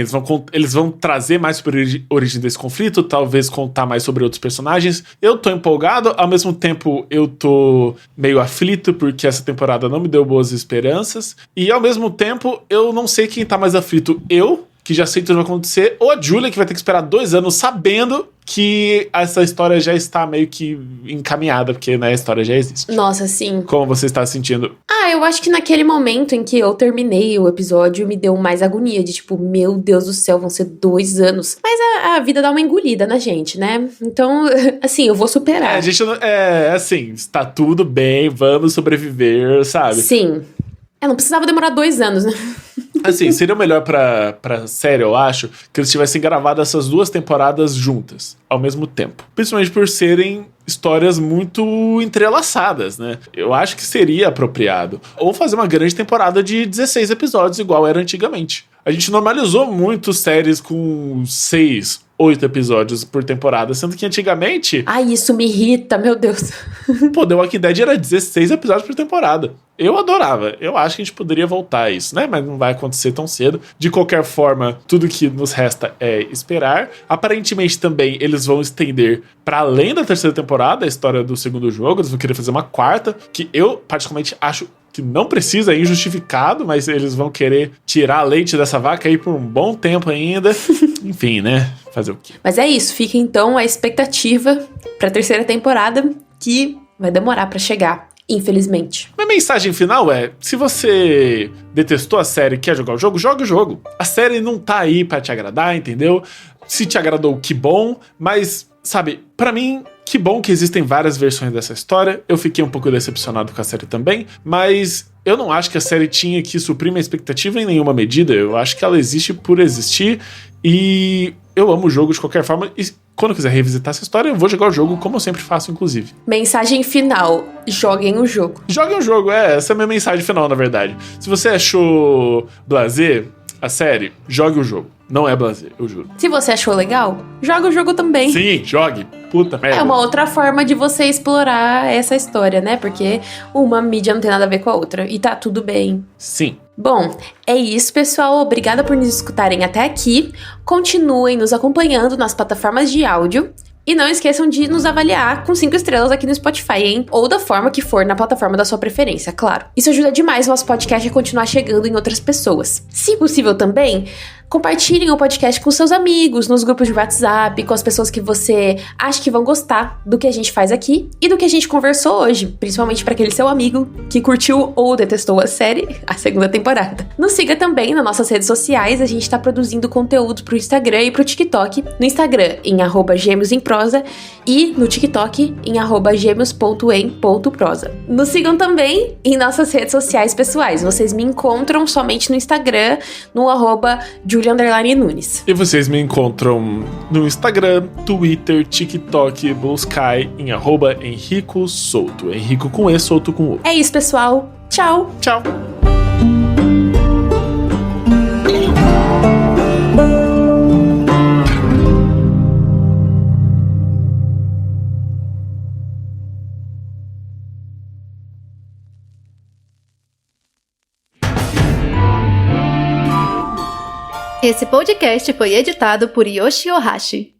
eles vão trazer mais sobre a origem desse conflito, talvez contar mais sobre outros personagens. Eu tô empolgado, ao mesmo tempo eu tô meio aflito, porque essa temporada não me deu boas esperanças. E, ao mesmo tempo, eu não sei quem tá mais aflito. Eu, que já sei tudo vai acontecer, ou a Julia, que vai ter que esperar 2 anos sabendo que essa história já está meio que encaminhada, porque, né, a história já existe. Nossa, sim. Como você está sentindo? Eu acho que naquele momento em que eu terminei o episódio, me deu mais agonia, de tipo, meu Deus do céu, vão ser 2 anos. Mas a vida dá uma engolida na gente, né? Então, assim, eu vou superar. A gente não... assim, está tudo bem, vamos sobreviver, sabe? Sim. Não precisava demorar 2 anos, né? Assim, seria melhor pra série, eu acho, que eles tivessem gravado essas 2 temporadas juntas, ao mesmo tempo. Principalmente por serem histórias muito entrelaçadas, né? Eu acho que seria apropriado. Ou fazer uma grande temporada de 16 episódios, igual era antigamente. A gente normalizou muito séries com 6, 8 episódios por temporada, sendo que antigamente... Isso me irrita, meu Deus. Pô, The Walking Dead era 16 episódios por temporada. Eu adorava. Eu acho que a gente poderia voltar a isso, né? Mas não vai acontecer tão cedo. De qualquer forma, tudo que nos resta é esperar. Aparentemente também eles vão estender para além da 3ª temporada a história do 2º jogo. Eles vão querer fazer uma 4ª, que eu particularmente acho que não precisa, é injustificado, mas eles vão querer tirar leite dessa vaca aí por um bom tempo ainda. Enfim, né? Fazer o quê? Mas é isso, fica então a expectativa pra 3ª temporada, que vai demorar pra chegar, infelizmente. Minha mensagem final é, se você detestou a série e quer jogar o jogo, joga o jogo. A série não tá aí pra te agradar, entendeu? Se te agradou, que bom, mas, sabe, pra mim... Que bom que existem várias versões dessa história. Eu fiquei um pouco decepcionado com a série também, mas eu não acho que a série tinha que suprir minha expectativa em nenhuma medida. Eu acho que ela existe por existir e eu amo o jogo de qualquer forma. E quando eu quiser revisitar essa história, eu vou jogar o jogo como eu sempre faço, inclusive. Mensagem final: joguem o jogo. Joguem o jogo, essa é a minha mensagem final, na verdade. Se você achou blasé a série, jogue o jogo. Não é blasé, eu juro. Se você achou legal, joga o jogo também. Sim, jogue. Puta merda. É uma outra forma de você explorar essa história, né? Porque uma mídia não tem nada a ver com a outra. E tá tudo bem. Sim. Bom, é isso, pessoal. Obrigada por nos escutarem até aqui. Continuem nos acompanhando nas plataformas de áudio. E não esqueçam de nos avaliar com 5 estrelas aqui no Spotify, hein? Ou da forma que for na plataforma da sua preferência, claro. Isso ajuda demais o nosso podcast a continuar chegando em outras pessoas. Se possível também, compartilhem o podcast com seus amigos, nos grupos de WhatsApp, com as pessoas que você acha que vão gostar do que a gente faz aqui e do que a gente conversou hoje, principalmente para aquele seu amigo que curtiu ou detestou a série, a 2ª temporada. Nos siga também nas nossas redes sociais, a gente tá produzindo conteúdo pro Instagram e pro TikTok. No Instagram, em @gêmeosemprosa e no TikTok, em @gêmeos.em.prosa. Nos sigam também em nossas redes sociais pessoais. Vocês me encontram somente no Instagram, no @Julia_Nunes. E vocês me encontram no Instagram, Twitter, TikTok, Blue Sky, em @Henrico Souto. Henrico com E, Souto com O. É isso, pessoal. Tchau! Tchau! Esse podcast foi editado por Yoshi Ohashi.